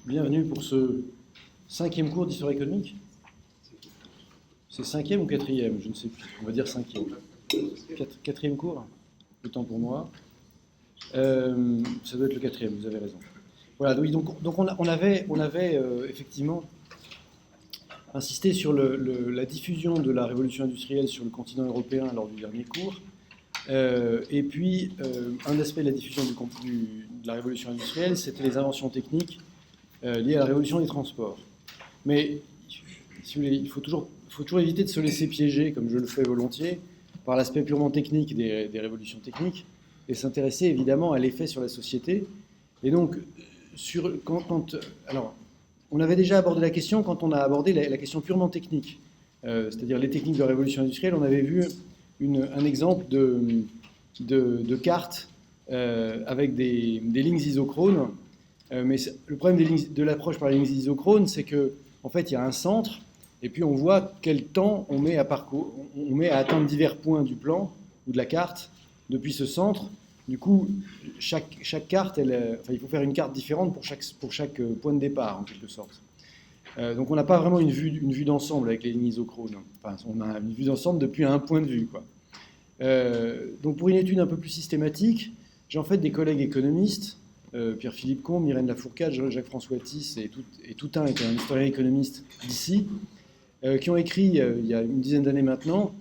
Bienvenue pour ce 5e cours d'histoire économique. C'est 5e ou 4e? Je ne sais plus. On va dire 5e. 4e cours. Le temps pour moi. Ça doit être le 4e, vous avez raison. Voilà, donc on avait effectivement insisté sur la diffusion de la révolution industrielle sur le continent européen lors du dernier cours. Et puis, un aspect de la diffusion de la révolution industrielle, c'était les inventions techniques liées à la révolution des transports. Mais, si vous voulez, il faut toujours éviter de se laisser piéger, comme je le fais volontiers, par l'aspect purement technique des révolutions techniques, et s'intéresser évidemment à l'effet sur la société. Et donc, alors, on avait déjà abordé la question quand on a abordé la question purement technique, c'est-à-dire les techniques de la révolution industrielle. On avait vu un exemple de carte avec des lignes isochrones. Mais le problème de l'approche par les lignes isochrones, c'est qu'en fait, il y a un centre, et puis on voit quel temps on met à atteindre divers points du plan ou de la carte depuis ce centre. Du coup, chaque carte, il faut faire une carte différente pour chaque point de départ, en quelque sorte. Donc on n'a pas vraiment une vue d'ensemble avec les lignes isochrones. Enfin, on a une vue d'ensemble depuis un point de vue, quoi. Donc pour une étude un peu plus systématique, j'ai en fait des collègues économistes, Pierre-Philippe Combe, Myrène Lafourcade, Jacques-François Tisse et Toutain était un historien économiste d'ici, qui ont écrit il y a une dizaine d'années maintenant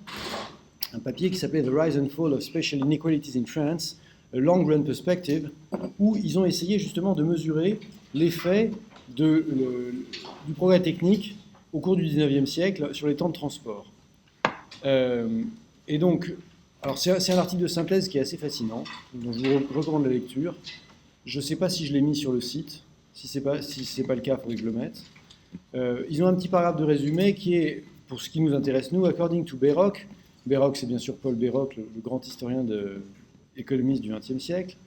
un papier qui s'appelait The Rise and Fall of Spatial Inequalities in France, a Long Run Perspective, où ils ont essayé justement de mesurer l'effet du progrès technique au cours du 19e siècle sur les temps de transport. Et donc, alors c'est un article de synthèse qui est assez fascinant, dont je vous recommande la lecture. Je ne sais pas si je l'ai mis sur le site. Si ce n'est pas le cas, il faudrait que je le mette. Ils ont un petit paragraphe de résumé qui est, pour ce qui nous intéresse, nous, according to Béroc. Béroc, c'est bien sûr Paul Béroc, le grand historien économiste du XXe siècle.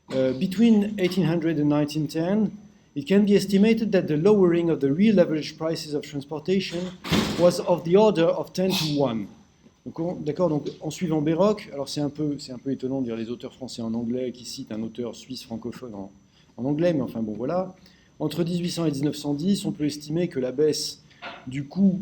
Between 1800 and 1910, it can be estimated that the lowering of the real average prices of transportation was of the order of 10 to 1. D'accord, donc en suivant Béroc, alors c'est un peu étonnant de dire les auteurs français en anglais qui citent un auteur suisse francophone en anglais, mais enfin bon voilà. Entre 1800 et 1910, on peut estimer que la baisse du coût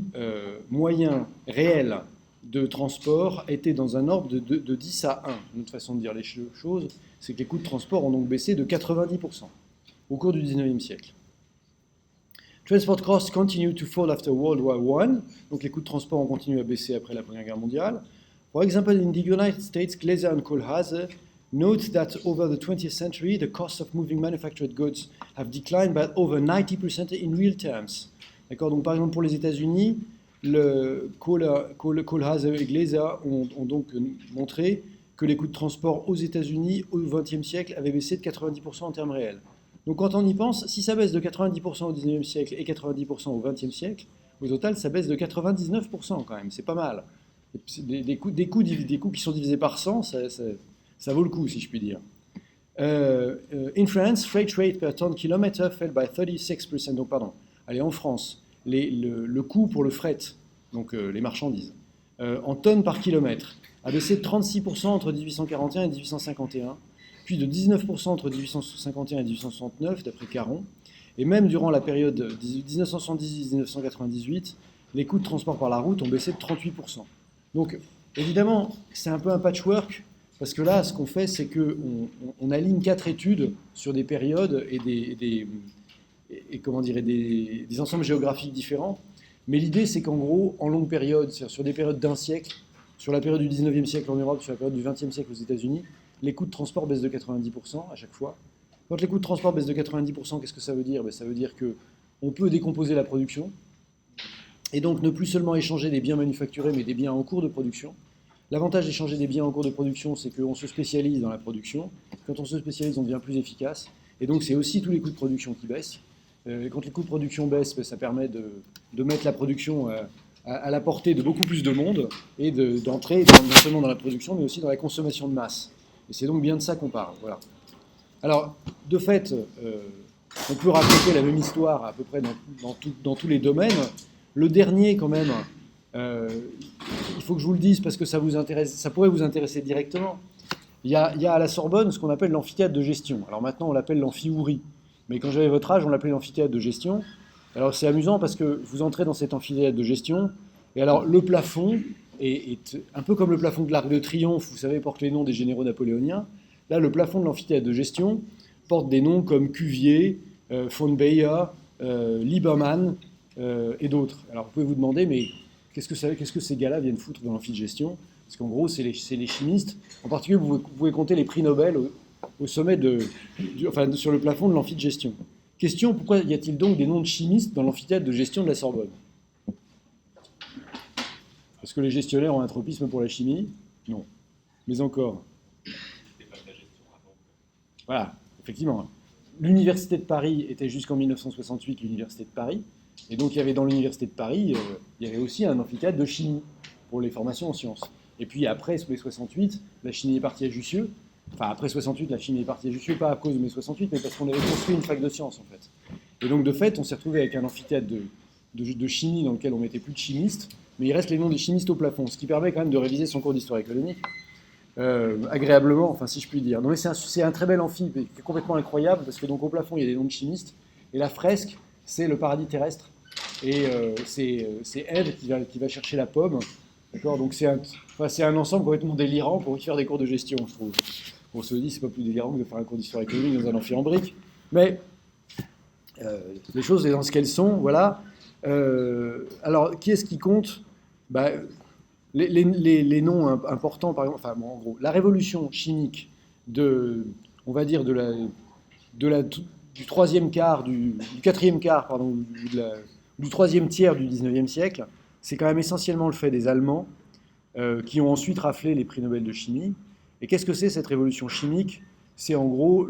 moyen réel de transport était dans un ordre de 10 à 1. Une autre façon de dire les choses, c'est que les coûts de transport ont donc baissé de 90% au cours du 19e siècle. Transport costs continue to fall after World War I. Donc les coûts de transport ont continué à baisser après la Première Guerre mondiale. For example, in the United States, Glaser and Kohlhase note that over the 20th century, the costs of moving manufactured goods have declined by over 90% in real terms. D'accord, donc par exemple pour les États-Unis, Kohlhase et Glaser ont donc montré que les coûts de transport aux États-Unis au XXe siècle avaient baissé de 90% en termes réels. Donc quand on y pense, si ça baisse de 90% au 19e siècle et 90% au 20e siècle, au total, ça baisse de 99% quand même, c'est pas mal. Des coûts qui sont divisés par 100, ça vaut le coup, si je puis dire. In France, freight rate per ton kilometer fell by 36%. Donc pardon, allez, en France, le coût pour le fret, donc les marchandises, en tonnes par kilomètre, a baissé de 36% entre 1841 et 1851, puis de 19% entre 1851 et 1869, d'après Caron, et même durant la période 1970-1998, les coûts de transport par la route ont baissé de 38%. Donc, évidemment, c'est un peu un patchwork, parce que là, ce qu'on fait, c'est qu'on aligne 4 études sur des périodes et des ensembles géographiques différents, mais l'idée, c'est qu'en gros, en longue période, sur des périodes d'un siècle, sur la période du 19e siècle en Europe, sur la période du 20e siècle aux États-Unis, les coûts de transport baissent de 90% à chaque fois. Quand les coûts de transport baissent de 90%, qu'est-ce que ça veut dire? Ça veut dire qu'on peut décomposer la production, et donc ne plus seulement échanger des biens manufacturés, mais des biens en cours de production. L'avantage d'échanger des biens en cours de production, c'est qu'on se spécialise dans la production. Quand on se spécialise, on devient plus efficace. Et donc c'est aussi tous les coûts de production qui baissent. Quand les coûts de production baissent, ça permet de mettre la production à la portée de beaucoup plus de monde, et d'entrer non seulement dans la production, mais aussi dans la consommation de masse. Et c'est donc bien de ça qu'on parle. Voilà. Alors, de fait, on peut raconter la même histoire à peu près dans tous les domaines. Le dernier, quand même, il faut que je vous le dise parce que ça pourrait vous intéresser directement. Il y a à la Sorbonne ce qu'on appelle l'amphithéâtre de gestion. Alors maintenant, on l'appelle l'amphi-Houry. mais quand j'avais votre âge, on l'appelait l'amphithéâtre de gestion. Alors c'est amusant parce que vous entrez dans cet amphithéâtre de gestion, et alors le plafond est un peu comme le plafond de l'Arc de Triomphe, vous savez, porte les noms des généraux napoléoniens. Là, le plafond de l'amphithéâtre de gestion porte des noms comme Cuvier, von Baer, Liebermann et d'autres. Alors vous pouvez vous demander, mais qu'est-ce que ces gars-là viennent foutre dans l'amphi de gestion? Parce qu'en gros, c'est les chimistes. En particulier, vous pouvez compter les prix Nobel au sommet sur le plafond de l'amphi de gestion. Question, pourquoi y a-t-il donc des noms de chimistes dans l'amphithéâtre de gestion de la Sorbonne? Est-ce que les gestionnaires ont un tropisme pour la chimie? Non. Mais encore. Voilà, effectivement. L'université de Paris était jusqu'en 1968 l'université de Paris. Et donc il y avait dans l'université de Paris, il y avait aussi un amphithéâtre de chimie pour les formations en sciences. Et puis après mai 68, la chimie est partie à Jussieu. Enfin après 68, la chimie est partie à Jussieu, pas à cause de mai 68, mais parce qu'on avait construit une fac de sciences en fait. Et donc de fait, on s'est retrouvé avec un amphithéâtre de chimie dans lequel on mettait plus de chimistes, mais il reste les noms des chimistes au plafond, ce qui permet quand même de réviser son cours d'histoire économique. Agréablement, enfin si je puis dire. Non mais c'est un très bel amphi, qui est complètement incroyable, parce que donc au plafond il y a des noms de chimistes, et la fresque, c'est le paradis terrestre, et c'est Ève qui va chercher la pomme, d'accord. Donc c'est un ensemble complètement délirant pour y faire des cours de gestion, je trouve. On se dit, c'est pas plus délirant que de faire un cours d'histoire économique dans un amphi en briques, mais les choses dans ce qu'elles sont, voilà. Alors, qui est-ce qui compte? Les noms importants, par exemple, enfin, bon, en gros, la révolution chimique on va dire, du troisième quart, du quatrième quart, pardon, du troisième tiers du 19e siècle, c'est quand même essentiellement le fait des Allemands qui ont ensuite raflé les prix Nobel de chimie. Et qu'est-ce que c'est cette révolution chimique? C'est en gros,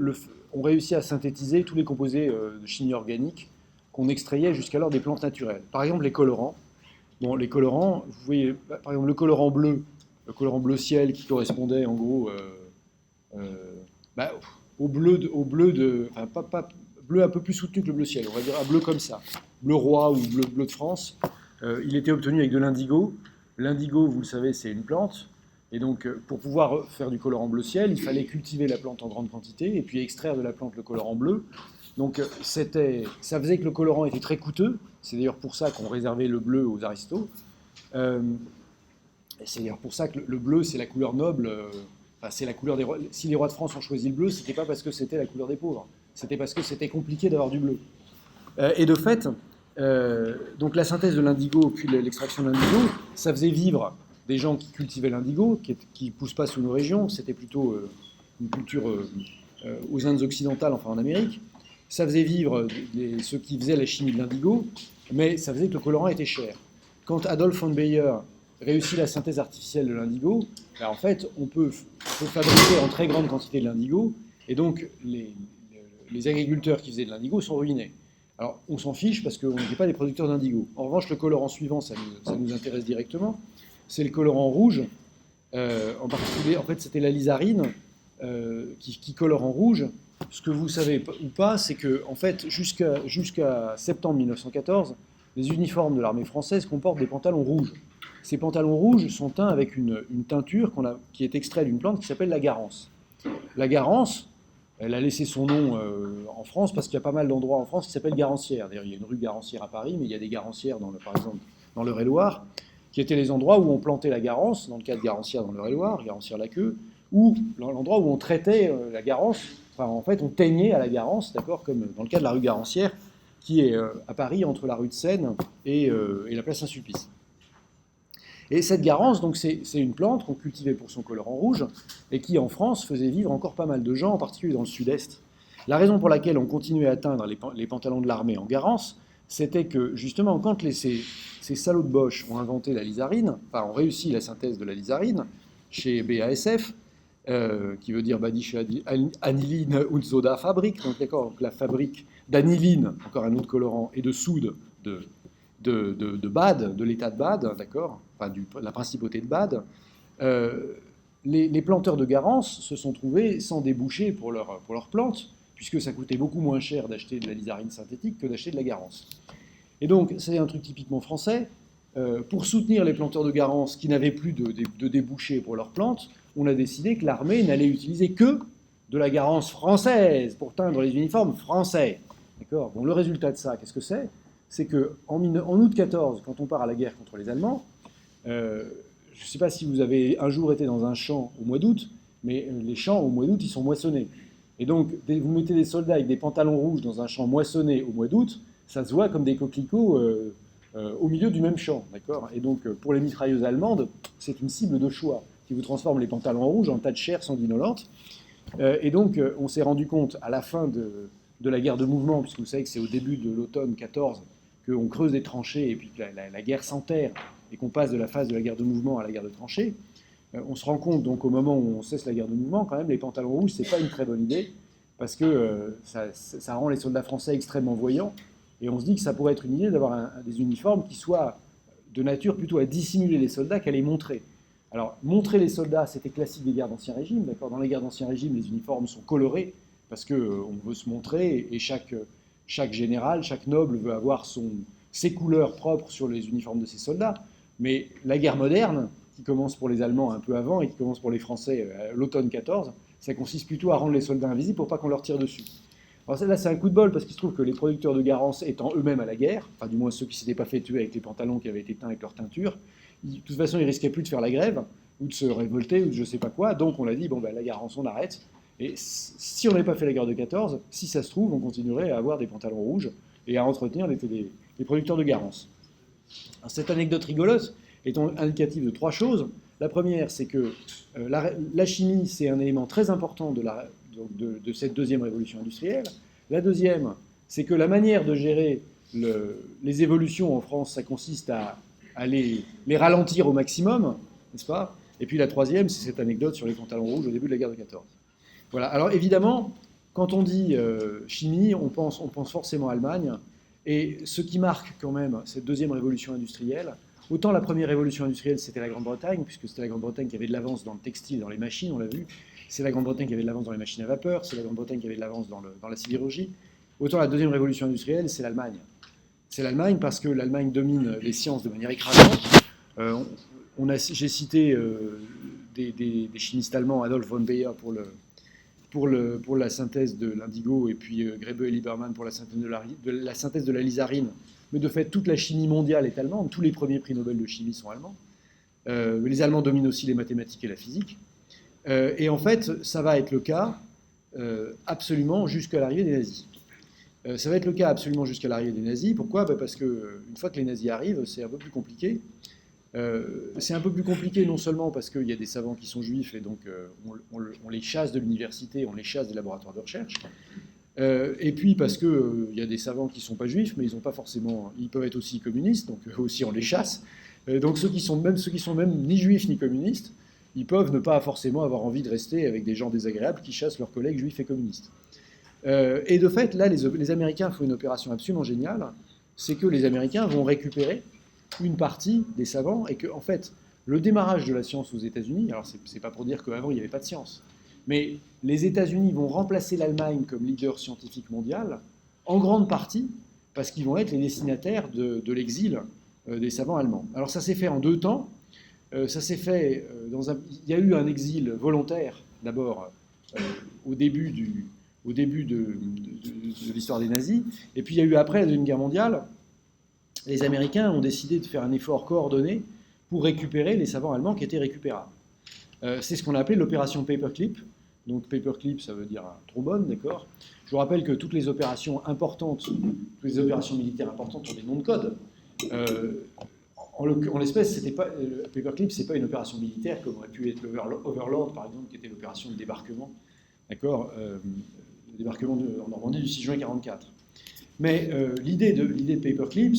on réussit à synthétiser tous les composés de chimie organique qu'on extrayait jusqu'alors des plantes naturelles. Par exemple, les colorants. Bon, les colorants, vous voyez, par exemple, le colorant bleu ciel qui correspondait en gros au bleu enfin pas bleu un peu plus soutenu que le bleu ciel, on va dire un bleu comme ça, bleu roi ou bleu de France. Il était obtenu avec de l'indigo. L'indigo, vous le savez, c'est une plante. Et donc, pour pouvoir faire du colorant bleu ciel, il fallait cultiver la plante en grande quantité et puis extraire de la plante le colorant bleu. Donc, ça faisait que le colorant était très coûteux. C'est d'ailleurs pour ça qu'on réservait le bleu aux aristos. C'est d'ailleurs pour ça que le bleu, c'est la couleur noble. C'est la couleur des rois. Si les rois de France ont choisi le bleu, c'était pas parce que c'était la couleur des pauvres. C'était parce que c'était compliqué d'avoir du bleu. Et de fait, donc la synthèse de l'indigo puis l'extraction de l'indigo, ça faisait vivre des gens qui cultivaient l'indigo, qui ne pousse pas sous nos régions, c'était plutôt une culture aux Indes occidentales, enfin en Amérique. Ça faisait vivre ceux qui faisaient la chimie de l'indigo, mais ça faisait que le colorant était cher. Quand Adolf von Baer réussit la synthèse artificielle de l'indigo, en fait, on peut fabriquer en très grande quantité de l'indigo, et donc les agriculteurs qui faisaient de l'indigo sont ruinés. Alors, on s'en fiche parce qu'on n'était pas des producteurs d'indigo. En revanche, le colorant suivant, ça nous intéresse directement. C'est le colorant rouge. En particulier, en fait, c'était la lysarine qui colore en rouge. Ce que vous savez ou pas, c'est que, en fait, jusqu'à septembre 1914, les uniformes de l'armée française comportent des pantalons rouges. Ces pantalons rouges sont teints avec une teinture qui est extraite d'une plante qui s'appelle la garance. La garance, elle a laissé son nom en France parce qu'il y a pas mal d'endroits en France qui s'appellent Garancières. D'ailleurs, il y a une rue Garancière à Paris, mais il y a des Garancières, par exemple, dans l'Eure-et-Loir, qui étaient les endroits où on plantait la garance, dans le cas de Garancières dans l'Eure-et-Loir, Garancières-la-Queue, ou l'endroit où on traitait la garance, enfin en fait on teignait à la garance, d'accord, comme dans le cas de la rue Garancière, qui est à Paris entre la rue de Seine et la place Saint-Sulpice. Et cette garance, donc, c'est une plante qu'on cultivait pour son colorant rouge et qui, en France, faisait vivre encore pas mal de gens, en particulier dans le sud-est. La raison pour laquelle on continuait à teindre les pantalons de l'armée en garance, c'était que, justement, quand ces salauds de Bosch ont inventé la lysarine, enfin, ont réussi la synthèse de la lysarine chez BASF, qui veut dire Badische Aniline und Soda Fabrik, donc d'accord, la fabrique d'aniline, encore un autre colorant, et de soude de Bade, de l'état de Bade, d'accord, enfin la principauté de Bade, les planteurs de garance se sont trouvés sans débouché pour leurs plantes, puisque ça coûtait beaucoup moins cher d'acheter de la lysarine synthétique que d'acheter de la garance. Et donc, c'est un truc typiquement français. Pour soutenir les planteurs de garance qui n'avaient plus de débouchés pour leurs plantes, on a décidé que l'armée n'allait utiliser que de la garance française pour teindre les uniformes français. D'accord ? Bon, le résultat de ça, qu'est-ce que c'est ? C'est qu'en août 14, quand on part à la guerre contre les Allemands, je ne sais pas si vous avez un jour été dans un champ au mois d'août, mais les champs au mois d'août, ils sont moissonnés. Et donc, vous mettez des soldats avec des pantalons rouges dans un champ moissonné au mois d'août, ça se voit comme des coquelicots au milieu du même champ. D'accord ? Et donc, pour les mitrailleuses allemandes, c'est une cible de choix qui vous transforme les pantalons rouges en tas de chair sanguinolente. Et donc, on s'est rendu compte à la fin de la guerre de mouvement, puisque vous savez que c'est au début de l'automne 14 qu'on creuse des tranchées et puis que la guerre s'enterre et qu'on passe de la phase de la guerre de mouvement à la guerre de tranchées. On se rend compte, donc, au moment où on cesse la guerre de mouvement, quand même, les pantalons rouges, c'est pas une très bonne idée, parce que ça rend les soldats français extrêmement voyants, et on se dit que ça pourrait être une idée d'avoir des uniformes qui soient de nature plutôt à dissimuler les soldats qu'à les montrer. Alors, montrer les soldats, c'était classique des guerres d'Ancien Régime, d'accord ? Dans les guerres d'Ancien Régime, les uniformes sont colorés, parce qu'on veut se montrer, et chaque général, chaque noble veut avoir ses couleurs propres sur les uniformes de ses soldats. Mais la guerre moderne, qui commence pour les Allemands un peu avant et qui commence pour les Français l'automne 14, ça consiste plutôt à rendre les soldats invisibles pour pas qu'on leur tire dessus. Alors là, c'est un coup de bol parce qu'il se trouve que les producteurs de garance étant eux-mêmes à la guerre, enfin du moins ceux qui ne s'étaient pas fait tuer avec les pantalons qui avaient été teints avec leur teinture, de toute façon, ils risquaient plus de faire la grève ou de se révolter ou de je sais pas quoi. Donc on a dit, bon ben la garance, on arrête. Et si on n'avait pas fait la guerre de 14, si ça se trouve, on continuerait à avoir des pantalons rouges et à entretenir les producteurs de garance. Alors, cette anecdote rigolote est indicative de trois choses. La première, c'est que la chimie, c'est un élément très important de cette deuxième révolution industrielle. La deuxième, c'est que la manière de gérer les évolutions en France, ça consiste à les ralentir au maximum, n'est-ce pas ? Et puis la troisième, c'est cette anecdote sur les pantalons rouges au début de la guerre de 14. Voilà. Alors évidemment, quand on dit chimie, on pense forcément à Allemagne. Et ce qui marque quand même cette deuxième révolution industrielle, autant la première révolution industrielle, c'était la Grande-Bretagne, puisque c'était la Grande-Bretagne qui avait de l'avance dans le textile, dans les machines, on l'a vu. C'est la Grande-Bretagne qui avait de l'avance dans les machines à vapeur, c'est la Grande-Bretagne qui avait de l'avance dans la sidérurgie. Autant la deuxième révolution industrielle, c'est l'Allemagne. C'est l'Allemagne parce que l'Allemagne domine les sciences de manière écrasante. J'ai cité des chimistes allemands, Adolf von Baeyer pour la synthèse de l'indigo, et puis Grebe et Lieberman pour la synthèse de la lysarine. Mais de fait, toute la chimie mondiale est allemande. Tous les premiers prix Nobel de chimie sont allemands. Les Allemands dominent aussi les mathématiques et la physique. Et en fait, ça va être le cas absolument jusqu'à l'arrivée des nazis. Ça va être le cas absolument jusqu'à l'arrivée des nazis. Pourquoi ? Parce qu'une fois que les nazis arrivent, c'est un peu plus compliqué. C'est un peu plus compliqué non seulement parce qu'il y a des savants qui sont juifs et donc on les chasse de l'université, on les chasse des laboratoires de recherche, et puis parce qu'il y a des savants qui ne sont pas juifs, mais ils peuvent être aussi communistes, donc aussi on les chasse. Donc ceux qui sont même ni juifs ni communistes, ils peuvent ne pas forcément avoir envie de rester avec des gens désagréables qui chassent leurs collègues juifs et communistes. Et de fait, là, les Américains font une opération absolument géniale, c'est que les Américains vont récupérer une partie des savants, et que, en fait, le démarrage de la science aux États-Unis, alors c'est pas pour dire qu'avant il n'y avait pas de science, mais les États-Unis vont remplacer l'Allemagne comme leader scientifique mondial, en grande partie parce qu'ils vont être les destinataires de l'exil des savants allemands. Alors ça s'est fait en deux temps. Ça s'est fait il y a eu un exil volontaire, d'abord, au début de l'histoire des nazis, et puis il y a eu après la Deuxième Guerre mondiale. Les Américains ont décidé de faire un effort coordonné pour récupérer les savants allemands qui étaient récupérables. C'est ce qu'on a appelé l'opération Paperclip. Donc Paperclip, ça veut dire trombone, d'accord ? Je vous rappelle que toutes les opérations importantes, toutes les opérations militaires importantes ont des noms de code. En l'espèce, Paperclip, c'est pas une opération militaire comme aurait pu être l'Overlord, par exemple, qui était l'opération de débarquement, d'accord, le débarquement en Normandie du 6 juin 1944. Mais l'idée de Paperclip,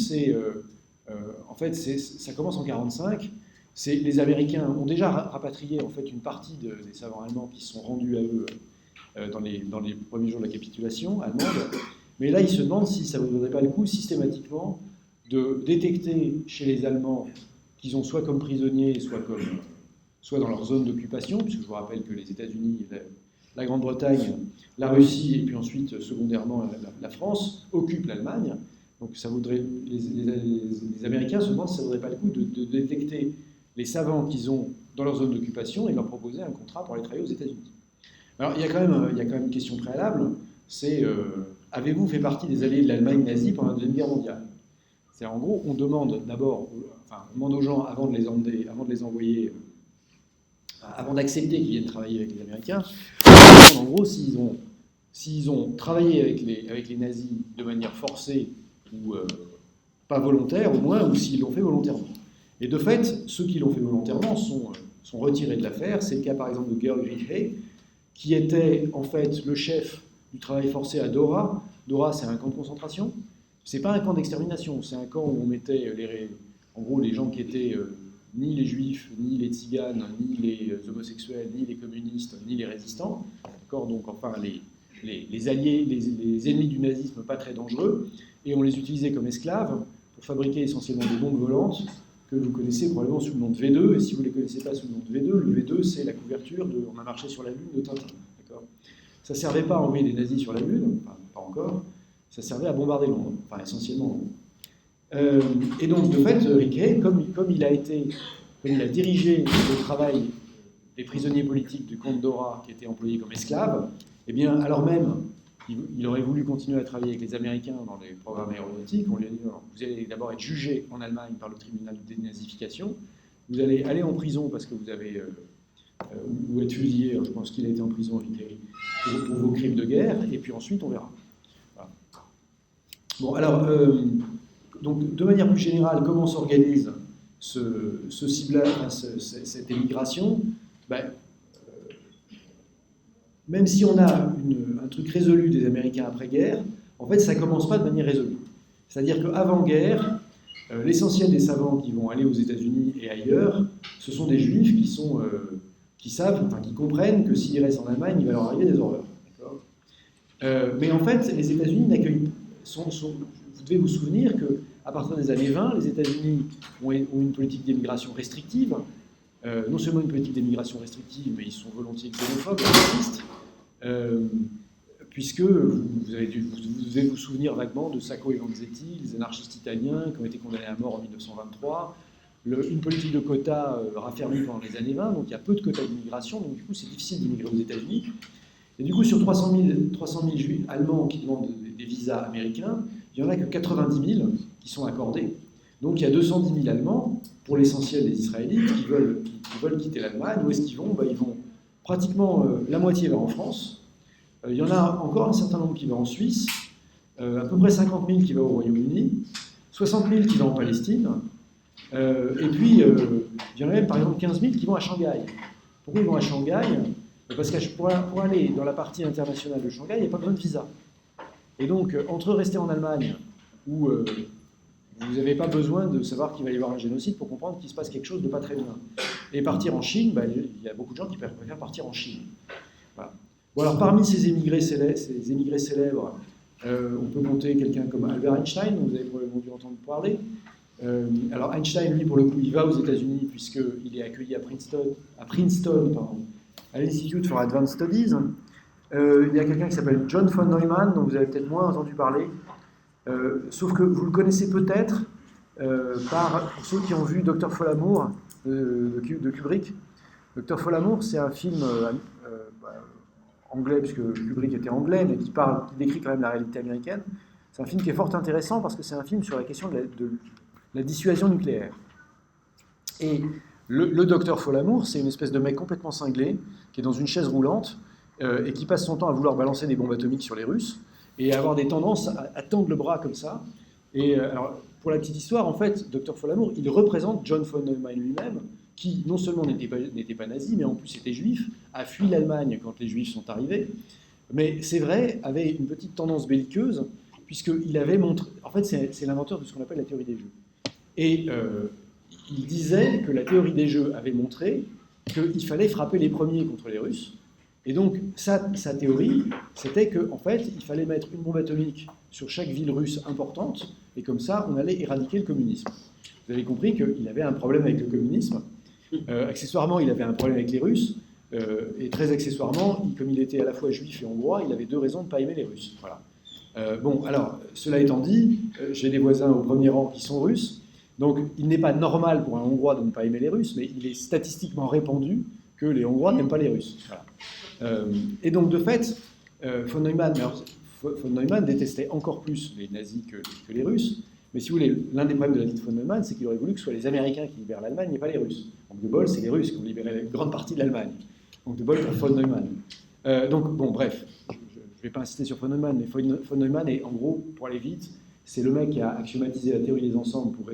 en fait, ça commence en 1945. Les Américains ont déjà rapatrié en fait une partie des savants allemands qui se sont rendus à eux dans les premiers jours de la capitulation allemande. Mais là, ils se demandent si ça ne vaudrait pas le coup systématiquement de détecter chez les Allemands qu'ils ont soit comme prisonniers, soit dans leur zone d'occupation, puisque je vous rappelle que les États-Unis, la Grande-Bretagne, la Russie et puis ensuite secondairement la France occupent l'Allemagne. Donc ça voudrait, les Américains se demandent si ça ne vaudrait pas le coup de détecter les savants qu'ils ont dans leur zone d'occupation et de leur proposer un contrat pour aller travailler aux États-Unis. Alors, il y a quand même une question préalable, c'est avez-vous fait partie des alliés de l'Allemagne nazie pendant la Deuxième Guerre mondiale? C'est en gros, on demande d'abord, enfin, on demande aux gens avant de les envoyer, avant d'accepter qu'ils viennent travailler avec les Américains, on demande en gros s'ils ont travaillé avec les nazis de manière forcée ou pas volontaire au moins, ou s'ils l'ont fait volontairement. Et de fait, ceux qui l'ont fait volontairement sont retirés de l'affaire. C'est le cas par exemple de Georg Rickey, qui était en fait le chef du travail forcé à Dora. Dora, c'est un camp de concentration. C'est pas un camp d'extermination, c'est un camp où on mettait en gros les gens qui étaient ni les juifs, ni les tziganes, ni les homosexuels, ni les communistes, ni les résistants. D'accord, donc enfin les alliés, les ennemis du nazisme pas très dangereux, et on les utilisait comme esclaves pour fabriquer essentiellement des bombes volantes que vous connaissez probablement sous le nom de V2, et si vous ne les connaissez pas sous le nom de V2, le V2 c'est la couverture de On a marché sur la Lune de Tintin. Ça ne servait pas à envoyer des nazis sur la Lune, enfin, pas encore, ça servait à bombarder Londres, enfin essentiellement. Et donc de fait, Rickey, comme il a dirigé le travail des prisonniers politiques du comte Dora qui étaient employés comme esclaves, eh bien alors même il aurait voulu continuer à travailler avec les Américains dans les programmes aéronautiques. On lui a dit non, vous allez d'abord être jugé en Allemagne par le tribunal de dénazification, vous allez aller en prison parce que vous avez ou être fusillé, je pense qu'il a été en prison pour vos crimes de guerre, et puis ensuite on verra. Voilà. Bon, alors, donc, de manière plus générale, comment s'organise ce ciblage, cette émigration? Ben, même si on a un truc résolu des Américains après-guerre, en fait, ça ne commence pas de manière résolue. C'est-à-dire qu'avant-guerre, l'essentiel des savants qui vont aller aux États-Unis et ailleurs, ce sont des juifs qui savent, enfin, qui comprennent que s'ils restent en Allemagne, il va leur arriver des horreurs. Mais en fait, les États-Unis n'accueillent pas. Vous devez vous souvenir qu'à partir des années 20, les États-Unis ont une politique d'immigration restrictive. Non seulement une politique d'immigration restrictive, mais ils sont volontiers xénophobes, racistes, puisque vous devez vous souvenir vaguement de Sacco et Vanzetti, les anarchistes italiens qui ont été condamnés à mort en 1923, une politique de quotas raffermie pendant les années 20, donc il y a peu de quotas d'immigration, donc du coup c'est difficile d'immigrer aux États-Unis. Et du coup, sur 300 000 juifs allemands qui demandent des visas américains, il n'y en a que 90 000 qui sont accordés. Donc il y a 210 000 Allemands, pour l'essentiel des Israélites, qui veulent quitter l'Allemagne. Où est-ce qu'ils vont? Ils vont pratiquement, la moitié va en France. Il y en a encore un certain nombre qui va en Suisse, à peu près 50 000 qui vont au Royaume-Uni, 60 000 qui vont en Palestine, et puis il y en a même par exemple 15 000 qui vont à Shanghai. Pourquoi ils vont à Shanghai? Parce que pour aller dans la partie internationale de Shanghai, il n'y a pas besoin de visa. Et donc, entre rester en Allemagne, où vous n'avez pas besoin de savoir qu'il va y avoir un génocide pour comprendre qu'il se passe quelque chose de pas très bien, et partir en Chine, il y a beaucoup de gens qui préfèrent partir en Chine. Voilà. Bon, alors, parmi ces émigrés célèbres, on peut compter quelqu'un comme Albert Einstein, dont vous avez probablement dû entendre parler. Alors, Einstein, lui, pour le coup, il va aux États-Unis, puisqu'il est accueilli à Princeton, à l'Institute for Advanced Studies. Il y a quelqu'un qui s'appelle John von Neumann, dont vous avez peut-être moins entendu parler, sauf que vous le connaissez peut-être pour ceux qui ont vu Dr. Folamour de Kubrick. Dr. Folamour, c'est un film anglais, puisque Kubrick était anglais, mais qui décrit quand même la réalité américaine. C'est un film qui est fort intéressant parce que c'est un film sur la question de la dissuasion nucléaire. Et le docteur Folamour, c'est une espèce de mec complètement cinglé, qui est dans une chaise roulante, et qui passe son temps à vouloir balancer des bombes atomiques sur les Russes, et à avoir des tendances à tendre le bras comme ça. Et alors, pour la petite histoire, en fait, docteur Folamour, il représente John von Neumann lui-même, qui non seulement n'était pas nazi, mais en plus était juif, a fui l'Allemagne quand les juifs sont arrivés, mais c'est vrai, avait une petite tendance belliqueuse, puisqu'il avait montré... En fait, c'est l'inventeur de ce qu'on appelle la théorie des jeux. Et il disait que la théorie des jeux avait montré qu'il fallait frapper les premiers contre les Russes. Et donc, sa théorie, c'était qu'en fait, il fallait mettre une bombe atomique sur chaque ville russe importante, et comme ça, on allait éradiquer le communisme. Vous avez compris qu'il avait un problème avec le communisme. Accessoirement, il avait un problème avec les Russes, et très accessoirement, comme il était à la fois juif et hongrois, il avait deux raisons de ne pas aimer les Russes. Voilà. Bon, alors, cela étant dit, j'ai des voisins au premier rang qui sont russes, donc il n'est pas normal pour un Hongrois de ne pas aimer les Russes, mais il est statistiquement répandu que les Hongrois n'aiment pas les Russes. Voilà. Et donc, de fait, von Neumann détestait encore plus les nazis que les Russes. Mais si vous voulez, l'un des problèmes de la vie de von Neumann, c'est qu'il aurait voulu que ce soit les Américains qui libèrent l'Allemagne et pas les Russes. Donc, de Gaulle, c'est les Russes qui ont libéré une grande partie de l'Allemagne. Donc, de Gaulle pour von Neumann. Donc, bon, bref, je ne vais pas insister sur von Neumann, mais von Neumann est, en gros, pour aller vite, c'est le mec qui a axiomatisé la théorie des ensembles pour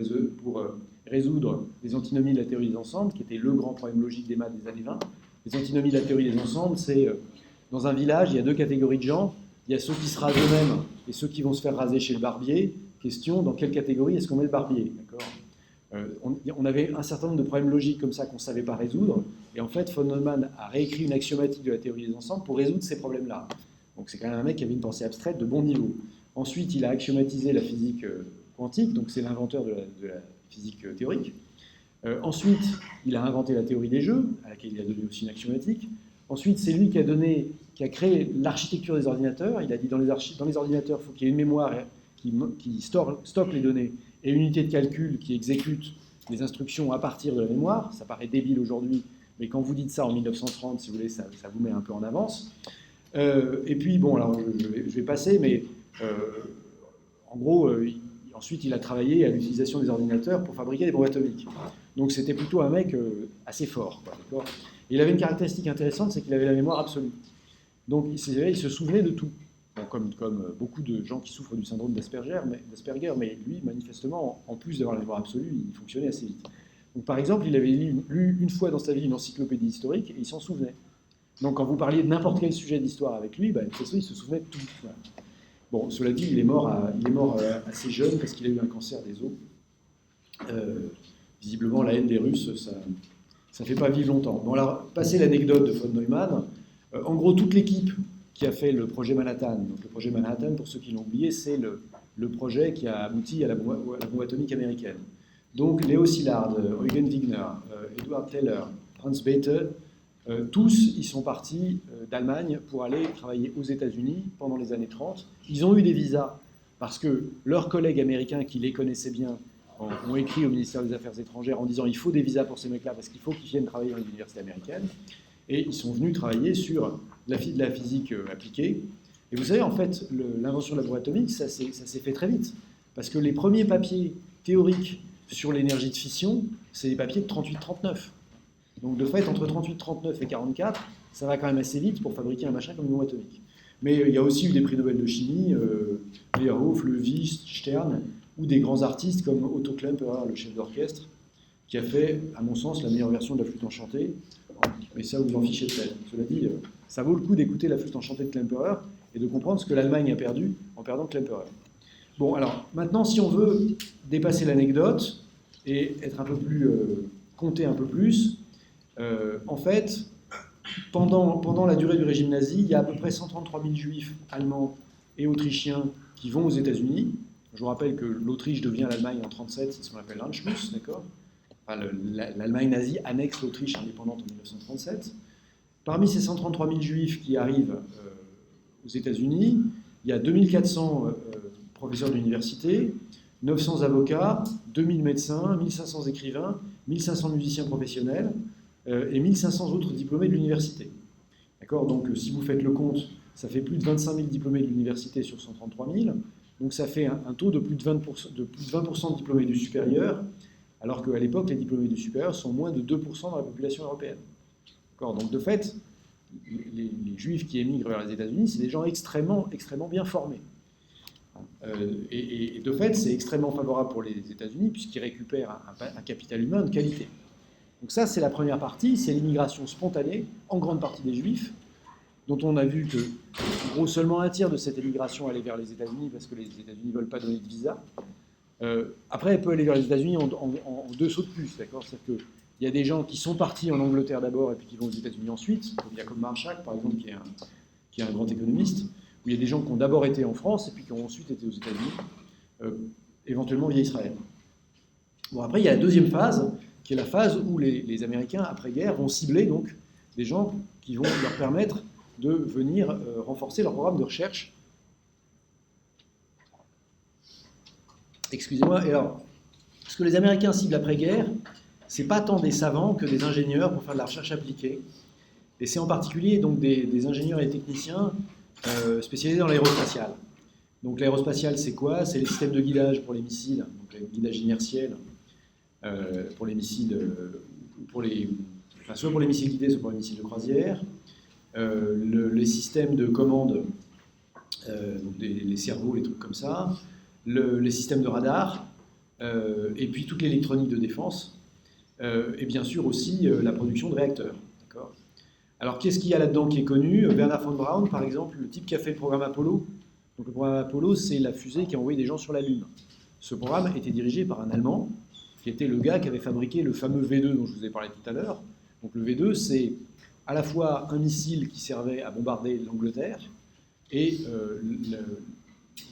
résoudre les antinomies de la théorie des ensembles, qui était le grand problème logique des maths des années 20. Les antinomies de la théorie des ensembles, c'est dans un village, il y a deux catégories de gens. Il y a ceux qui se rasent eux-mêmes et ceux qui vont se faire raser chez le barbier. Question, dans quelle catégorie est-ce qu'on met le barbier, on avait un certain nombre de problèmes logiques comme ça qu'on ne savait pas résoudre. Et en fait, von Neumann a réécrit une axiomatique de la théorie des ensembles pour résoudre ces problèmes-là. Donc c'est quand même un mec qui avait une pensée abstraite de bon niveau. Ensuite, il a axiomatisé la physique quantique, donc c'est l'inventeur de la physique théorique. Ensuite, il a inventé la théorie des jeux, à laquelle il a donné aussi une axiomatique. Ensuite, c'est lui qui a créé l'architecture des ordinateurs. Il a dit dans les ordinateurs, il faut qu'il y ait une mémoire qui stocke les données et une unité de calcul qui exécute les instructions à partir de la mémoire. Ça paraît débile aujourd'hui, mais quand vous dites ça en 1930, si vous voulez, ça vous met un peu en avance. Et puis, bon, alors je vais passer, mais en gros, ensuite, il a travaillé à l'utilisation des ordinateurs pour fabriquer des bombes atomiques. Donc, c'était plutôt un mec assez fort, d'accord ? Et il avait une caractéristique intéressante, c'est qu'il avait la mémoire absolue. Donc, il se souvenait de tout. Bon, comme beaucoup de gens qui souffrent du syndrome d'Asperger, mais lui, manifestement, en plus d'avoir la mémoire absolue, il fonctionnait assez vite. Donc, par exemple, il avait lu une fois dans sa vie une encyclopédie historique et il s'en souvenait. Donc, quand vous parliez de n'importe quel sujet d'histoire avec lui, de toute façon, il se souvenait de tout. Voilà. Bon, cela dit, il est mort assez jeune parce qu'il a eu un cancer des os. Visiblement, la haine des Russes, ça ne fait pas vivre longtemps. Bon, alors, passez l'anecdote de von Neumann. En gros, toute l'équipe qui a fait le projet Manhattan, donc le projet Manhattan, pour ceux qui l'ont oublié, c'est le projet qui a abouti à la bombe atomique américaine. Donc, Léo Szilard, Eugen Wigner, Edward Teller, Franz Bethe, tous, ils sont partis d'Allemagne pour aller travailler aux États-Unis pendant les années 30. Ils ont eu des visas parce que leurs collègues américains qui les connaissaient bien ont écrit au ministère des Affaires étrangères en disant il faut des visas pour ces mecs-là parce qu'il faut qu'ils viennent travailler dans les universités américaines. Et ils sont venus travailler sur la physique appliquée. Et vous savez, en fait, l'invention de la bombe atomique, ça s'est fait très vite. Parce que les premiers papiers théoriques sur l'énergie de fission, c'est les papiers de 38-39. Donc de fait, entre 38-39 et 44, ça va quand même assez vite pour fabriquer un machin comme une bombe atomique. Mais il y a aussi eu des prix Nobel de chimie, Meyerhof, Levy, Stern, ou des grands artistes comme Otto Klemperer, le chef d'orchestre, qui a fait, à mon sens, la meilleure version de la flûte enchantée. Mais ça, vous en fichez peut-être. Cela dit, ça vaut le coup d'écouter la flûte enchantée de Klemperer et de comprendre ce que l'Allemagne a perdu en perdant Klemperer. Bon, alors, maintenant, si on veut dépasser l'anecdote et être un peu plus... compter un peu plus, en fait, pendant la durée du régime nazi, il y a à peu près 133 000 juifs allemands et autrichiens qui vont aux États-Unis. Je vous rappelle que l'Autriche devient l'Allemagne en 1937, c'est ce qu'on appelle l'Anschluss, d'accord ? Enfin, l'Allemagne nazie annexe l'Autriche indépendante en 1937. Parmi ces 133 000 juifs qui arrivent aux États-Unis, il y a 2400 professeurs d'université, 900 avocats, 2000 médecins, 1500 écrivains, 1500 musiciens professionnels et 1500 autres diplômés de l'université. D'accord ? Donc, si vous faites le compte, ça fait plus de 25 000 diplômés de l'université sur 133 000. Donc, ça fait un taux de plus de 20% de diplômés du supérieur, alors qu'à l'époque, les diplômés du supérieur sont moins de 2% dans la population européenne. D'accord ? Donc, de fait, les juifs qui émigrent vers les États-Unis, c'est des gens extrêmement, extrêmement bien formés. Et de fait, c'est extrêmement favorable pour les États-Unis puisqu'ils récupèrent un capital humain de qualité. Donc ça, c'est la première partie, c'est l'immigration spontanée, en grande partie des Juifs, dont on a vu que, en gros, seulement un tiers de cette immigration allait vers les États-Unis parce que les États-Unis ne veulent pas donner de visa. Après, elle peut aller vers les États-Unis en deux sauts de plus, d'accord ? C'est-à-dire qu'il y a des gens qui sont partis en Angleterre d'abord et puis qui vont aux États-Unis ensuite, comme Jacob Marshak, par exemple, qui est un grand économiste, où il y a des gens qui ont d'abord été en France et puis qui ont ensuite été aux États-Unis, éventuellement via Israël. Bon, après, il y a la deuxième phase, qui est la phase où les Américains, après-guerre, vont cibler donc des gens qui vont leur permettre de venir renforcer leur programme de recherche. Excusez-moi, et alors, ce que les Américains ciblent après-guerre, c'est pas tant des savants que des ingénieurs pour faire de la recherche appliquée. Et c'est en particulier donc, des ingénieurs et techniciens spécialisés dans l'aérospatial. Donc l'aérospatial, c'est quoi? C'est les systèmes de guidage pour les missiles, donc le guidage inertiel pour les missiles, soit pour les missiles guidés, soit pour les missiles de croisière. Les systèmes de commande, donc les cerveaux, les trucs comme ça, les systèmes de radar, et puis toute l'électronique de défense, et bien sûr aussi la production de réacteurs. D'accord. Alors qu'est-ce qu'il y a là-dedans qui est connu? Wernher von Braun, par exemple, le type qui a fait le programme Apollo. Donc le programme Apollo, c'est la fusée qui a envoyé des gens sur la Lune. Ce programme était dirigé par un Allemand, qui était le gars qui avait fabriqué le fameux V2 dont je vous ai parlé tout à l'heure. Donc le V2, c'est à la fois un missile qui servait à bombarder l'Angleterre, et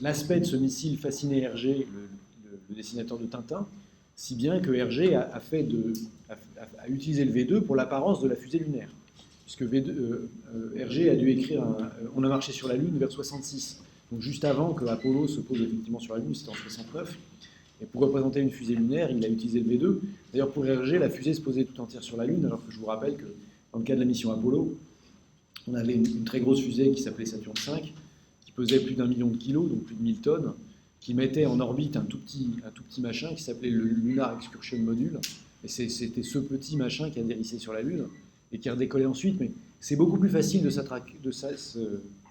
l'aspect de ce missile fascinait Hergé, le dessinateur de Tintin, si bien que Hergé a utilisé le V2 pour l'apparence de la fusée lunaire. Puisque Hergé a dû écrire On a marché sur la Lune vers 66, donc juste avant que Apollo se pose effectivement sur la Lune, c'était en 69. Et pour représenter une fusée lunaire, il a utilisé le V2. D'ailleurs, pour Hergé, la fusée se posait tout entière sur la Lune, alors que je vous rappelle que dans le cas de la mission Apollo, on avait une très grosse fusée qui s'appelait Saturne V, qui pesait plus d'1 million de kilos, donc plus de 1000 tonnes, qui mettait en orbite un tout petit machin qui s'appelait le Lunar Excursion Module. Et c'était ce petit machin qui atterrissait sur la Lune et qui redécollait ensuite. Mais c'est beaucoup plus facile de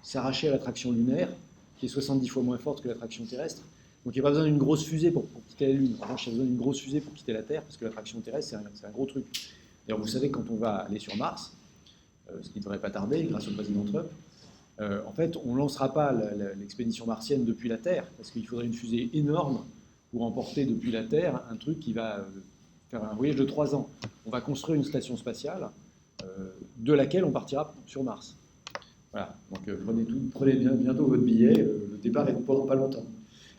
s'arracher à l'attraction lunaire, qui est 70 fois moins forte que l'attraction terrestre. Donc il n'y a pas besoin d'une grosse fusée pour quitter la Lune. En revanche, il y a besoin d'une grosse fusée pour quitter la Terre, parce que l'attraction terrestre, c'est un gros truc. D'ailleurs, vous savez, quand on va aller sur Mars, ce qui ne devrait pas tarder, grâce au président Trump, en fait, on ne lancera pas l'expédition martienne depuis la Terre, parce qu'il faudrait une fusée énorme pour emporter depuis la Terre un truc qui va faire un voyage de 3 ans. On va construire une station spatiale de laquelle on partira sur Mars. Voilà, donc prenez bientôt votre billet, le départ est pendant pas longtemps.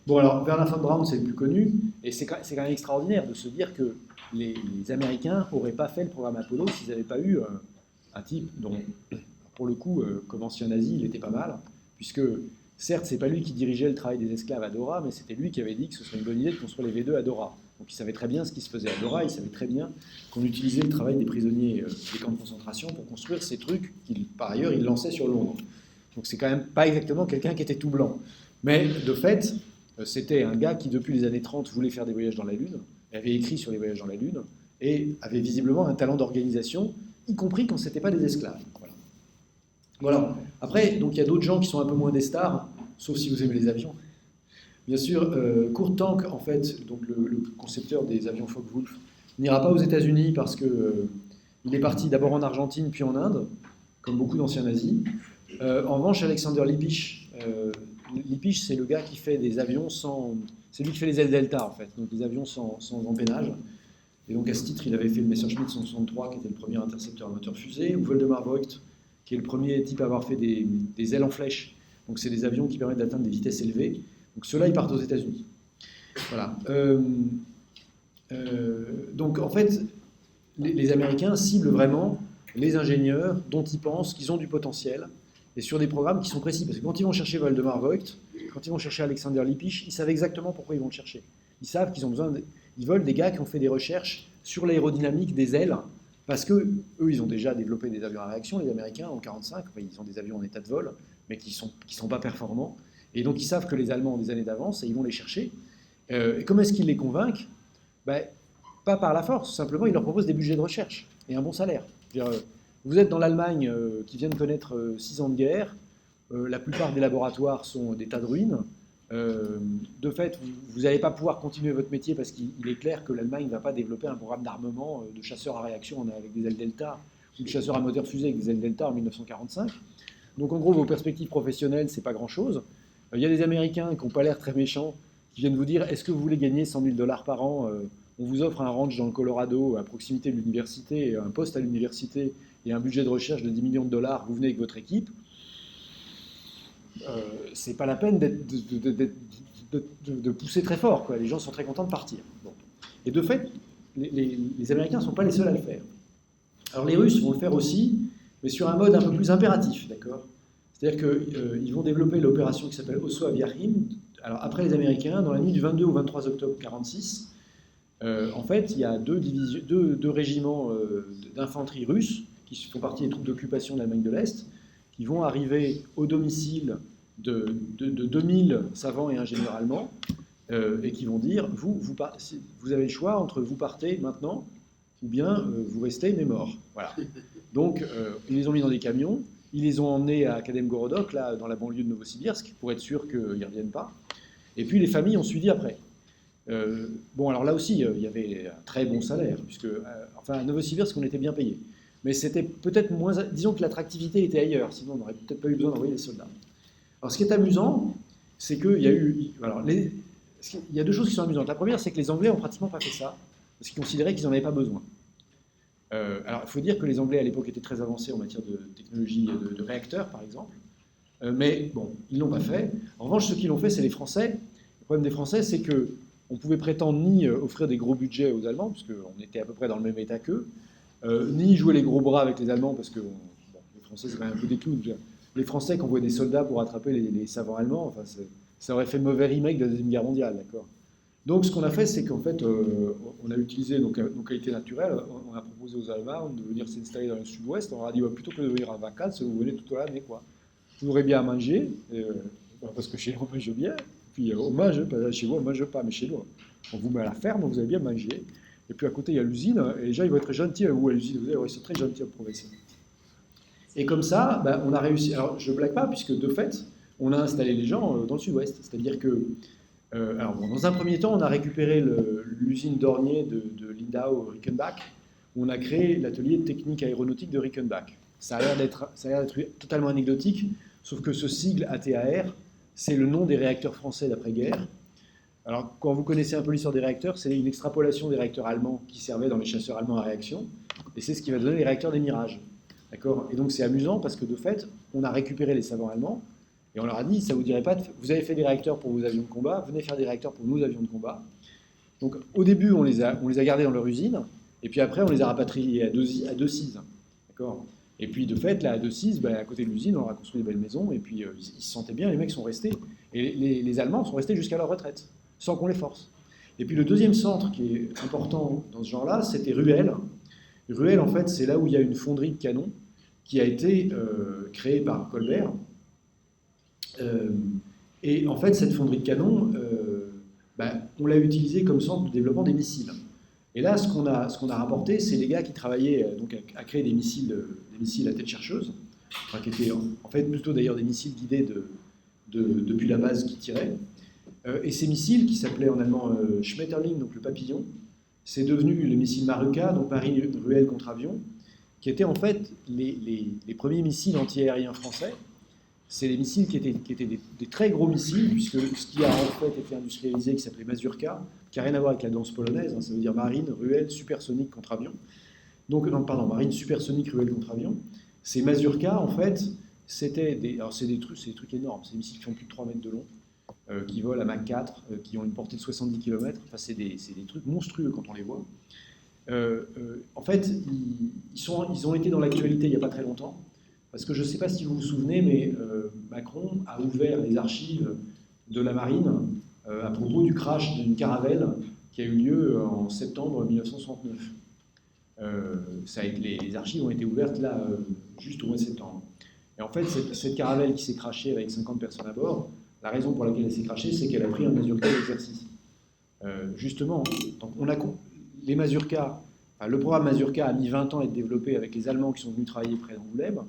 Bon, alors, Wernher von Braun, c'est le plus connu, et c'est quand même extraordinaire de se dire que les Américains n'auraient pas fait le programme Apollo s'ils n'avaient pas eu un type dont, pour le coup, comme ancien nazi, il était pas mal, puisque, certes, c'est pas lui qui dirigeait le travail des esclaves à Dora, mais c'était lui qui avait dit que ce serait une bonne idée de construire les V2 à Dora. Donc il savait très bien ce qui se faisait à Dora, il savait très bien qu'on utilisait le travail des prisonniers des camps de concentration pour construire ces trucs qu'il, par ailleurs, il lançait sur Londres. Donc c'est quand même pas exactement quelqu'un qui était tout blanc. Mais, de fait, c'était un gars qui, depuis les années 30, voulait faire des voyages dans la Lune, avait écrit sur les voyages dans la Lune, et avait visiblement un talent d'organisation, y compris quand ce n'était pas des esclaves. Voilà. Après, donc il y a d'autres gens qui sont un peu moins des stars, sauf si vous aimez les avions. Bien sûr, Kurt Tank, en fait, donc le concepteur des avions Focke-Wulf, n'ira pas aux États-Unis parce que il est parti d'abord en Argentine puis en Inde, comme beaucoup d'anciens nazis. En revanche, Alexander Lippisch, Lippisch, c'est le gars qui fait des avions sans... C'est lui qui fait les ailes Delta, en fait, donc des avions sans empennage. Et donc, à ce titre, il avait fait le Messerschmitt 163, qui était le premier intercepteur à moteur fusée, ou Woldemar Voigt, qui est le premier type à avoir fait des ailes en flèche. Donc, c'est des avions qui permettent d'atteindre des vitesses élevées. Donc, ceux-là, ils partent aux États-Unis. Voilà. Donc, en fait, les Américains ciblent vraiment les ingénieurs dont ils pensent qu'ils ont du potentiel, et sur des programmes qui sont précis. Parce que quand ils vont chercher Woldemar Voigt, quand ils vont chercher Alexander Lippisch, ils savent exactement pourquoi ils vont le chercher. Ils savent qu'ils ont besoin... Ils veulent des gars qui ont fait des recherches sur l'aérodynamique des ailes, parce que eux, ils ont déjà développé des avions à réaction, les Américains, en 1945, enfin, ils ont des avions en état de vol, mais qui sont pas performants. Et donc, ils savent que les Allemands ont des années d'avance, et ils vont les chercher. Et comment est-ce qu'ils les convainquent? Pas par la force, simplement, ils leur proposent des budgets de recherche et un bon salaire. Vous êtes dans l'Allemagne qui vient de connaître 6 ans de guerre, la plupart des laboratoires sont des tas de ruines. De fait, vous n'allez pas pouvoir continuer votre métier parce qu'il est clair que l'Allemagne ne va pas développer un programme d'armement de chasseurs à réaction avec des ailes Delta ou de chasseurs à moteur fusée avec des ailes Delta en 1945. Donc en gros, vos perspectives professionnelles, c'est pas grand-chose. Il y a des Américains qui n'ont pas l'air très méchants qui viennent vous dire « Est-ce que vous voulez gagner 100 000 $ par an on vous offre un ranch dans le Colorado à proximité de l'université, un poste à l'université et un budget de recherche de 10 millions de $, vous venez avec votre équipe. » C'est pas la peine de pousser très fort, quoi. Les gens sont très contents de partir. Bon. Et de fait, les Américains ne sont pas les seuls à le faire. Alors les Russes vont le faire aussi, mais sur un mode un peu plus impératif, d'accord ? C'est-à-dire qu'ils vont développer l'opération qui s'appelle Oso Aviachim. Alors après les Américains, dans la nuit du 22 au 23 octobre 1946, en fait, il y a deux régiments d'infanterie russes qui font partie des troupes d'occupation de l'Allemagne de l'Est, qui vont arriver au domicile de 2000 savants et ingénieurs allemands, et qui vont dire, vous avez le choix entre vous partez maintenant, ou bien vous restez mais mort. Voilà. Donc, ils les ont mis dans des camions, ils les ont emmenés à Akademgorodok, là, dans la banlieue de Novosibirsk, pour être sûr qu'ils ne reviennent pas. Et puis les familles ont suivi après. Bon, alors là aussi, il y avait un très bon salaire, puisque, enfin, à Novosibirsk, on était bien payé. Mais c'était peut-être moins... Disons que l'attractivité était ailleurs, sinon on n'aurait peut-être pas eu besoin d'envoyer des soldats. Alors, ce qui est amusant, c'est qu'il y a eu... Alors, il y a deux choses qui sont amusantes. La première, c'est que les Anglais n'ont pratiquement pas fait ça, parce qu'ils considéraient qu'ils n'en avaient pas besoin. Alors, il faut dire que les Anglais, à l'époque, étaient très avancés en matière de technologie de réacteurs, par exemple. Mais bon, ils ne l'ont pas fait. En revanche, ceux qui l'ont fait, c'est les Français. Le problème des Français, c'est qu'on pouvait prétendre ni offrir des gros budgets aux Allemands, parce qu'on était à peu près dans le même état qu'eux, ni jouer les gros bras avec les Allemands, parce que les Français, c'est quand même un peu des clowns. Les Français qui envoyaient des soldats pour attraper les savants allemands, enfin, ça aurait fait mauvais remake de la Deuxième Guerre mondiale, d'accord. Donc ce qu'on a fait, c'est qu'en fait, on a utilisé nos qualités naturelles, on a proposé aux Allemands de venir s'installer dans le sud-ouest, on leur a dit, plutôt que de venir en vacances, vous venez toute l'année, quoi. Vous aurez bien à manger, parce que chez nous, on mange bien, puis on mange, chez vous, on ne mange pas, mais chez nous, on vous met à la ferme, vous allez bien manger, et puis à côté, il y a l'usine, et les gens, ils vont être gentils à vous, à l'usine, vous allez, ils sont très gentils en province. Et comme ça, on a réussi. Alors, je ne blague pas, puisque de fait, on a installé les gens dans le sud-ouest. C'est-à-dire que, dans un premier temps, on a récupéré l'usine d'Ornier de Lindau Rickenbach, où on a créé l'atelier de technique aéronautique de Rickenbach. Ça a l'air d'être totalement anecdotique, sauf que ce sigle ATAR, c'est le nom des réacteurs français d'après-guerre. Alors, quand vous connaissez un peu l'histoire des réacteurs, c'est une extrapolation des réacteurs allemands qui servaient dans les chasseurs allemands à réaction, et c'est ce qui va donner les réacteurs des Mirage. D'accord. Et donc c'est amusant parce que de fait, on a récupéré les savants allemands et on leur a dit, ça vous dirait pas, vous avez fait des réacteurs pour vos avions de combat, venez faire des réacteurs pour nos avions de combat. Donc au début, on les a gardés dans leur usine et puis après, on les a rapatriés à Decize. D'accord. Et puis de fait, là à Decize, à côté de l'usine, on leur a construit des belles maisons et puis ils se sentaient bien, les mecs sont restés. Et les Allemands sont restés jusqu'à leur retraite, sans qu'on les force. Et puis le deuxième centre qui est important dans ce genre-là, c'était Ruel. Ruel, en fait, c'est là où il y a une fonderie de canons qui a été créée par Colbert. Et en fait, cette fonderie de canons, on l'a utilisée comme centre de développement des missiles. Et là, ce qu'on a rapporté, c'est les gars qui travaillaient à créer des missiles à tête chercheuse, enfin, qui étaient en fait plutôt d'ailleurs des missiles guidés depuis la base qui tiraient. Et ces missiles, qui s'appelaient en allemand Schmetterling, donc le papillon, c'est devenu le missile Maruka, donc Paris-Ruel contre avion, qui étaient en fait les premiers missiles anti-aériens français. C'est des missiles qui étaient des très gros missiles, puisque ce qui a en fait été industrialisé, qui s'appelait Mazurka, qui n'a rien à voir avec la danse polonaise, ça veut dire marine, Ruel, supersonique contre avion. Donc, non, pardon, marine, supersonique, Ruel contre avion. Ces Mazurka, en fait, c'est des trucs énormes, c'est des missiles qui font plus de 3 mètres de long, qui volent à Mach 4, qui ont une portée de 70 km. Enfin, c'est des trucs monstrueux quand on les voit. En fait, ils ont été dans l'actualité il n'y a pas très longtemps, parce que je ne sais pas si vous vous souvenez, mais Macron a ouvert les archives de la marine à propos du crash d'une caravelle qui a eu lieu en septembre 1969. Les archives ont été ouvertes là, juste au mois de septembre. Et en fait, cette caravelle qui s'est crashée avec 50 personnes à bord, la raison pour laquelle elle s'est crashée, c'est qu'elle a pris un Mazurka d'exercice. Justement, donc les Mazurka, le programme Mazurka a mis 20 ans à être développé avec les Allemands qui sont venus travailler près d'Angoulême.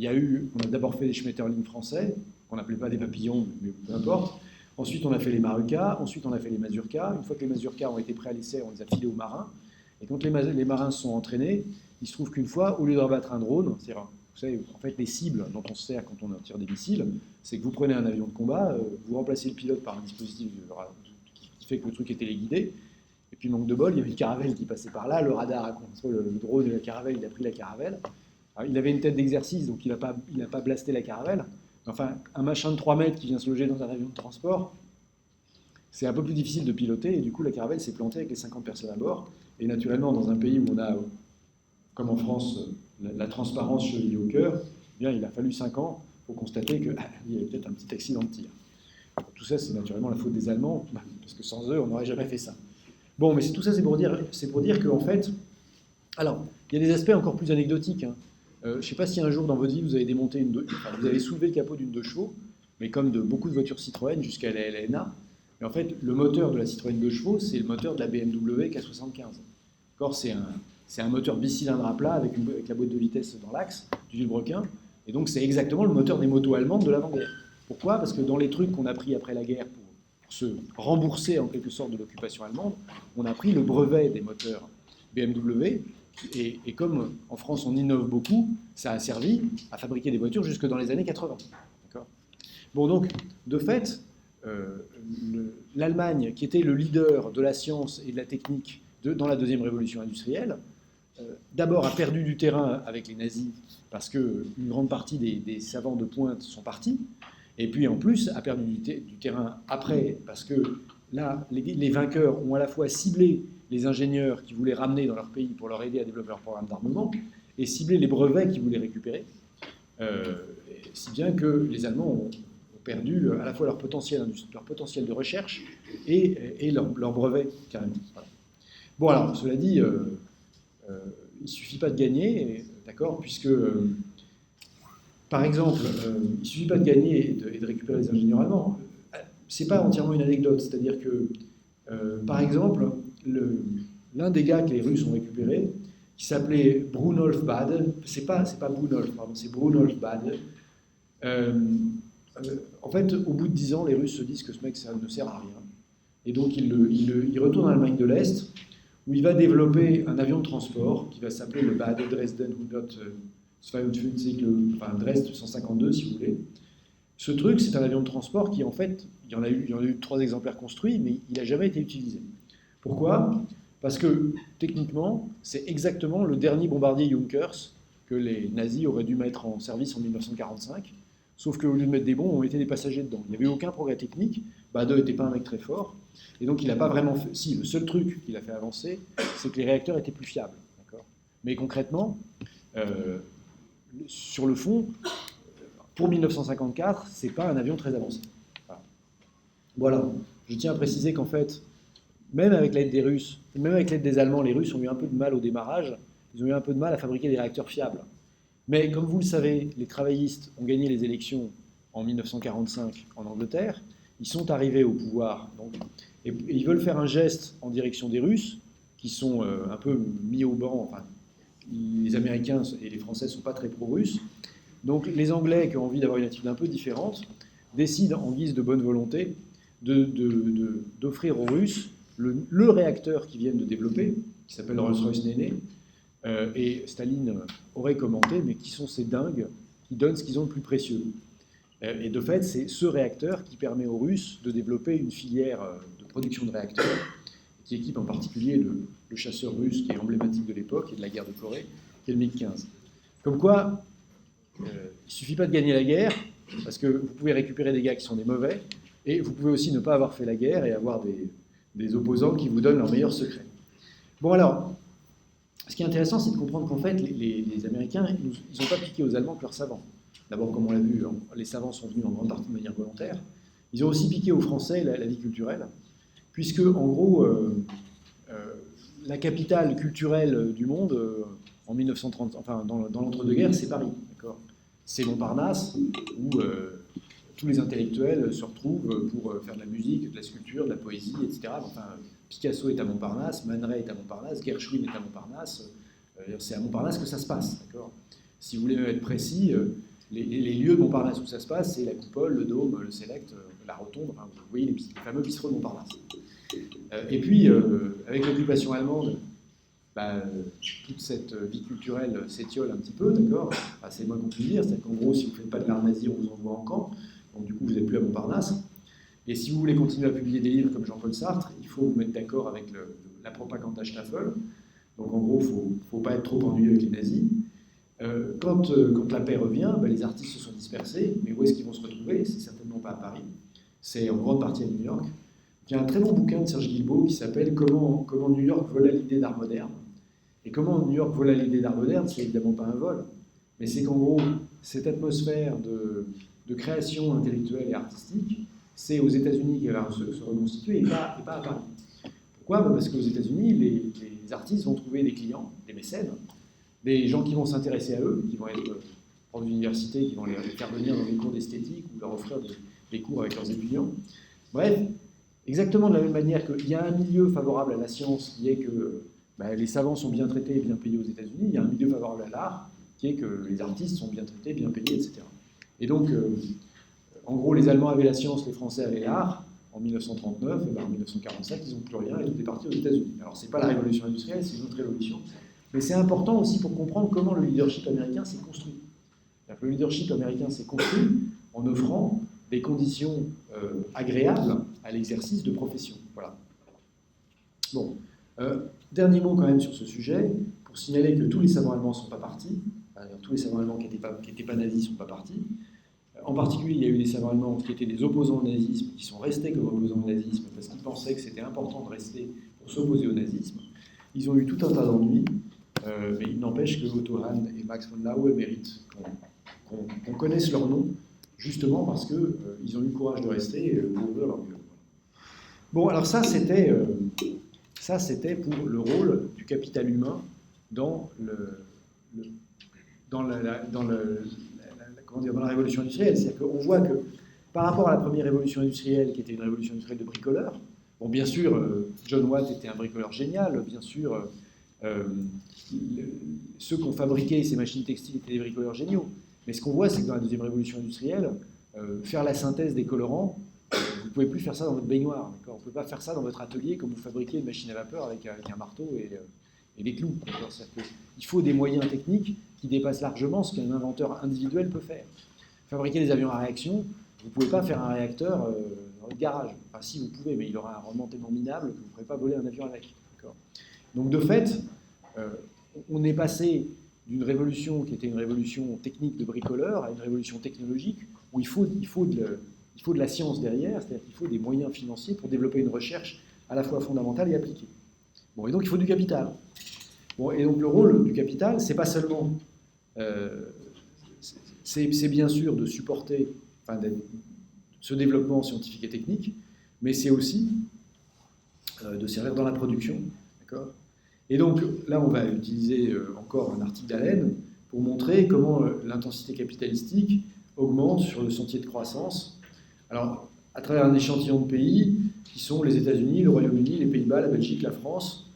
On a d'abord fait des Schmetterling français, qu'on n'appelait pas des papillons, mais peu importe. Ensuite, on a fait les Maruka, ensuite on a fait les Mazurka. Une fois que les Mazurka ont été prêts à l'essai, on les a filés aux marins. Et quand les marins se sont entraînés, il se trouve qu'une fois, au lieu de rabattre un drone, c'est-à-dire, vous savez, en fait, les cibles dont on se sert quand on tire des missiles, c'est que vous prenez un avion de combat, vous remplacez le pilote par un dispositif qui fait que le truc est téléguidé, et puis manque de bol, il y avait une caravelle qui passait par là, le radar a contrôlé le drone de la caravelle, il a pris la caravelle. Alors, il avait une tête d'exercice, donc il n'a pas blasté la caravelle. Enfin, un machin de 3 mètres qui vient se loger dans un avion de transport, c'est un peu plus difficile de piloter, et du coup la caravelle s'est plantée avec les 50 personnes à bord. Et naturellement, dans un pays où on a, comme en France, la transparence chevillée au cœur, eh bien, il a fallu 5 ans pour constater qu'il y avait peut-être un petit accident de tir. Tout ça, c'est naturellement la faute des Allemands, parce que sans eux, on n'aurait jamais fait ça. Bon, mais tout ça, c'est pour dire qu'en fait, alors, il y a des aspects encore plus anecdotiques. Je ne sais pas si un jour dans votre vie vous avez démonté vous avez soulevé le capot d'une 2 chevaux, mais comme de beaucoup de voitures Citroën jusqu'à la LNA. Mais en fait, le moteur de la Citroën 2 chevaux, c'est le moteur de la BMW K75. C'est un moteur bicylindre à plat avec la boîte de vitesse dans l'axe, du vilebrequin. Et donc, c'est exactement le moteur des motos allemandes de l'avant-guerre. Pourquoi? Parce que dans les trucs qu'on a pris après la guerre pour se rembourser en quelque sorte de l'occupation allemande, on a pris le brevet des moteurs BMW. Et comme en France on innove beaucoup, ça a servi à fabriquer des voitures jusque dans les années 80. Bon, donc, de fait, l'Allemagne, qui était le leader de la science et de la technique dans la deuxième révolution industrielle, d'abord a perdu du terrain avec les nazis parce qu'une grande partie des savants de pointe sont partis, et puis en plus a perdu du terrain après parce que là, les vainqueurs ont à la fois ciblé les ingénieurs qui voulaient ramener dans leur pays pour leur aider à développer leur programme d'armement et ciblé les brevets qu'ils voulaient récupérer, si bien que les Allemands ont perdu à la fois leur potentiel de recherche et leur brevet, carrément. Voilà. Bon, alors, cela dit, il ne suffit pas de gagner, d'accord, puisque, par exemple, il ne suffit pas de gagner et de récupérer les ingénieurs allemands. Ce n'est pas entièrement une anecdote, c'est-à-dire que, par exemple, l'un des gars que les Russes ont récupéré, qui s'appelait Brunolf Bade, c'est pas Brunolf, pardon, c'est Brunolf Bade. En fait, au bout de 10 ans, les Russes se disent que ce mec, ça ne sert à rien. Et donc, il retourne en Allemagne de l'Est, où il va développer un avion de transport qui va s'appeler le Bade Dresden 152, enfin Dresde 152, si vous voulez. Ce truc, c'est un avion de transport qui, en fait, il y en a eu 3 exemplaires construits, mais il n'a jamais été utilisé. Pourquoi? Parce que, techniquement, c'est exactement le dernier bombardier Junkers que les nazis auraient dû mettre en service en 1945. Sauf qu'au lieu de mettre des bombes, on mettait des passagers dedans. Il n'y avait aucun progrès technique. Bade n'était pas un mec très fort. Et donc, il n'a pas vraiment fait... Si, le seul truc qu'il a fait avancer, c'est que les réacteurs étaient plus fiables. Mais concrètement, sur le fond, pour 1954, ce n'est pas un avion très avancé. Voilà. Je tiens à préciser qu'en fait, même avec l'aide des Russes, même avec l'aide des Allemands, les Russes ont eu un peu de mal au démarrage. Ils ont eu un peu de mal à fabriquer des réacteurs fiables. Mais comme vous le savez, les travaillistes ont gagné les élections en 1945 en Angleterre. Ils sont arrivés au pouvoir. Donc, et ils veulent faire un geste en direction des Russes, qui sont un peu mis au banc. Enfin, les Américains et les Français ne sont pas très pro-russes. Donc les Anglais, qui ont envie d'avoir une attitude un peu différente, décident en guise de bonne volonté d'offrir aux Russes le réacteur qu'ils viennent de développer, qui s'appelle le Rolls-Royce Néné. Et Staline aurait commenté, mais qui sont ces dingues qui donnent ce qu'ils ont de plus précieux. Et de fait, c'est ce réacteur qui permet aux Russes de développer une filière de production de réacteurs, qui équipe en particulier le chasseur russe qui est emblématique de l'époque et de la guerre de Corée, qui est le MiG-15. Comme quoi, il ne suffit pas de gagner la guerre, parce que vous pouvez récupérer des gars qui sont des mauvais, et vous pouvez aussi ne pas avoir fait la guerre et avoir des opposants qui vous donnent leurs meilleurs secrets. Bon alors, ce qui est intéressant, c'est de comprendre qu'en fait, les Américains, ils n'ont pas piqué aux Allemands que leurs savants. D'abord, comme on l'a vu, les savants sont venus en grande partie de manière volontaire. Ils ont aussi piqué aux Français la vie culturelle, puisque, en gros, la capitale culturelle du monde, en 1930, enfin, dans l'entre-deux-guerres, c'est Paris. C'est Montparnasse, où tous les intellectuels se retrouvent pour faire de la musique, de la sculpture, de la poésie, etc. Enfin, Picasso est à Montparnasse, Man Ray est à Montparnasse, Gershwin est à Montparnasse. C'est à Montparnasse que ça se passe. Si vous voulez être précis, les lieux de Montparnasse où ça se passe, c'est la coupole, le dôme, le select, la rotonde. Enfin, vous voyez les fameux bistrots de Montparnasse. Et puis, avec l'occupation allemande, toute cette vie culturelle s'étiole un petit peu, d'accord. Enfin, c'est moins qu'on peut dire, c'est-à-dire qu'en gros, si vous ne faites pas de l'art nazi, on vous envoie en camp. Donc du coup, vous n'êtes plus à Montparnasse. Et si vous voulez continuer à publier des livres comme Jean-Paul Sartre, il faut vous mettre d'accord avec la propagande Staffel. Donc en gros, il ne faut pas être trop ennuyeux avec les nazis. Quand la paix revient, les artistes se sont dispersés, mais où est-ce qu'ils vont se retrouver? C'est certainement pas à Paris, c'est en grande partie à New York. Il y a un très bon bouquin de Serge Guilbeault qui s'appelle comment New York vola l'idée d'art moderne. Et comment New York vola l'idée d'art moderne, c'est évidemment pas un vol, mais c'est qu'en gros, cette atmosphère de création intellectuelle et artistique, c'est aux États-Unis qu'elle va se reconstituer et pas à Paris. Pourquoi? Parce qu'aux États-Unis, les artistes vont trouver des clients, des mécènes, des gens qui vont s'intéresser à eux, qui vont être profs d'université, qui vont les faire venir dans des cours d'esthétique ou leur offrir des cours avec leurs étudiants. Bref, exactement de la même manière qu'il y a un milieu favorable à la science qui est que les savants sont bien traités et bien payés aux États-Unis, il y a un milieu favorable à l'art qui est que les artistes sont bien traités, bien payés, etc. Et donc, en gros, les Allemands avaient la science, les Français avaient l'art. En 1939, et en 1945, ils n'ont plus rien et tout est parti aux États-Unis. Alors, ce n'est pas la révolution industrielle, c'est une autre révolution. Mais c'est important aussi pour comprendre comment le leadership américain s'est construit. Le leadership américain s'est construit en offrant des conditions agréables à l'exercice de profession. Voilà. Bon, dernier mot quand même sur ce sujet, pour signaler que tous les savants allemands ne sont pas partis. Tous les savants allemands qui n'étaient pas nazis ne sont pas partis. En particulier, il y a eu des savants allemands qui étaient des opposants au nazisme, qui sont restés comme opposants au nazisme parce qu'ils pensaient que c'était important de rester pour s'opposer au nazisme. Ils ont eu tout un tas d'ennuis, mais il n'empêche que Otto Hahn et Max von Laue méritent qu'on connaisse leur nom, justement parce qu'ils ont eu le courage de rester pour ouvrir leur gueule. Bon, alors ça, c'était pour le rôle du capital humain dans la révolution industrielle. C'est-à-dire qu'on voit que par rapport à la première révolution industrielle, qui était une révolution industrielle de bricoleurs, bon, bien sûr, John Watt était un bricoleur génial, bien sûr, ceux qui ont fabriqué ces machines textiles étaient des bricoleurs géniaux. Mais ce qu'on voit, c'est que dans la deuxième révolution industrielle, faire la synthèse des colorants, vous ne pouvez plus faire ça dans votre baignoire. Vous ne pouvez pas faire ça dans votre atelier comme vous fabriquez une machine à vapeur avec un marteau et des clous. Il faut des moyens techniques qui dépassent largement ce qu'un inventeur individuel peut faire. Fabriquer des avions à réaction, vous ne pouvez pas faire un réacteur dans votre garage. Enfin, si, vous pouvez, mais il aura un rendement tellement minable que vous ne pourrez pas voler un avion avec. Donc, de fait, on est passé d'une révolution qui était une révolution technique de bricoleur à une révolution technologique où il faut de la science derrière, c'est-à-dire qu'il faut des moyens financiers pour développer une recherche à la fois fondamentale et appliquée. Bon, et donc il faut du capital. Bon, et donc le rôle du capital, c'est pas seulement, c'est bien sûr de supporter ce développement scientifique et technique, mais c'est aussi de servir dans la production, d'accord ? Et donc là, on va utiliser encore un article d'Allen pour montrer comment l'intensité capitalistique augmente sur le sentier de croissance. Alors, à travers un échantillon de pays qui sont les États-Unis, le Royaume-Uni, les Pays-Bas, la Belgique, la France,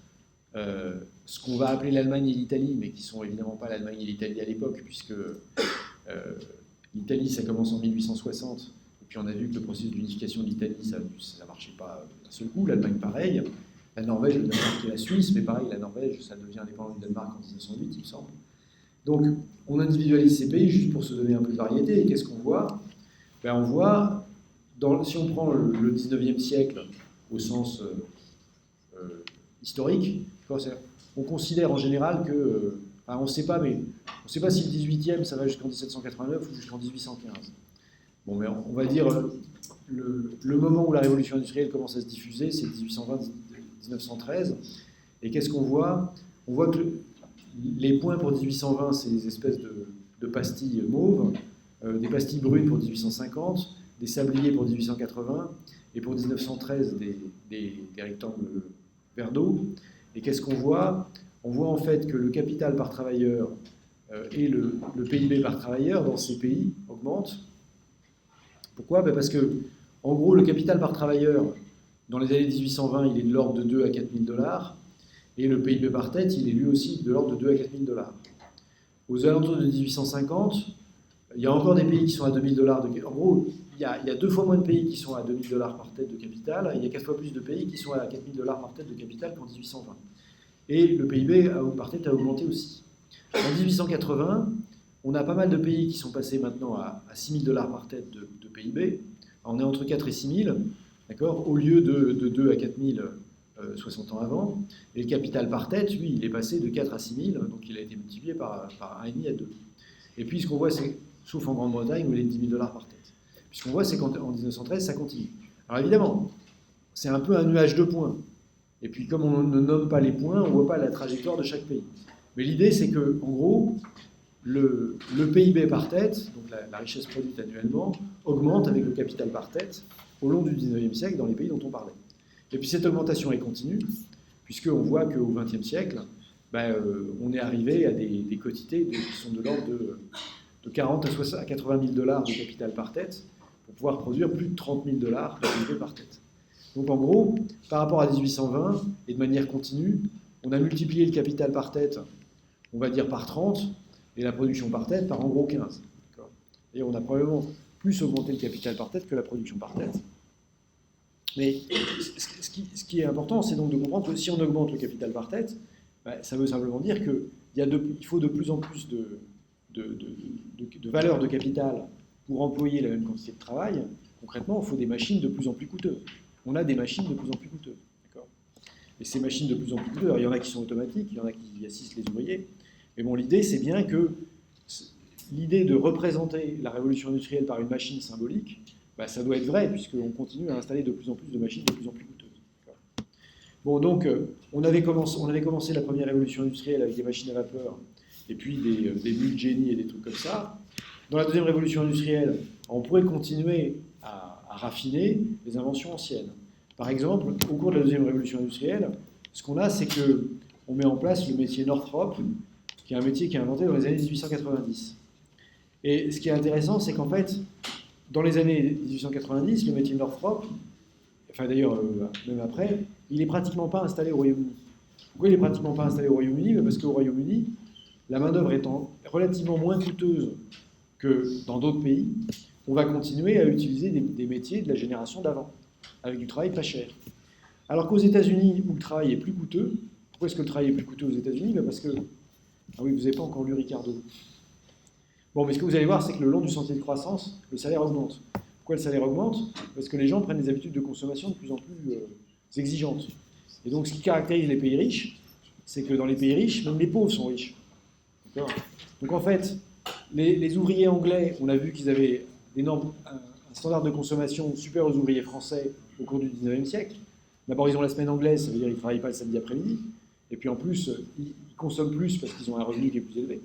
ce qu'on va appeler l'Allemagne et l'Italie, mais qui ne sont évidemment pas l'Allemagne et l'Italie à l'époque, puisque l'Italie, ça commence en 1860, et puis on a vu que le processus d'unification de l'Italie, ça ne marchait pas d'un seul coup, l'Allemagne pareil, la Norvège, le Danemark et la Suisse, mais pareil, la Norvège, ça devient indépendant du Danemark en 1908, il me semble. Donc, on individualise ces pays juste pour se donner un peu de variété, et qu'est-ce qu'on voit ? On voit, si on prend le 19e siècle au sens historique, on considère en général que, on ne sait pas, mais on ne sait pas si le 18e ça va jusqu'en 1789 ou jusqu'en 1815. Bon, mais on va dire le moment où la révolution industrielle commence à se diffuser, c'est 1820-1913. Et qu'est-ce qu'on voit ? On voit que les points pour 1820, c'est des espèces de pastilles mauves, des pastilles brunes pour 1850, des sabliers pour 1880, et pour 1913, des rectangles verts d'eau. Et qu'est-ce qu'on voit ? On voit en fait que le capital par travailleur et le PIB par travailleur dans ces pays augmentent. Pourquoi ? Parce que, en gros, le capital par travailleur, dans les années 1820, il est de l'ordre de 2 à 4 000 $, et le PIB par tête, il est lui aussi de l'ordre de 2 à 4 000 $. Aux alentours de 1850, il y a encore des pays qui sont à 2 000 $. En gros, il y a 2 fois moins de pays qui sont à 2 000 $ par tête de capital, et il y a 4 fois plus de pays qui sont à 4 000 $ par tête de capital qu'en 1820. Et le PIB par tête a augmenté aussi. En 1880, on a pas mal de pays qui sont passés maintenant à 6 000 $ par tête de PIB. On est entre 4 et 6 000, d'accord, au lieu de 2 à 4 000 60 ans avant. Et le capital par tête, lui, il est passé de 4 à 6 000, donc il a été multiplié par 1,5 à 2. Et puis ce qu'on voit, c'est, sauf en Grande-Bretagne, où il est de 10 000 $ par tête. Puis ce qu'on voit, c'est qu'en 1913, ça continue. Alors évidemment, c'est un peu un nuage de points. Et puis comme on ne nomme pas les points, on ne voit pas la trajectoire de chaque pays. Mais l'idée, c'est que, en gros, le PIB par tête, donc la richesse produite annuellement, augmente avec le capital par tête au long du 19e siècle dans les pays dont on parlait. Et puis cette augmentation est continue, puisqu'on voit qu'au XXe siècle, on est arrivé à des quotités qui sont de l'ordre de 40 à 80 000 dollars de capital par tête pour pouvoir produire plus de 30 000 dollars de revenus par tête. Donc en gros, par rapport à 1820, et de manière continue, on a multiplié le capital par tête, on va dire par 30, et la production par tête par en gros 15. Et on a probablement plus augmenté le capital par tête que la production par tête. Mais ce qui est important, c'est donc de comprendre que si on augmente le capital par tête, ça veut simplement dire qu'il faut de plus en plus de valeur de capital pour employer la même quantité de travail. Concrètement, il faut des machines de plus en plus coûteuses. On a des machines de plus en plus coûteuses. Et ces machines de plus en plus coûteuses, alors, il y en a qui sont automatiques, il y en a qui assistent les ouvriers. Mais bon, l'idée, c'est bien que l'idée de représenter la révolution industrielle par une machine symbolique, ça doit être vrai, puisqu'on continue à installer de plus en plus de machines de plus en plus coûteuses. Bon, donc, on avait commencé la première révolution industrielle avec des machines à vapeur, et puis des bulles génie et des trucs comme ça. Dans la deuxième révolution industrielle, on pourrait continuer à raffiner les inventions anciennes. Par exemple, au cours de la deuxième révolution industrielle, ce qu'on a, c'est qu'on met en place le métier Northrop, qui est un métier qui est inventé dans les années 1890. Et ce qui est intéressant, c'est qu'en fait, dans les années 1890, le métier Northrop, enfin d'ailleurs même après, il n'est pratiquement pas installé au Royaume-Uni. Pourquoi il n'est pratiquement pas installé au Royaume-Uni? Parce qu'au Royaume-Uni, la main-d'œuvre étant relativement moins coûteuse que dans d'autres pays, on va continuer à utiliser des métiers de la génération d'avant, avec du travail pas cher. Alors qu'aux États-Unis, où le travail est plus coûteux, pourquoi est-ce que le travail est plus coûteux aux États-Unis? Parce que, ah oui, vous n'avez pas encore lu Ricardo. Bon, mais ce que vous allez voir, c'est que le long du sentier de croissance, le salaire augmente. Pourquoi le salaire augmente? Parce que les gens prennent des habitudes de consommation de plus en plus exigeantes. Et donc, ce qui caractérise les pays riches, c'est que dans les pays riches, même les pauvres sont riches. D'accord? Donc, en fait, les ouvriers anglais, on a vu qu'ils avaient un standard de consommation supérieur aux ouvriers français au cours du 19e siècle. D'abord, ils ont la semaine anglaise, ça veut dire qu'ils ne travaillent pas le samedi après-midi. Et puis, en plus, ils consomment plus parce qu'ils ont un revenu qui est plus élevé.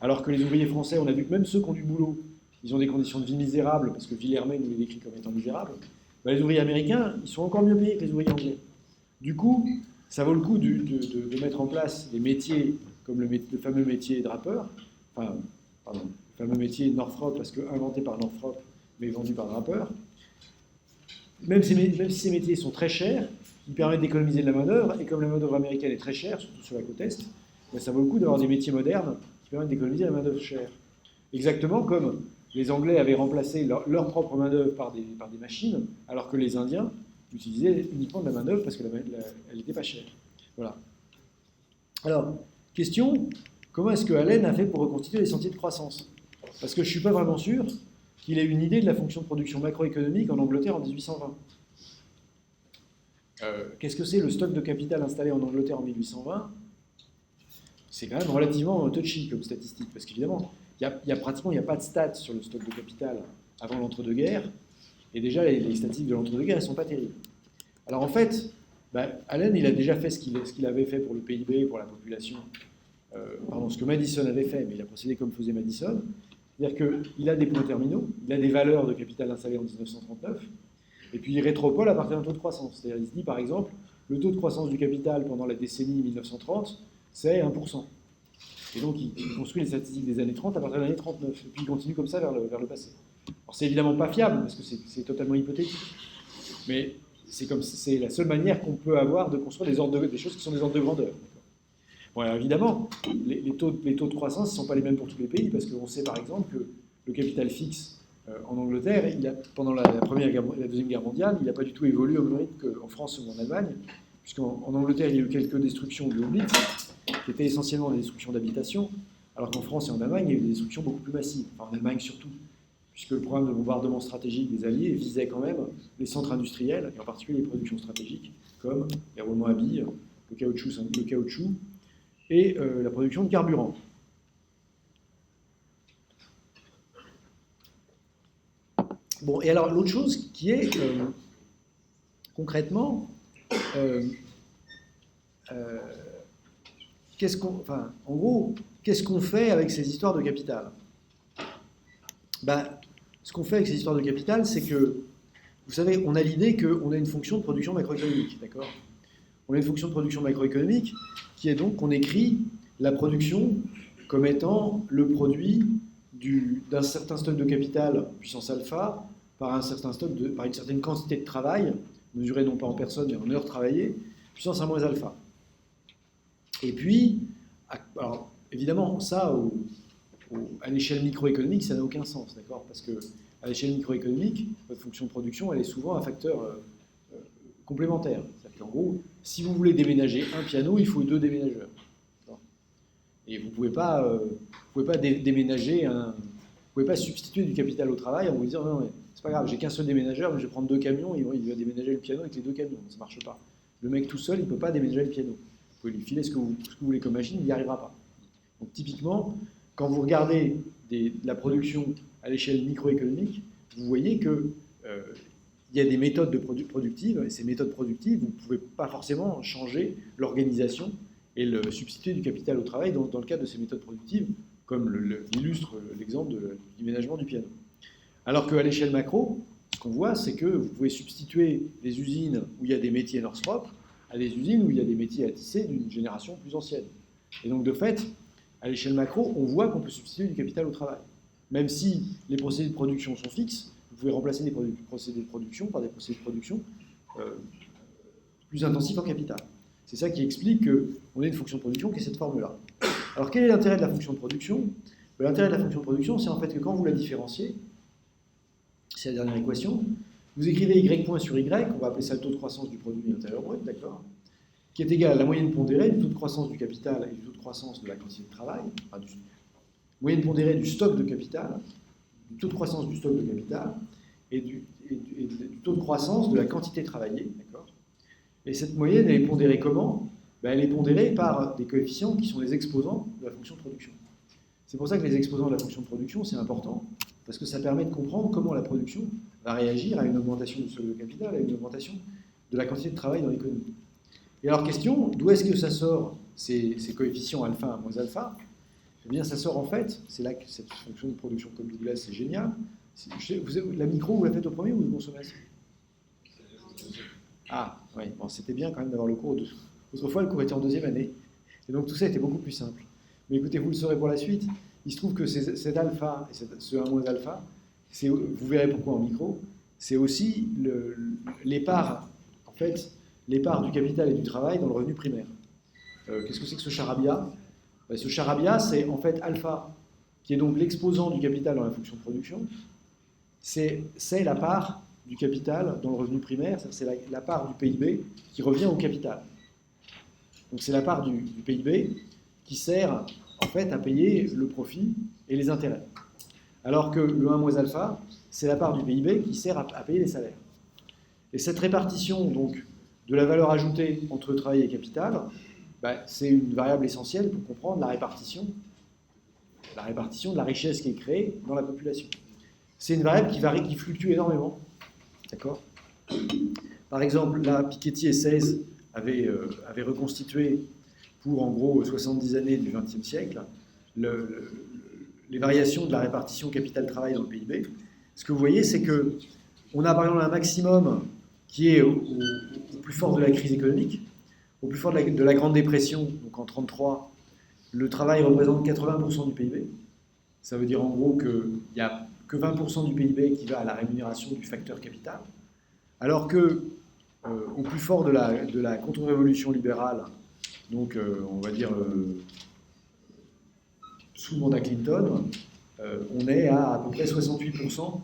Alors que les ouvriers français, on a vu que même ceux qui ont du boulot, ils ont des conditions de vie misérables, parce que Villermé nous les décrit comme étant misérables. Les ouvriers américains, ils sont encore mieux payés que les ouvriers anglais. Du coup, ça vaut le coup de mettre en place des métiers comme le fameux métier drapeur, le fameux métier Northrop, parce que inventé par Northrop, mais vendu par Draper. Même si ces métiers sont très chers, ils permettent d'économiser de la main-d'œuvre, et comme la main-d'œuvre américaine est très chère, surtout sur la côte Est, ça vaut le coup d'avoir des métiers modernes qui permettent d'économiser la main-d'œuvre chère. Exactement comme les Anglais avaient remplacé leur propre main-d'œuvre par des machines, alors que les Indiens utilisaient uniquement de la main-d'œuvre parce qu'elle n'était pas chère. Voilà. Alors, question, comment est-ce que Allen a fait pour reconstituer les sentiers de croissance? Parce que je ne suis pas vraiment sûr qu'il ait une idée de la fonction de production macroéconomique en Angleterre en 1820. Qu'est-ce que c'est le stock de capital installé en Angleterre en 1820? C'est quand même relativement touchy comme statistique, parce qu'évidemment, il n'y a pas de stats sur le stock de capital avant l'entre-deux-guerres, et déjà les statistiques de l'entre-deux-guerres ne sont pas terribles. Alors en fait, Allen, il a déjà fait ce qu'il avait fait pour le PIB, pour la population, ce que Madison avait fait, mais il a procédé comme faisait Madison, c'est-à-dire qu'il a des points terminaux, il a des valeurs de capital installées en 1939, et puis il rétropole à partir d'un taux de croissance. C'est-à-dire il se dit par exemple, le taux de croissance du capital pendant la décennie 1930, c'est 1%. Et donc il construit les statistiques des années 30 à partir de l'année 39, et puis il continue comme ça vers le passé. Alors c'est évidemment pas fiable, parce que c'est totalement hypothétique, mais c'est la seule manière qu'on peut avoir de construire des choses qui sont des ordres de grandeur. Bon, alors évidemment, les taux de croissance ne sont pas les mêmes pour tous les pays, parce qu'on sait par exemple que le capital fixe en Angleterre, pendant la Deuxième Guerre mondiale, il n'a pas du tout évolué au même rythme qu'en France ou en Allemagne, puisqu'en Angleterre, il y a eu quelques destructions de Blitz, qui étaient essentiellement des destructions d'habitation, alors qu'en France et en Allemagne, il y a eu des destructions beaucoup plus massives, enfin en Allemagne surtout, puisque le programme de bombardement stratégique des Alliés visait quand même les centres industriels, et en particulier les productions stratégiques, comme les roulements à billes, le caoutchouc et la production de carburant. Bon, et alors l'autre chose qui est, concrètement, en gros, qu'est-ce qu'on fait avec ces histoires de capital? Ce qu'on fait avec ces histoires de capital, c'est que, vous savez, on a l'idée qu'on a une fonction de production macroéconomique, d'accord? on a une fonction de production macroéconomique qui est donc qu'on écrit la production comme étant le produit d'un certain stock de capital puissance alpha par par une certaine quantité de travail, mesurée non pas en personnes mais en heures travaillées, puissance 1 moins alpha. Et puis, alors évidemment, ça, à l'échelle microéconomique, ça n'a aucun sens, d'accord? Parce que à l'échelle microéconomique, votre fonction de production, elle est souvent un facteur complémentaire. C'est-à-dire qu'en gros, si vous voulez déménager un piano, il faut 2 déménageurs. Et vous ne pouvez pas, déménager vous pouvez pas substituer du capital au travail en vous disant non, mais c'est pas grave, j'ai qu'un seul déménageur, mais je vais prendre 2 camions, et il va déménager le piano avec les 2 camions. Ça ne marche pas. Le mec tout seul, il ne peut pas déménager le piano. Vous pouvez lui filer ce que vous voulez comme machine, il n'y arrivera pas. Donc typiquement, quand vous regardez la production à l'échelle microéconomique, vous voyez que il y a des méthodes productives, et ces méthodes productives, vous ne pouvez pas forcément changer l'organisation et le substituer du capital au travail dans le cadre de ces méthodes productives, comme l'illustre l'exemple du déménagement du piano. Alors qu'à l'échelle macro, ce qu'on voit, c'est que vous pouvez substituer des usines où il y a des métiers north propres à des usines où il y a des métiers à tisser d'une génération plus ancienne. Et donc, de fait, à l'échelle macro, on voit qu'on peut substituer du capital au travail. Même si les procédés de production sont fixes, vous pouvez remplacer des procédés de production par des procédés de production plus intensifs en capital. C'est ça qui explique qu'on ait une fonction de production qui est cette forme-là. Alors, quel est l'intérêt de la fonction de production? L'intérêt de la fonction de production, c'est en fait que quand vous la différenciez, c'est la dernière équation, vous écrivez y point sur y, on va appeler ça le taux de croissance du produit intérieur brut, d'accord, qui est égal à la moyenne pondérée du taux de croissance du capital et du taux de croissance de la quantité de travail, enfin, moyenne pondérée du stock de capital, du taux de croissance du stock de capital et du taux de croissance de la quantité travaillée, d'accord. Et cette moyenne, elle est pondérée comment? Elle est pondérée par des coefficients qui sont les exposants de la fonction de production. C'est pour ça que les exposants de la fonction de production, c'est important, parce que ça permet de comprendre comment la production va réagir à une augmentation du stock de capital, à une augmentation de la quantité de travail dans l'économie. Et alors, question, d'où est-ce que ça sort ces coefficients alpha moins alpha? Eh bien, ça sort en fait, c'est là que cette fonction de production comme Douglas, c'est génial. La micro, vous la faites au premier ou vous consommez assez? Ah, oui, bon, c'était bien quand même d'avoir le cours. Autrefois, le cours était en 2e année. Et donc tout ça était beaucoup plus simple. Mais écoutez, vous le saurez pour la suite. Il se trouve que cet alpha et ce 1 moins alpha, vous verrez pourquoi en micro, c'est aussi les parts, en fait, les parts du capital et du travail dans le revenu primaire. Qu'est-ce que c'est que ce charabia? Ce charabia, c'est en fait alpha, qui est donc l'exposant du capital dans la fonction de production. C'est la part du capital dans le revenu primaire, c'est la part du PIB qui revient au capital. Donc c'est la part du PIB qui sert en fait à payer le profit et les intérêts. Alors que le 1 moins alpha, c'est la part du PIB qui sert à payer les salaires. Et cette répartition donc, de la valeur ajoutée entre travail et capital, c'est une variable essentielle pour comprendre la répartition de la richesse qui est créée dans la population. C'est une variable qui varie, qui fluctue énormément. D'accord? Par exemple, là, Piketty et Sayce avaient reconstitué pour en gros 70 années du XXe siècle les variations de la répartition capital-travail dans le PIB. Ce que vous voyez, c'est qu'on a par exemple un maximum qui est au plus fort de la crise économique, au plus fort de la Grande Dépression, donc en 1933, le travail représente 80% du PIB. Ça veut dire en gros qu'il n'y a que 20% du PIB qui va à la rémunération du facteur capital, alors que au plus fort de la contre-révolution libérale, donc on va dire sous le mandat Clinton, on est à peu près 68%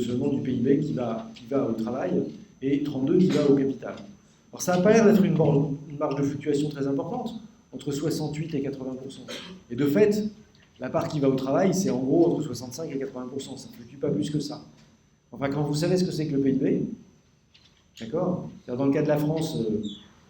seulement du PIB qui va au travail et 32% qui va au capital. Alors ça n'a pas l'air d'être une marge de fluctuation très importante, entre 68 et 80%. Et de fait, la part qui va au travail, c'est en gros entre 65 et 80%, ça ne fluctue pas plus que ça. Enfin, quand vous savez ce que c'est que le PIB, d'accord? Dans le cas de la France,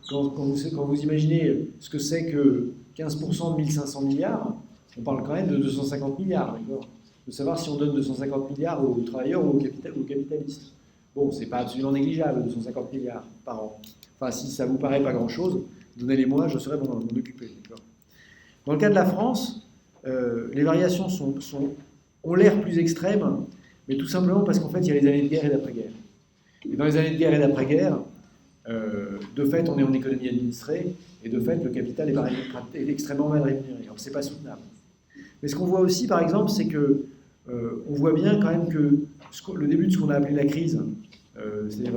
quand vous imaginez ce que c'est que 15% de 1500 milliards, on parle quand même de 250 milliards, d'accord? De savoir si on donne 250 milliards aux travailleurs ou aux capitalistes. Bon, c'est pas absolument négligeable, 250 milliards par an. Enfin, si ça vous paraît pas grand-chose, donnez-les-moi, je saurais m'en occuper, d'accord? Dans le cas de la France, les variations ont l'air plus extrêmes, mais tout simplement parce qu'en fait, il y a les années de guerre et d'après-guerre. Et dans les années de guerre et d'après-guerre, De fait, on est en économie administrée, et de fait, le capital est extrêmement mal rémunéré. Alors, c'est pas soutenable. Mais ce qu'on voit aussi, par exemple, c'est que on voit bien quand même que le début de ce qu'on a appelé la crise, c'est-à-dire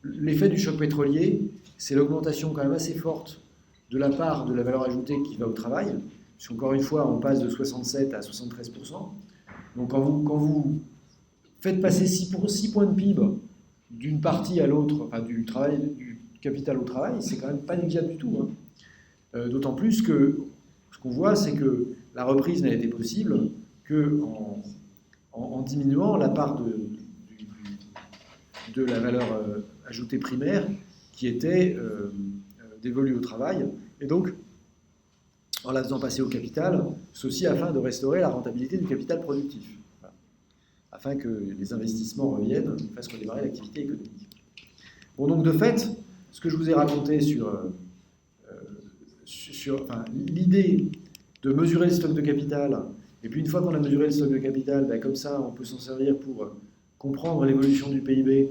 l'effet du choc pétrolier, c'est l'augmentation quand même assez forte de la part de la valeur ajoutée qui va au travail, puisqu'encore une fois, on passe de 67 à 73%. Donc quand vous faites passer 6 points de PIB d'une partie à l'autre, enfin du capital au travail, c'est quand même pas négligeable du tout. Hein. D'autant plus que ce qu'on voit, c'est que la reprise n'a été possible qu'en diminuant la part de la valeur ajoutée primaire qui était dévolue au travail. Et donc, en la faisant passer au capital, ceci afin de restaurer la rentabilité du capital productif, voilà, afin que les investissements reviennent et fassent redémarrer l'activité économique. Bon, donc de fait, ce que je vous ai raconté sur l'idée de mesurer le stock de capital, et puis une fois qu'on a mesuré le stock de capital, ben comme ça, on peut s'en servir pour comprendre l'évolution du PIB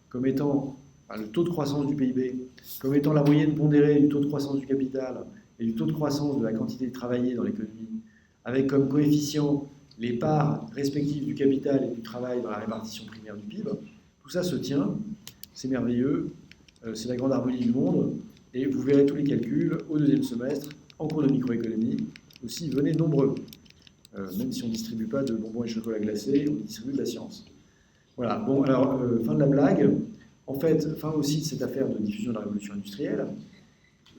comme étant le taux de croissance du PIB, comme étant la moyenne pondérée du taux de croissance du capital et du taux de croissance de la quantité travaillée dans l'économie, avec comme coefficient les parts respectives du capital et du travail dans la répartition primaire du PIB. Tout ça se tient, c'est merveilleux, c'est la grande harmonie du monde, et vous verrez tous les calculs au deuxième semestre, en cours de microéconomie. Aussi, venez nombreux. Même si on ne distribue pas de bonbons et chocolat glacés, on distribue de la science. Voilà, bon, alors, fin de la blague. En fait, fin aussi de cette affaire de diffusion de la révolution industrielle.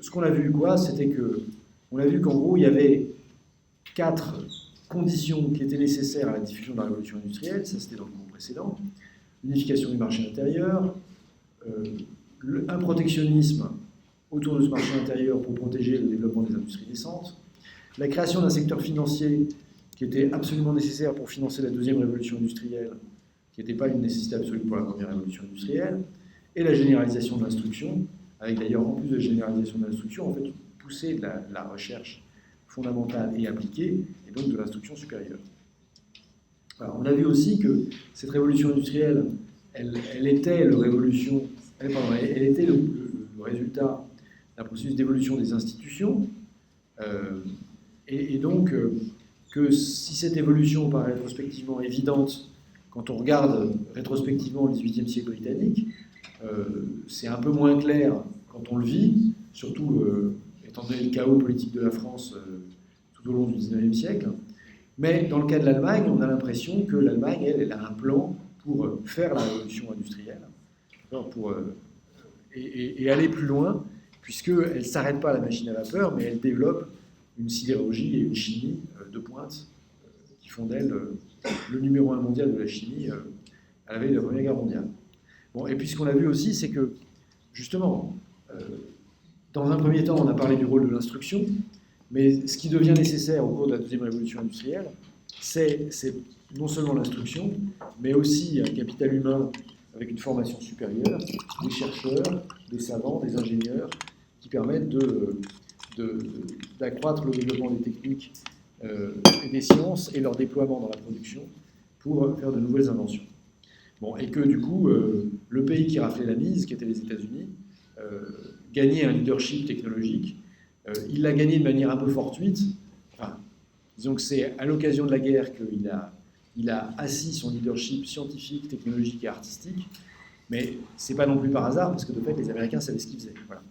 Ce qu'on a vu, c'était que, on a vu qu'en gros, il y avait 4 conditions qui étaient nécessaires à la diffusion de la révolution industrielle, ça c'était dans le cours précédent. L'unification du marché intérieur, un protectionnisme autour de ce marché intérieur pour protéger le développement des industries naissantes, la création d'un secteur financier qui était absolument nécessaire pour financer la deuxième révolution industrielle, qui n'était pas une nécessité absolue pour la première révolution industrielle, et la généralisation de l'instruction, avec d'ailleurs en plus de la généralisation de l'instruction, en fait une poussée de la recherche fondamentale et appliquée, et donc de l'instruction supérieure. Alors, on a vu aussi que cette révolution industrielle, elle était le résultat d'un processus d'évolution des institutions, et donc que si cette évolution paraît rétrospectivement évidente, quand on regarde rétrospectivement le XVIIIe siècle britannique, c'est un peu moins clair quand on le vit, surtout étant donné le chaos politique de la France tout au long du XIXe siècle. Mais dans le cas de l'Allemagne, on a l'impression que l'Allemagne, elle a un plan pour faire la révolution industrielle, et aller plus loin, puisqu'elle ne s'arrête pas à la machine à vapeur, mais elle développe une sidérurgie et une chimie de pointe qui font d'elle le numéro 1 mondial de la chimie à la veille de la Première Guerre mondiale. Bon, et puis ce qu'on a vu aussi, c'est que, justement, dans un premier temps, on a parlé du rôle de l'instruction, mais ce qui devient nécessaire au cours de la deuxième révolution industrielle, c'est non seulement l'instruction, mais aussi un capital humain avec une formation supérieure, des chercheurs, des savants, des ingénieurs, qui permettent d'accroître le développement des techniques et des sciences et leur déploiement dans la production pour faire de nouvelles inventions. Bon, et que du coup, le pays qui raflait la mise, qui était les États-Unis, gagnait un leadership technologique. Il l'a gagné de manière un peu fortuite. Enfin, disons que c'est à l'occasion de la guerre qu'il a assis son leadership scientifique, technologique et artistique. Mais c'est pas non plus par hasard, parce que de fait, les Américains savaient ce qu'ils faisaient. Voilà.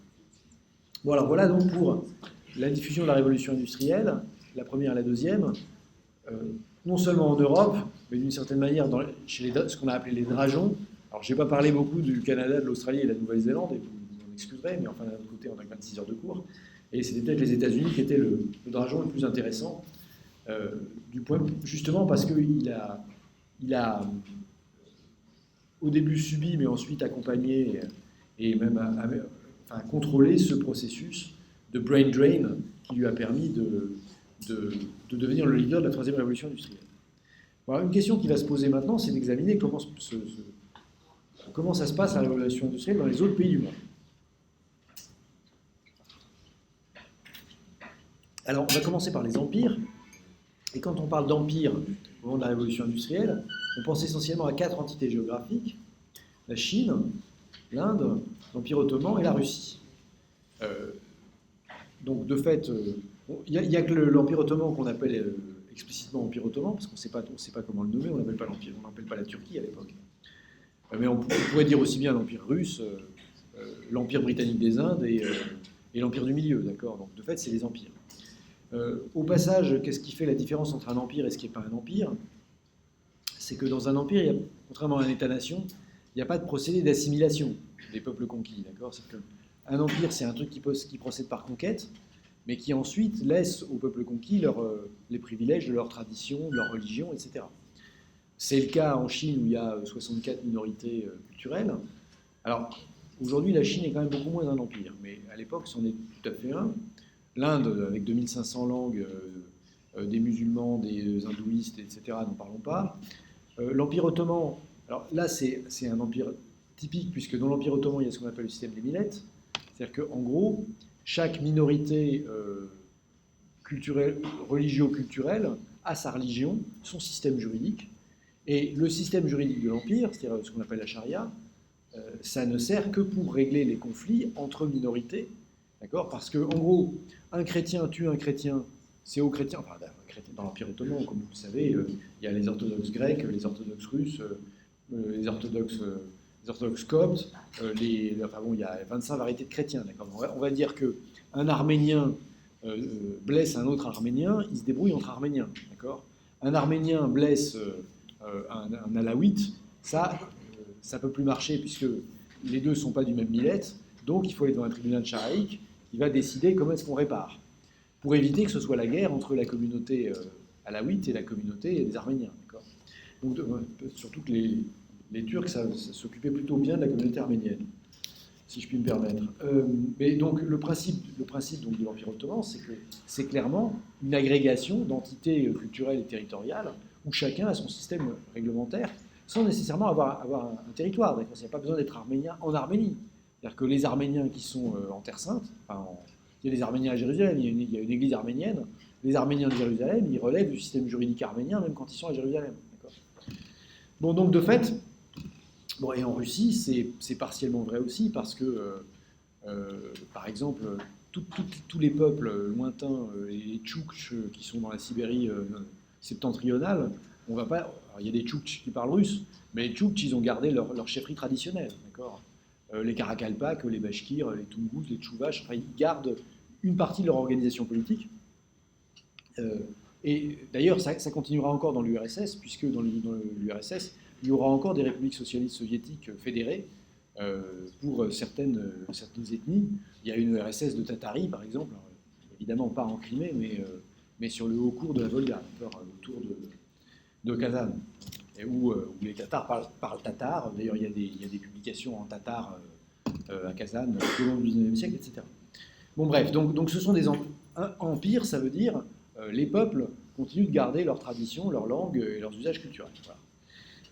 Bon, alors voilà donc pour la diffusion de la révolution industrielle, la première et la deuxième, non seulement en Europe, mais d'une certaine manière chez ce qu'on a appelé les drageons. Alors, je n'ai pas parlé beaucoup du Canada, de l'Australie et de la Nouvelle-Zélande, et vous m'en excuserez, mais enfin, d'un autre côté, on a 26 heures de cours. Et c'était peut-être les États-Unis qui étaient le drageon le plus intéressant, justement parce qu'il a au début subi, mais ensuite accompagné et même contrôlé ce processus de brain drain qui lui a permis de devenir le leader de la troisième révolution industrielle. Voilà, une question qui va se poser maintenant, c'est d'examiner comment ça se passe la révolution industrielle dans les autres pays du monde. Alors, on va commencer par les empires. Et quand on parle d'empire au moment de la révolution industrielle, on pense essentiellement à 4 entités géographiques. La Chine, l'Inde, l'Empire ottoman et la Russie. Donc de fait, il n'y a que l'Empire ottoman qu'on appelle explicitement Empire ottoman, parce qu'on ne sait pas comment le nommer, on n'appelle pas l'Empire, on n'appelle pas la Turquie à l'époque. Mais on pourrait dire aussi bien l'Empire russe, l'Empire britannique des Indes et l'Empire du Milieu, d'accord. Donc de fait, c'est les empires. Au passage, qu'est-ce qui fait la différence entre un empire et ce qui n'est pas un empire? C'est que dans un empire, contrairement à un État-nation, il n'y a pas de procédé d'assimilation des peuples conquis, d'accord. C'est qu'un empire, c'est un truc qui procède par conquête, mais qui ensuite laisse aux peuples conquis les privilèges de leur tradition, de leur religion, etc. C'est le cas en Chine où il y a 64 minorités culturelles. Alors, aujourd'hui, la Chine est quand même beaucoup moins un empire, mais à l'époque, c'en est tout à fait un. L'Inde, avec 2500 langues, des musulmans, des hindouistes, etc., n'en parlons pas. L'Empire ottoman, alors là, c'est un empire typique, puisque dans l'Empire ottoman, il y a ce qu'on appelle le système des millettes. C'est-à-dire qu'en gros, chaque minorité religio-culturelle a sa religion, son système juridique, et le système juridique de l'Empire, c'est-à-dire ce qu'on appelle la charia, ça ne sert que pour régler les conflits entre minorités, d'accord? Parce que, en gros, un chrétien tue un chrétien, c'est aux chrétiens, enfin, dans l'Empire ottoman, comme vous le savez, il y a les orthodoxes grecs, les orthodoxes russes, les orthodoxes coptes, enfin bon, il y a 25 variétés de chrétiens, d'accord? On va dire qu'un Arménien blesse un autre Arménien, il se débrouille entre Arméniens, d'accord? Un Arménien blesse un Alaouite, ça peut plus marcher puisque les deux ne sont pas du même millet, donc il faut aller devant un tribunal charaïque qui va décider comment est-ce qu'on répare, pour éviter que ce soit la guerre entre la communauté alaouite et la communauté des Arméniens. Donc, surtout que les Turcs s'occupaient plutôt bien de la communauté arménienne, si je puis me permettre. Mais donc le principe donc, de l'Empire ottoman, c'est que c'est clairement une agrégation d'entités culturelles et territoriales où chacun a son système réglementaire, sans nécessairement avoir un territoire. Il n'y a pas besoin d'être arménien en Arménie. C'est-à-dire que les Arméniens qui sont en Terre Sainte, il y a des Arméniens à Jérusalem, il y a une église arménienne, les Arméniens de Jérusalem, ils relèvent du système juridique arménien, même quand ils sont à Jérusalem. Bon, donc de fait, et en Russie, c'est partiellement vrai aussi, parce que, par exemple, tous les peuples lointains, les Tchoukches qui sont dans la Sibérie septentrionale, on va pas. Alors, il y a des Tchoukches qui parlent russe, mais les Tchoukches, ils ont gardé leur chefferie traditionnelle, d'accord. Les Karakalpak, les Bachkirs, les Toungouz, les Tchouvaches, enfin, ils gardent une partie de leur organisation politique. Et d'ailleurs, ça continuera encore dans l'URSS, puisque dans l'URSS, il y aura encore des républiques socialistes soviétiques fédérées pour certaines ethnies. Il y a une URSS de Tatarie, par exemple, alors, évidemment pas en Crimée, mais sur le haut cours de la Volga, autour de Kazan, où les Tatars parlent tatar. D'ailleurs, il y a des publications en tatar à Kazan au long du XIXe siècle, etc. Bon, bref, donc ce sont des empires, ça veut dire les peuples continuent de garder leurs traditions, leurs langues et leurs usages culturels. Voilà.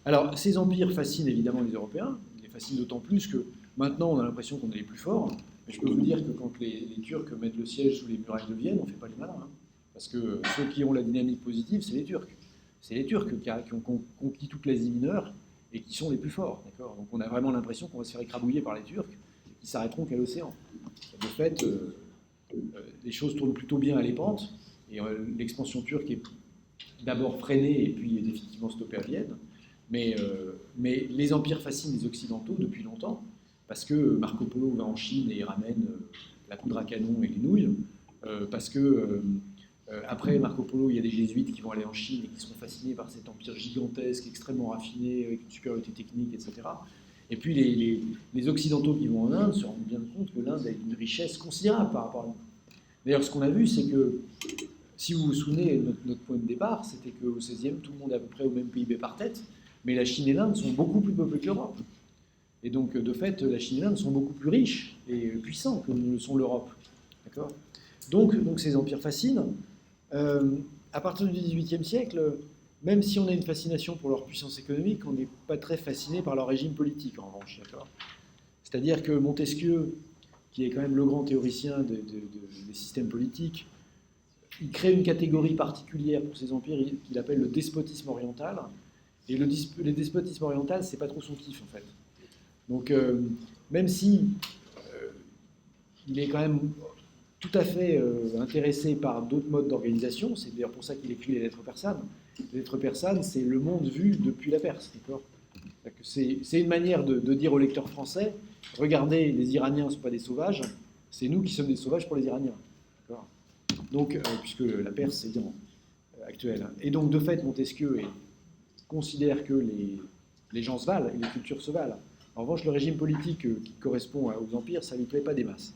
Alors, ces empires fascinent évidemment les Européens. Ils les fascinent d'autant plus que maintenant, on a l'impression qu'on est les plus forts. Mais je peux vous dire que quand les Turcs mettent le siège sous les murailles de Vienne, on ne fait pas les malins. Hein. Parce que ceux qui ont la dynamique positive, c'est les Turcs. C'est les Turcs qui ont conquis toute l'Asie mineure et qui sont les plus forts. D'accord. Donc on a vraiment l'impression qu'on va se faire écrabouiller par les Turcs et qu'ils s'arrêteront qu'à l'océan. De fait, les choses tournent plutôt bien à l'épante. Et l'expansion turque est d'abord freinée et puis définitivement stoppée à Vienne. Mais les empires fascinent les Occidentaux depuis longtemps, parce que Marco Polo va en Chine et ramène la poudre à canon et les nouilles, parce que après Marco Polo, il y a des jésuites qui vont aller en Chine et qui seront fascinés par cet empire gigantesque, extrêmement raffiné, avec une supériorité technique, etc. Et puis les Occidentaux qui vont en Inde se rendent bien compte que l'Inde a une richesse considérable par rapport à nous. D'ailleurs, ce qu'on a vu, c'est que, si vous vous souvenez, notre point de départ, c'était qu'au XVIe, tout le monde est à peu près au même PIB par tête, mais la Chine et l'Inde sont beaucoup plus peuplées que l'Europe. Et donc, de fait, la Chine et l'Inde sont beaucoup plus riches et puissants que ne le sont l'Europe. D'accord ? Donc, ces empires fascinent. À partir du XVIIIe siècle, même si on a une fascination pour leur puissance économique, on n'est pas très fasciné par leur régime politique, en revanche. D'accord ? C'est-à-dire que Montesquieu, qui est quand même le grand théoricien des systèmes politiques, il crée une catégorie particulière pour ces empires qu'il appelle le despotisme oriental. Et le despotisme oriental, c'est pas trop son kiff, en fait. Donc, même si il est quand même tout à fait intéressé par d'autres modes d'organisation, c'est d'ailleurs pour ça qu'il écrit les lettres persanes. Les lettres persanes, c'est le monde vu depuis la Perse, d'accord? C'est une manière de dire aux lecteurs français, regardez, les Iraniens ne sont pas des sauvages, c'est nous qui sommes des sauvages pour les Iraniens. Donc, puisque la Perse, c'est l'Iran actuel. Et donc, de fait, Montesquieu considère que les gens se valent et les cultures se valent. En revanche, le régime politique qui correspond aux empires, ça ne lui plaît pas des masses.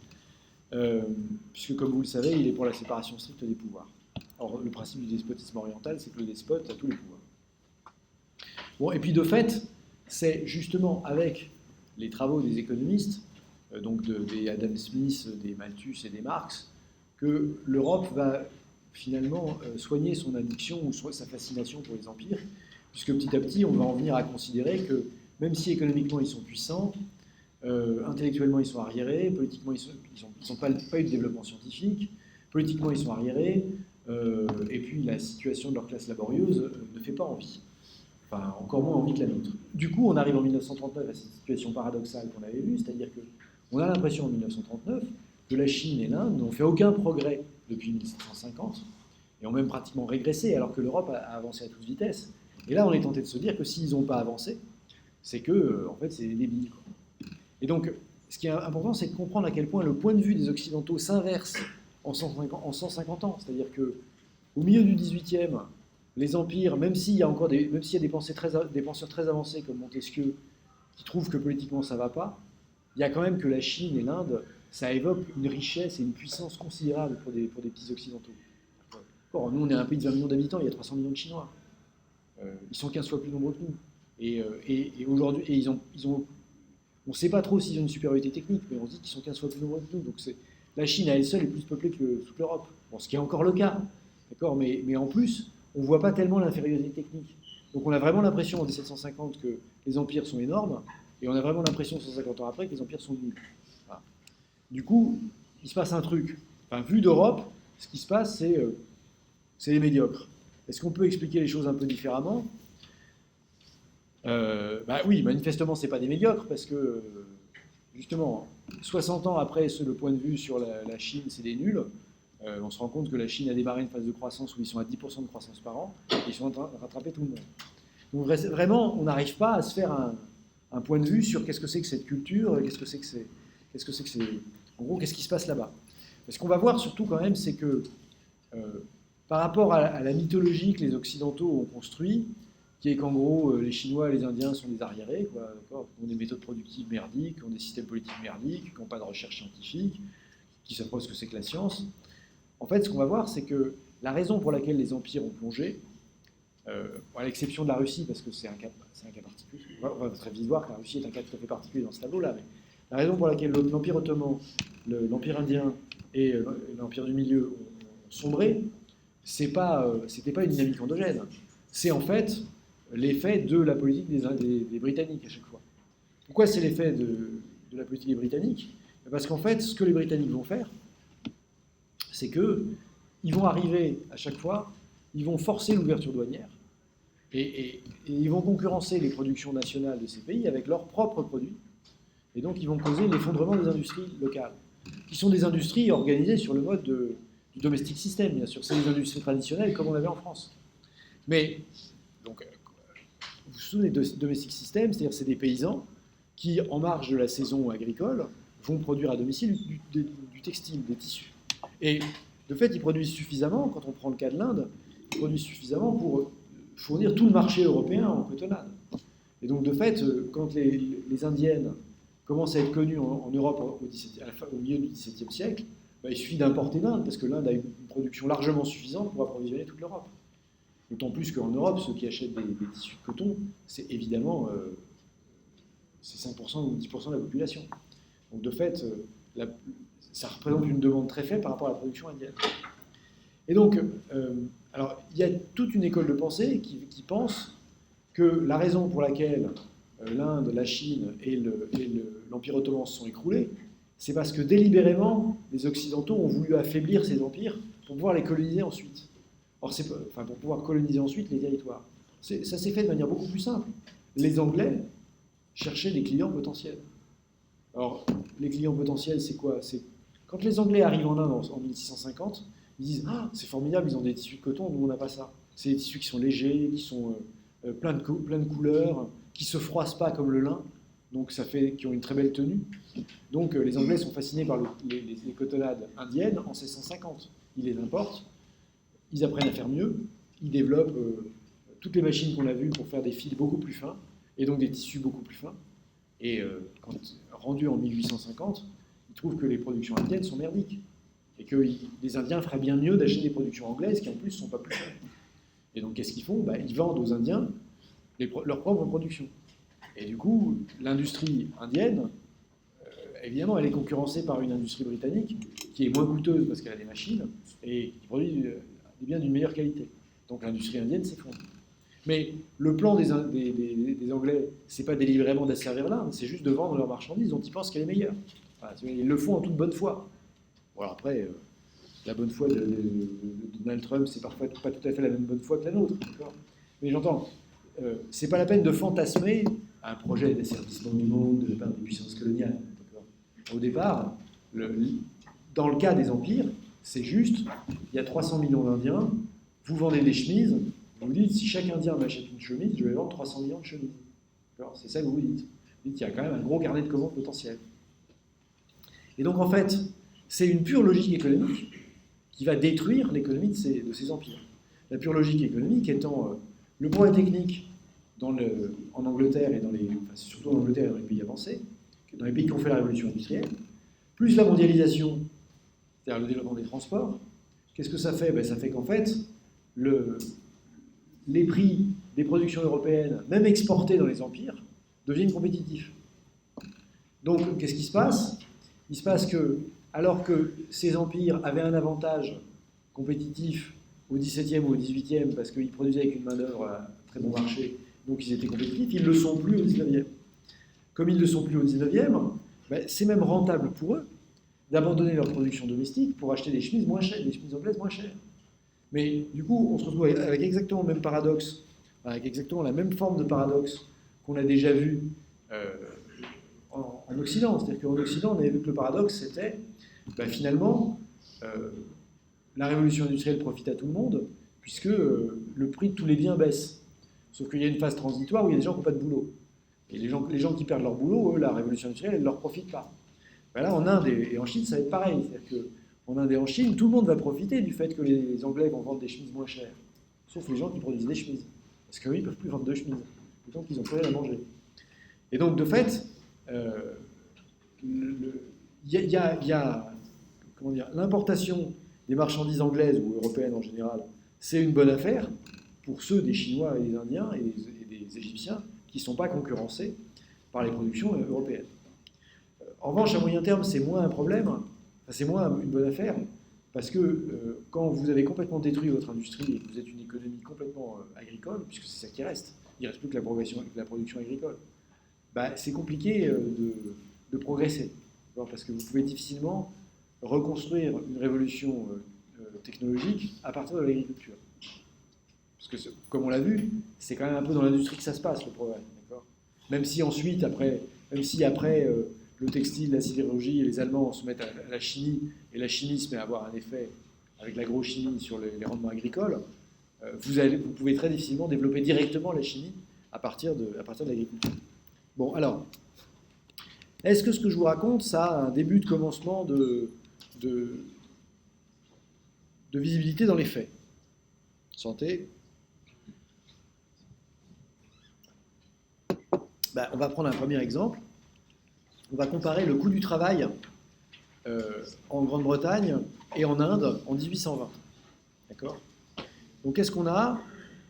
Puisque, comme vous le savez, il est pour la séparation stricte des pouvoirs. Alors, le principe du despotisme oriental, c'est que le despote a tous les pouvoirs. Bon, et puis, de fait, c'est justement avec les travaux des économistes, donc des Adam Smith, des Malthus et des Marx, que l'Europe va finalement soigner son addiction ou sa fascination pour les empires, puisque petit à petit, on va en venir à considérer que même si économiquement ils sont puissants, intellectuellement ils sont arriérés, politiquement ils n'ont pas eu de développement scientifique, politiquement ils sont arriérés, et puis la situation de leur classe laborieuse ne fait pas envie. Enfin, encore moins envie que la nôtre. Du coup, on arrive en 1939 à cette situation paradoxale qu'on avait vue, c'est-à-dire qu'on a l'impression en 1939 que la Chine et l'Inde n'ont fait aucun progrès depuis 1750 et ont même pratiquement régressé, alors que l'Europe a avancé à toute vitesse. Et là, on est tenté de se dire que s'ils n'ont pas avancé, c'est que, en fait, c'est des débiles, quoi. Et donc, ce qui est important, c'est de comprendre à quel point le point de vue des Occidentaux s'inverse en 150 ans. C'est-à-dire qu'au milieu du XVIIIe, les empires, même s'il y a des penseurs très avancés comme Montesquieu, qui trouvent que politiquement ça ne va pas, il y a quand même que la Chine et l'Inde, ça évoque une richesse et une puissance considérable pour des petits Occidentaux. Or, nous, on est un pays de 20 millions d'habitants, il y a 300 millions de Chinois. Ils sont 15 fois plus nombreux que nous. Et aujourd'hui, on ne sait pas trop s'ils ont une supériorité technique, mais on se dit qu'ils sont 15 fois plus nombreux que nous. Donc la Chine à elle seule est plus peuplée que toute l'Europe. Bon, ce qui est encore le cas, d'accord, mais en plus, on ne voit pas tellement l'infériorité technique. Donc on a vraiment l'impression en 1750 que les empires sont énormes, et on a vraiment l'impression 150 ans après que les empires sont nuls. Voilà. Du coup, il se passe un truc. Enfin, vu d'Europe, ce qui se passe, c'est les médiocres. Est-ce qu'on peut expliquer les choses un peu différemment ? Oui, manifestement, ce n'est pas des médiocres, parce que, justement, 60 ans après le point de vue sur la Chine, c'est des nuls. On se rend compte que la Chine a démarré une phase de croissance où ils sont à 10% de croissance par an, et ils sont en train de rattraper tout le monde. Donc vraiment, on n'arrive pas à se faire un point de vue sur qu'est-ce que c'est que cette culture, qu'est-ce que c'est que c'est, en gros, qu'est-ce qui se passe là-bas. Ce qu'on va voir surtout quand même, c'est que par rapport à la mythologie que les Occidentaux ont construite, qui est qu'en gros, les Chinois et les Indiens sont des arriérés, quoi, qui ont des méthodes productives merdiques, qui ont des systèmes politiques merdiques, qui n'ont pas de recherche scientifique, qui ne savent pas ce que c'est que la science. En fait, ce qu'on va voir, c'est que la raison pour laquelle les empires ont plongé, à l'exception de la Russie, parce que c'est un cas particulier, on va très vite voir que la Russie est un cas tout à fait particulier dans ce tableau-là, mais la raison pour laquelle l'Empire ottoman, l'Empire indien et l'Empire du Milieu ont sombré, c'était pas une dynamique endogène. C'est en fait l'effet de la politique des Britanniques à chaque fois. Pourquoi c'est l'effet de la politique des Britanniques ? Parce qu'en fait, ce que les Britanniques vont faire, c'est qu'ils vont arriver à chaque fois, ils vont forcer l'ouverture douanière et ils vont concurrencer les productions nationales de ces pays avec leurs propres produits. Et donc, ils vont causer l'effondrement des industries locales, qui sont des industries organisées sur le mode du domestic system, bien sûr. C'est des industries traditionnelles comme on avait en France. Mais, donc, vous vous souvenez de domestic system, c'est-à-dire c'est des paysans qui, en marge de la saison agricole, vont produire à domicile du textile, des tissus. Et de fait, ils produisent suffisamment, quand on prend le cas de l'Inde, ils produisent suffisamment pour fournir tout le marché européen en cotonnade. Et donc, de fait, quand les Indiennes commencent à être connues en Europe au milieu du XVIIe siècle, il suffit d'importer d'Inde, parce que l'Inde a une production largement suffisante pour approvisionner toute l'Europe. D'autant plus qu'en Europe, ceux qui achètent des tissus de coton, c'est évidemment c'est 5% ou 10% de la population. Donc de fait, ça représente une demande très faible par rapport à la production indienne. Et donc, alors, il y a toute une école de pensée qui pense que la raison pour laquelle l'Inde, la Chine et l'Empire ottoman se sont écroulés, c'est parce que délibérément, les Occidentaux ont voulu affaiblir ces empires pour pouvoir les coloniser ensuite. Or, pour pouvoir coloniser ensuite les territoires. Ça s'est fait de manière beaucoup plus simple. Les Anglais cherchaient des clients potentiels. Alors, les clients potentiels, c'est quoi? C'est quand les Anglais arrivent en Inde en 1650, ils disent ah, c'est formidable, ils ont des tissus de coton, nous on n'a pas ça. C'est des tissus qui sont légers, qui sont plein de couleurs, qui se froissent pas comme le lin, donc ça fait qui ont une très belle tenue. Donc les Anglais sont fascinés par les cotonnades indiennes en 1650. Ils les importent, ils apprennent à faire mieux, ils développent toutes les machines qu'on a vues pour faire des fils beaucoup plus fins et donc des tissus beaucoup plus fins. Et quand rendu en 1850, ils trouvent que les productions indiennes sont merdiques et que les Indiens feraient bien mieux d'acheter des productions anglaises qui en plus ne sont pas plus chères. Et donc qu'est-ce qu'ils font? Ils vendent aux Indiens leur propre production. Et du coup, l'industrie indienne, évidemment, elle est concurrencée par une industrie britannique qui est moins coûteuse parce qu'elle a des machines et qui produit des biens d'une meilleure qualité. Donc l'industrie indienne s'effondre. Mais le plan des Anglais, c'est pas délibérément d'asservir l'Inde, c'est juste de vendre leur marchandise dont ils pensent qu'elle est meilleure. Voilà, ils le font en toute bonne foi. Bon, alors après, la bonne foi de Donald Trump, c'est parfois pas tout à fait la même bonne foi que la nôtre. Mais j'entends, c'est pas la peine de fantasmer un projet d'asservissement du monde de la part des puissances coloniales. Au départ, dans le cas des empires, c'est juste, il y a 300 millions d'Indiens, vous vendez des chemises, vous dites, si chaque Indien m'achète une chemise, je vais vendre 300 millions de chemises. C'est ça que vous dites. Vous dites qu'il y a quand même un gros carnet de commandes potentiel. Et donc en fait, c'est une pure logique économique qui va détruire l'économie de ces empires. La pure logique économique étant le progrès technique en Angleterre et surtout en Angleterre et dans les pays avancés, dans les pays qui ont fait la révolution industrielle, plus la mondialisation, c'est-à-dire le développement des transports. Qu'est-ce que ça fait? Ça fait qu'en fait, les prix des productions européennes, même exportées dans les empires, deviennent compétitifs. Donc, qu'est-ce qui se passe? Il se passe que, alors que ces empires avaient un avantage compétitif au XVIIe ou au XVIIIe, parce qu'ils produisaient avec une main-d'œuvre à très bon marché, donc ils étaient compétitifs, ils ne le sont plus au XIXe. Comme ils ne le sont plus au XIXe, c'est même rentable pour eux d'abandonner leur production domestique pour acheter des chemises moins chères, des chemises anglaises moins chères. Mais du coup, on se retrouve avec exactement le même paradoxe, avec exactement la même forme de paradoxe qu'on a déjà vu en Occident. C'est-à-dire qu'en Occident, on avait vu que le paradoxe, c'était finalement, la révolution industrielle profite à tout le monde, puisque le prix de tous les biens baisse. Sauf qu'il y a une phase transitoire où il y a des gens qui n'ont pas de boulot. Et les gens qui perdent leur boulot, eux, la révolution industrielle, elle ne leur profite pas. Là, en Inde et en Chine, ça va être pareil. C'est-à-dire qu'en Inde et en Chine, tout le monde va profiter du fait que les Anglais vont vendre des chemises moins chères. Sauf les gens qui produisent des chemises. Parce qu'eux, ils ne peuvent plus vendre de chemises. D'autant qu'ils n'ont plus rien à manger. Et donc, de fait, y a l'importation des marchandises anglaises ou européennes en général, c'est une bonne affaire pour ceux des Chinois et des Indiens et des Égyptiens qui ne sont pas concurrencés par les productions européennes. En revanche, à moyen terme, c'est moins un problème, c'est moins une bonne affaire, parce que quand vous avez complètement détruit votre industrie et que vous êtes une économie complètement agricole, puisque c'est ça qui reste, il ne reste plus que la production agricole, c'est compliqué de progresser, parce que vous pouvez difficilement reconstruire une révolution technologique à partir de l'agriculture. Parce que, comme on l'a vu, c'est quand même un peu dans l'industrie que ça se passe, le progrès. Même si ensuite, après le textile, la sidérurgie et les Allemands se mettent à la chimie, et la chimie se met à avoir un effet avec l'agrochimie sur les rendements agricoles, vous pouvez très difficilement développer directement la chimie à partir de l'agriculture. Bon, alors, est-ce que ce que je vous raconte, ça a un début de commencement de visibilité dans les faits? Santé. On va prendre un premier exemple. On va comparer le coût du travail en Grande-Bretagne et en Inde en 1820. D'accord? Donc, qu'est-ce qu'on a?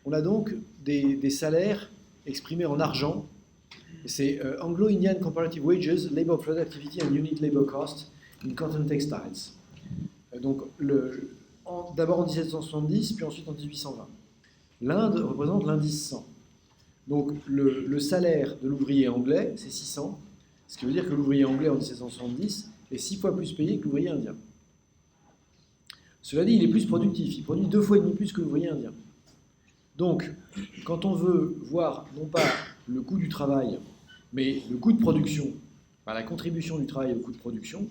On a donc des salaires exprimés en argent. C'est Anglo-Indian Comparative Wages, Labor Productivity and Unit Labor Cost in Cotton Textiles. Donc, d'abord en 1770, puis ensuite en 1820. L'Inde représente l'indice 100. Donc, le salaire de l'ouvrier anglais, c'est 600, ce qui veut dire que l'ouvrier anglais en 1770 est 6 fois plus payé que l'ouvrier indien. Cela dit, il est plus productif, il produit 2 fois et demi plus que l'ouvrier indien. Donc, quand on veut voir non pas le coût du travail, mais le coût de production par la contribution du travail au coût de production,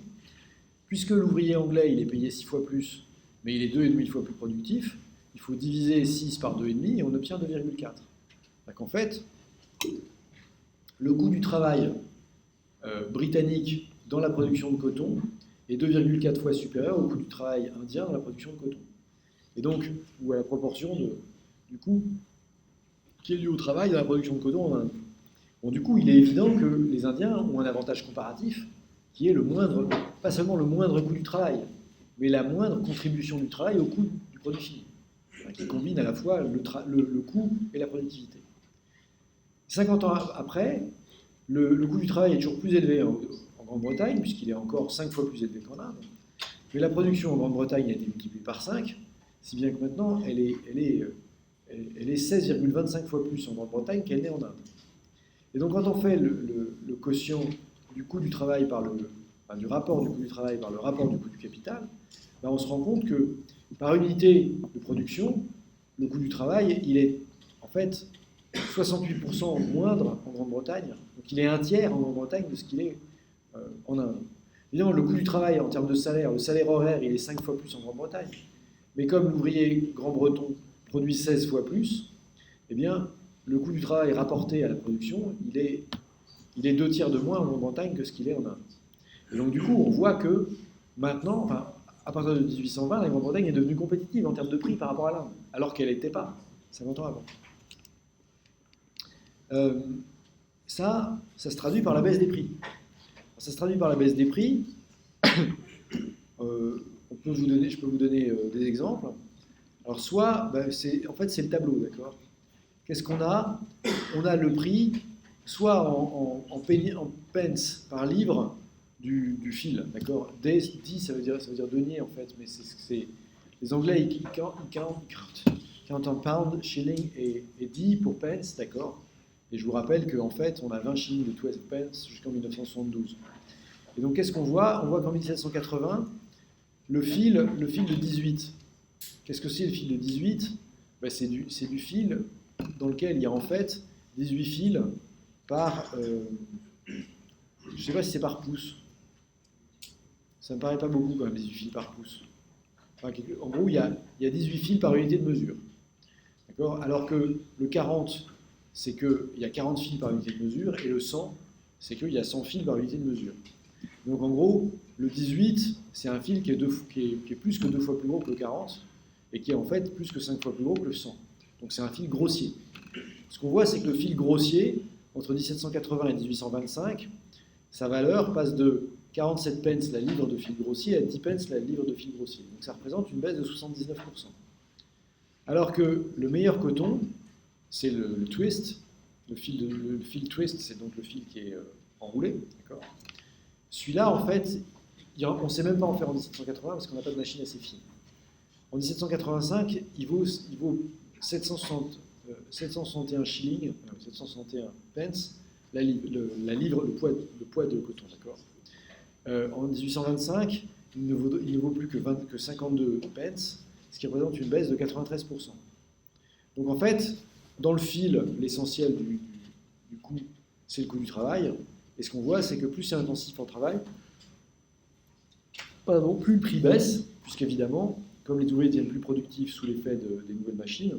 puisque l'ouvrier anglais il est payé 6 fois plus, mais il est 2,5 fois plus productif, il faut diviser 6 par 2,5 et on obtient 2,4. Donc en fait, le coût du travail britannique dans la production de coton est 2,4 fois supérieur au coût du travail indien dans la production de coton. Et donc, ou à la proportion du coût qui est dû au travail dans la production de coton en Inde. Bon, du coup, il est évident que les Indiens ont un avantage comparatif qui est le moindre, pas seulement le moindre coût du travail, mais la moindre contribution du travail au coût du produit fini, qui combine à la fois le coût et la productivité. 50 ans après, le coût du travail est toujours plus élevé en Grande-Bretagne, puisqu'il est encore 5 fois plus élevé qu'en Inde, mais la production en Grande-Bretagne a été multipliée par 5, si bien que maintenant, elle est 16,25 fois plus en Grande-Bretagne qu'elle n'est en Inde. Et donc, quand on fait le quotient du coût du travail du rapport du coût du travail par le rapport du coût du capital, ben on se rend compte que par unité de production, le coût du travail, il est en fait 68% moindre en Grande-Bretagne. Donc, il est un tiers en Grande-Bretagne de ce qu'il est en Inde. Évidemment, le coût du travail en termes de salaire, le salaire horaire, il est 5 fois plus en Grande-Bretagne. Mais comme l'ouvrier grand-breton produit 16 fois plus, eh bien, le coût du travail rapporté à la production, il est 2 tiers de moins en Grande-Bretagne que ce qu'il est en Inde. Et donc, du coup, on voit que maintenant, à partir de 1820, la Grande-Bretagne est devenue compétitive en termes de prix par rapport à l'Inde, alors qu'elle n'était pas 50 ans avant. Ça se traduit par la baisse des prix. Ça se traduit par la baisse des prix. Je peux vous donner des exemples. Alors, soit, en fait, c'est le tableau, d'accord. Qu'est-ce qu'on a? On a le prix, soit en pence par livre du fil, d'accord. D, ça veut dire denier, en fait, mais c'est les Anglais, ils count en pound, shilling et D pour pence, d'accord. Et je vous rappelle qu'en fait, on a 20 shillings de 12 pence jusqu'en 1972. Et donc, qu'est-ce qu'on voit? On voit qu'en 1780, le fil de 18. Qu'est-ce que c'est le fil de 18? C'est du fil dans lequel il y a en fait 18 fils par... je ne sais pas si c'est par pouce. Ça ne me paraît pas beaucoup quand même, 18 fils par pouce. Enfin, en gros, il y a 18 fils par unité de mesure. D'accord? Alors que le 40, c'est qu'il y a 40 fils par unité de mesure, et le 100, c'est qu'il y a 100 fils par unité de mesure. Donc en gros, le 18, c'est un fil qui est plus que 2 fois plus gros que le 40, et qui est en fait plus que 5 fois plus gros que le 100. Donc c'est un fil grossier. Ce qu'on voit, c'est que le fil grossier, entre 1780 et 1825, sa valeur passe de 47 pence la livre de fil grossier à 10 pence la livre de fil grossier. Donc ça représente une baisse de 79%. Alors que le meilleur coton, c'est le twist. Le fil twist, c'est donc le fil qui est enroulé. D'accord. Celui-là, en fait, on ne sait même pas en faire en 1780 parce qu'on n'a pas de machine assez fine. En 1785, il vaut 761 shillings, 761 pence, le poids de coton, d'accord. En 1825, il ne vaut plus que 52 pence, ce qui représente une baisse de 93%. Donc en fait, dans le fil, l'essentiel du coût, c'est le coût du travail. Et ce qu'on voit, c'est que plus c'est intensif en travail, plus le prix baisse, puisqu'évidemment, comme les ouvriers deviennent plus productifs sous l'effet des nouvelles machines,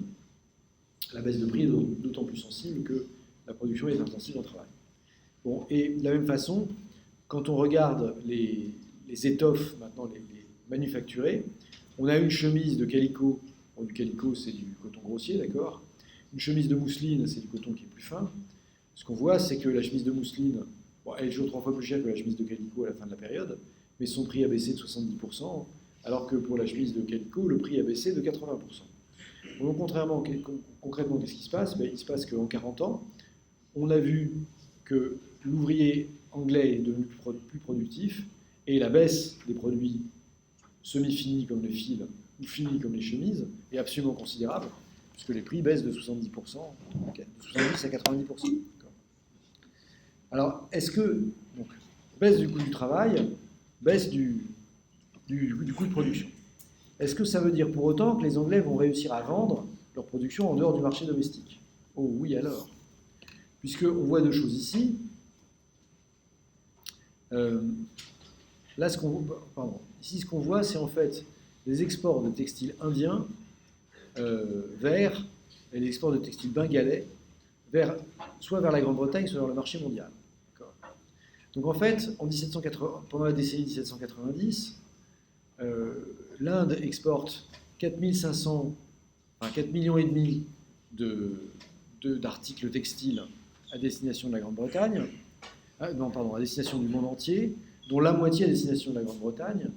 la baisse de prix est d'autant plus sensible que la production est intensive en travail. Bon, et de la même façon, quand on regarde les étoffes, maintenant les manufacturées, on a une chemise de calicot. Bon, du calicot, c'est du coton grossier, d'accord. Une chemise de mousseline, c'est du coton qui est plus fin. Ce qu'on voit, c'est que la chemise de mousseline, elle est toujours 3 fois plus chère que la chemise de calicot à la fin de la période, mais son prix a baissé de 70%, alors que pour la chemise de calicot, le prix a baissé de 80%. Donc, concrètement, qu'est-ce qui se passe? Il se passe qu'en 40 ans, on a vu que l'ouvrier anglais est devenu plus productif, et la baisse des produits semi-finis comme les fils ou finis comme les chemises est absolument considérable, puisque les prix baissent de 70%, de 70 à 90%. Alors, est-ce que, donc, baisse du coût du travail, baisse du coût de production, est-ce que ça veut dire pour autant que les Anglais vont réussir à vendre leur production en dehors du marché domestique? Oh oui alors, puisqu'on voit deux choses ici. Là, ici, ce qu'on voit, c'est en fait les exports de textiles indiens vers et les exports de textiles bengalais soit vers la Grande-Bretagne, soit vers le marché mondial. Donc en fait, pendant la décennie 1790, l'Inde exporte 4 millions et demi d'articles textiles à destination de la Grande-Bretagne, à destination du monde entier, dont la moitié à destination de la Grande-Bretagne,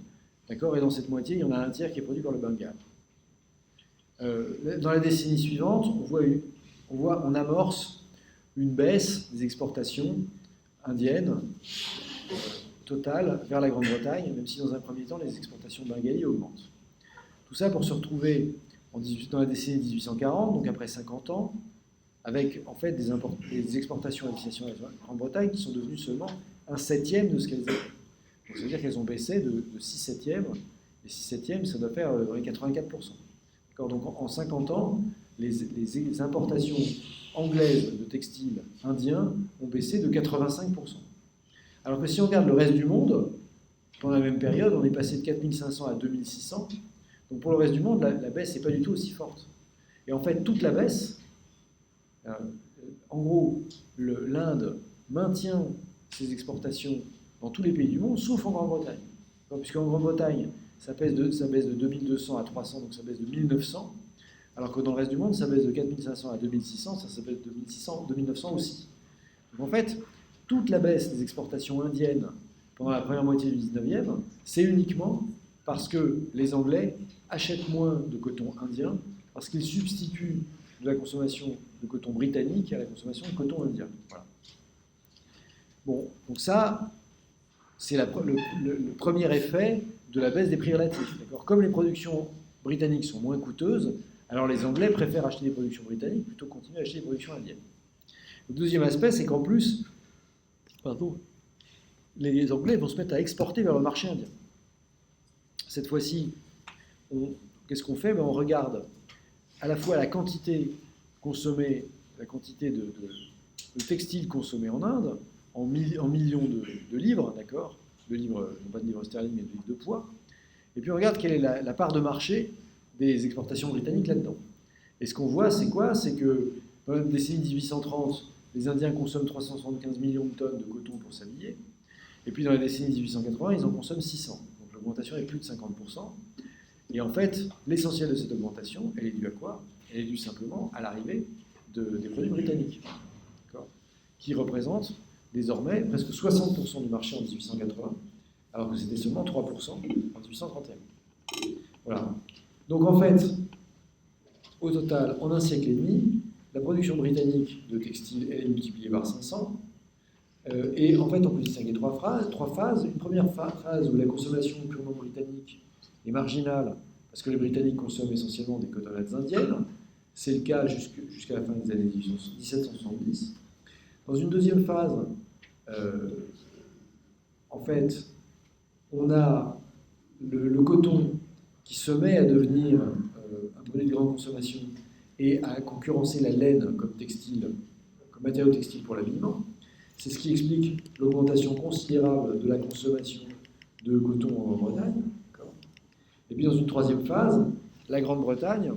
d'accord, et dans cette moitié, il y en a un tiers qui est produit par le Bengale. Dans la décennie suivante, on amorce une baisse des exportations indiennes totales vers la Grande-Bretagne, même si dans un premier temps, les exportations bengali augmentent. Tout ça pour se retrouver dans la décennie 1840, donc après 50 ans, avec en fait des exportations à destination de la Grande-Bretagne qui sont devenues seulement un septième de ce qu'elles étaient. Donc ça veut dire qu'elles ont baissé de 6 septièmes, et 6 septièmes, ça doit faire dans les 84%. Donc en 50 ans, les importations anglaises de textiles indiens ont baissé de 85%. Alors que si on regarde le reste du monde, pendant la même période, on est passé de 4500 à 2600. Donc pour le reste du monde, la baisse n'est pas du tout aussi forte. Et en fait, toute la baisse, en gros, l'Inde maintient ses exportations dans tous les pays du monde, sauf en Grande-Bretagne. Puisqu'en Grande-Bretagne, ça baisse de 2200 à 300, donc ça baisse de 1900, alors que dans le reste du monde, ça baisse de 4500 à 2600, ça baisse de 2900 aussi. Donc en fait, toute la baisse des exportations indiennes pendant la première moitié du 19e, c'est uniquement parce que les Anglais achètent moins de coton indien, parce qu'ils substituent de la consommation de coton britannique à la consommation de coton indien. Voilà. Bon, donc ça, c'est le premier effet de la baisse des prix relatifs. Comme les productions britanniques sont moins coûteuses, alors les Anglais préfèrent acheter des productions britanniques plutôt que continuer à acheter des productions indiennes. Le deuxième aspect, c'est qu'en plus, les Anglais vont se mettre à exporter vers le marché indien. Cette fois-ci, qu'est-ce qu'on fait? On regarde à la fois la quantité consommée, la quantité de textiles consommés en Inde, en millions de livres, d'accord, de livres, non pas de livres sterling, mais de livres de poids. Et puis on regarde quelle est la part de marché des exportations britanniques là-dedans. Et ce qu'on voit, c'est quoi? C'est que dans la décennie 1830, les Indiens consomment 375 millions de tonnes de coton pour s'habiller. Et puis dans la décennie 1880, ils en consomment 600. Donc l'augmentation est plus de 50%. Et en fait, l'essentiel de cette augmentation, elle est due à quoi? Elle est due simplement à l'arrivée des produits britanniques, qui représentent désormais presque 60% du marché en 1880, alors que c'était seulement 3% en 1831. Voilà. Donc en fait, au total, en un siècle et demi, la production britannique de textiles est multipliée par 500. Et en fait, on peut distinguer trois phases. Une première phase où la consommation purement britannique est marginale, parce que les Britanniques consomment essentiellement des cotonnettes indiennes. C'est le cas jusqu'à la fin des années 1770. Dans une deuxième phase, en fait, on a le coton qui se met à devenir un produit de grande consommation et à concurrencer la laine comme textile, comme matériau textile pour l'habillement. C'est ce qui explique l'augmentation considérable de la consommation de coton en Grande-Bretagne. Et puis dans une troisième phase, la Grande-Bretagne,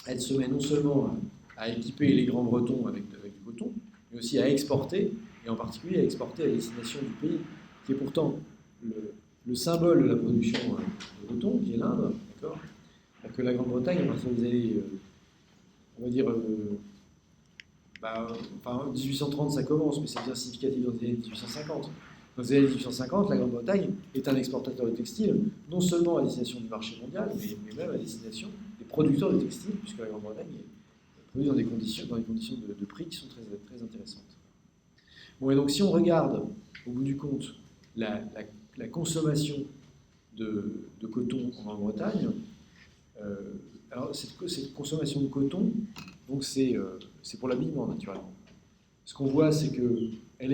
elle se met non seulement à équiper les grands bretons avec du coton, mais aussi à exporter, et en particulier à exporter à destination du pays qui est pourtant le symbole de la production de coton, qui est l'Inde, d'accord. Que la Grande-Bretagne, à partir des années, on va dire, enfin 1830 ça commence, mais c'est bien significatif dans les années 1850. Dans les années 1850, la Grande-Bretagne est un exportateur de textiles, non seulement à destination du marché mondial, mais même à destination des producteurs de textiles, puisque la Grande-Bretagne est produite dans des conditions de prix qui sont très, très intéressantes. Bon, et donc si on regarde, au bout du compte, la consommation de coton en Grande-Bretagne, alors cette consommation de coton, donc c'est pour l'habillement naturellement. Ce qu'on voit, c'est qu'elle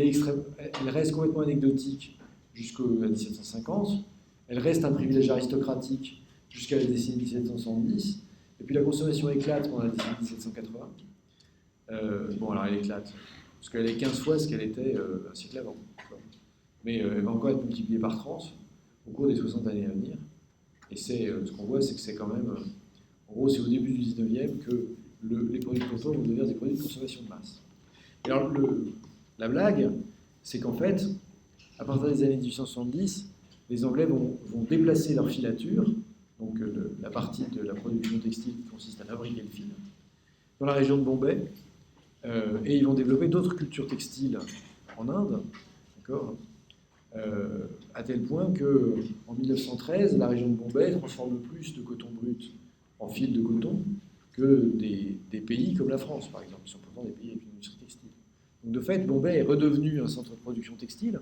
reste complètement anecdotique jusqu'à 1750, elle reste un privilège aristocratique jusqu'à la décennie 1770, et puis la consommation éclate pendant la décennie 1780. Bon, alors elle éclate, parce qu'elle est 15 fois ce qu'elle était un siècle avant. mais elle va encore être multipliée par 30 au cours des 60 années à venir. Et ce qu'on voit, c'est que c'est quand même, en gros, c'est au début du 19e que les produits de coton vont devenir des produits de consommation de masse. Et alors, la blague, c'est qu'en fait, à partir des années 1870, les Anglais vont déplacer leur filature, donc la partie de la production textile qui consiste à fabriquer le fil, dans la région de Bombay, et ils vont développer d'autres cultures textiles en Inde, d'accord, à tel point qu'en 1913, la région de Bombay transforme plus de coton brut en fil de coton que des pays comme la France, par exemple, qui sont pourtant des pays avec une industrie textile. Donc de fait, Bombay est redevenu un centre de production textile,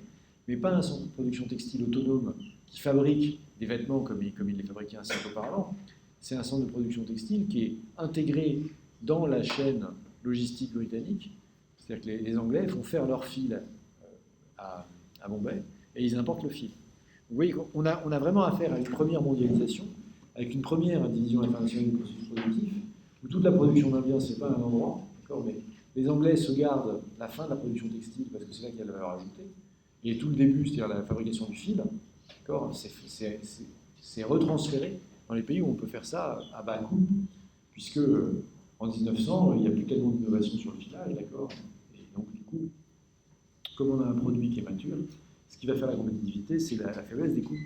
mais pas un centre de production textile autonome qui fabrique des vêtements comme il les fabriquait un siècle auparavant. C'est un centre de production textile qui est intégré dans la chaîne logistique britannique. C'est-à-dire que les Anglais font faire leur fil à Bombay et ils importent le fil. Vous voyez qu'on a vraiment affaire à une première mondialisation, avec une première division internationale du processus productif, où toute la production d'un bien, ce n'est pas un endroit, mais les Anglais se gardent la fin de la production textile parce que c'est là qu'il y a la valeur ajoutée, et tout le début, c'est-à-dire la fabrication du fil, c'est retransféré dans les pays où on peut faire ça à bas coût, puisque en 1900, il n'y a plus tellement d'innovation sur le filage, d'accord. Et donc, du coup, comme on a un produit qui est mature, ce qui va faire la compétitivité, c'est la faiblesse des coûts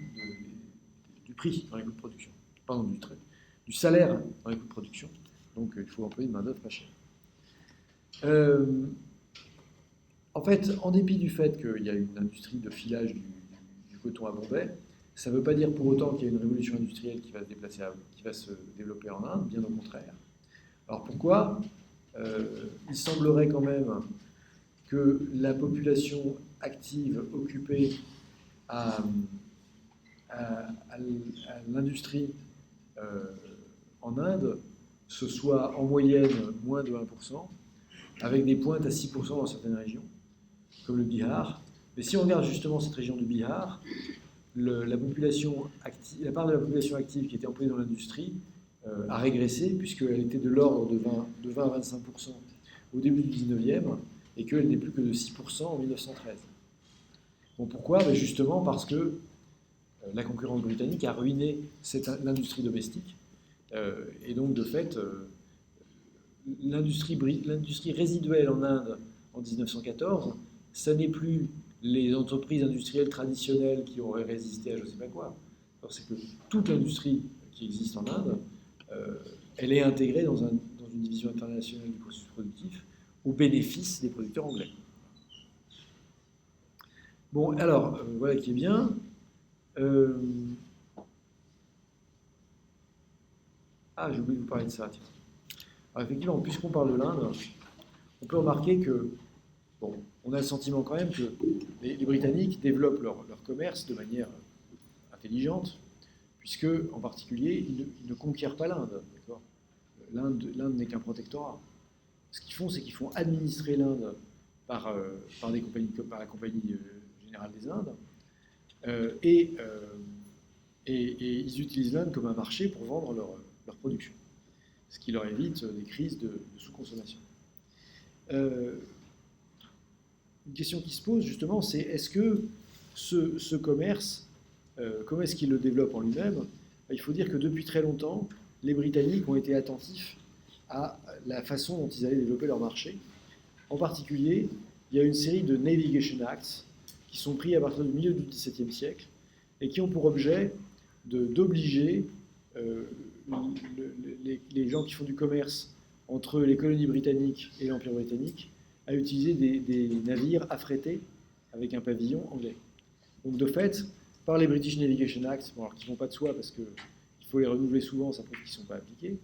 du prix dans les coûts de production. Pardon, du salaire dans les coûts de production. Donc, il faut employer une main-d'œuvre pas chère. En fait, en dépit du fait qu'il y a une industrie de filage du coton à Bombay, ça ne veut pas dire pour autant qu'il y a une révolution industrielle qui va se développer en Inde, bien au contraire. Alors pourquoi il semblerait quand même que la population active occupée à l'industrie en Inde, ce soit en moyenne moins de 1%, avec des pointes à 6% dans certaines régions, comme le Bihar. Mais si on regarde justement cette région du Bihar, la part de la population active qui était employée dans l'industrie a régressé, puisqu'elle était de l'ordre de 20 à 25% au début du 19e, et qu'elle n'est plus que de 6% en 1913. Bon, pourquoi? Ben justement parce que la concurrence britannique a ruiné l'industrie domestique, et donc de fait, l'industrie résiduelle en Inde en 1914, ça n'est plus les entreprises industrielles traditionnelles qui auraient résisté à je ne sais pas quoi. C'est que toute l'industrie qui existe en Inde, elle est intégrée dans une division internationale du processus productif au bénéfice des producteurs anglais. Bon, alors, voilà qui est bien. J'ai oublié de vous parler de ça, tiens. Alors, effectivement, puisqu'on parle de l'Inde, on peut remarquer que, bon, on a le sentiment quand même que les Britanniques développent leur commerce de manière intelligente, puisque, en particulier, ils ne conquièrent pas l'Inde. L'Inde n'est qu'un protectorat. Ce qu'ils font, c'est qu'ils font administrer l'Inde par des compagnies comme par la Compagnie générale des Indes, et ils utilisent l'Inde comme un marché pour vendre leur production, ce qui leur évite des crises de sous-consommation. Une question qui se pose justement, c'est est-ce que ce commerce, comment est-ce qu'il le développe en lui-même? Il faut dire que depuis très longtemps, les Britanniques ont été attentifs à la façon dont ils allaient développer leur marché. En particulier, il y a une série de Navigation Acts qui sont pris à partir du milieu du XVIIe siècle et qui ont pour objet d'obliger les gens qui font du commerce entre les colonies britanniques et l'Empire britannique à utiliser des navires affrétés avec un pavillon anglais. Donc de fait, par les British Navigation Acts, bon, alors qui ne vont pas de soi parce qu'il faut les renouveler souvent, ça prouve qu'ils ne sont pas appliqués,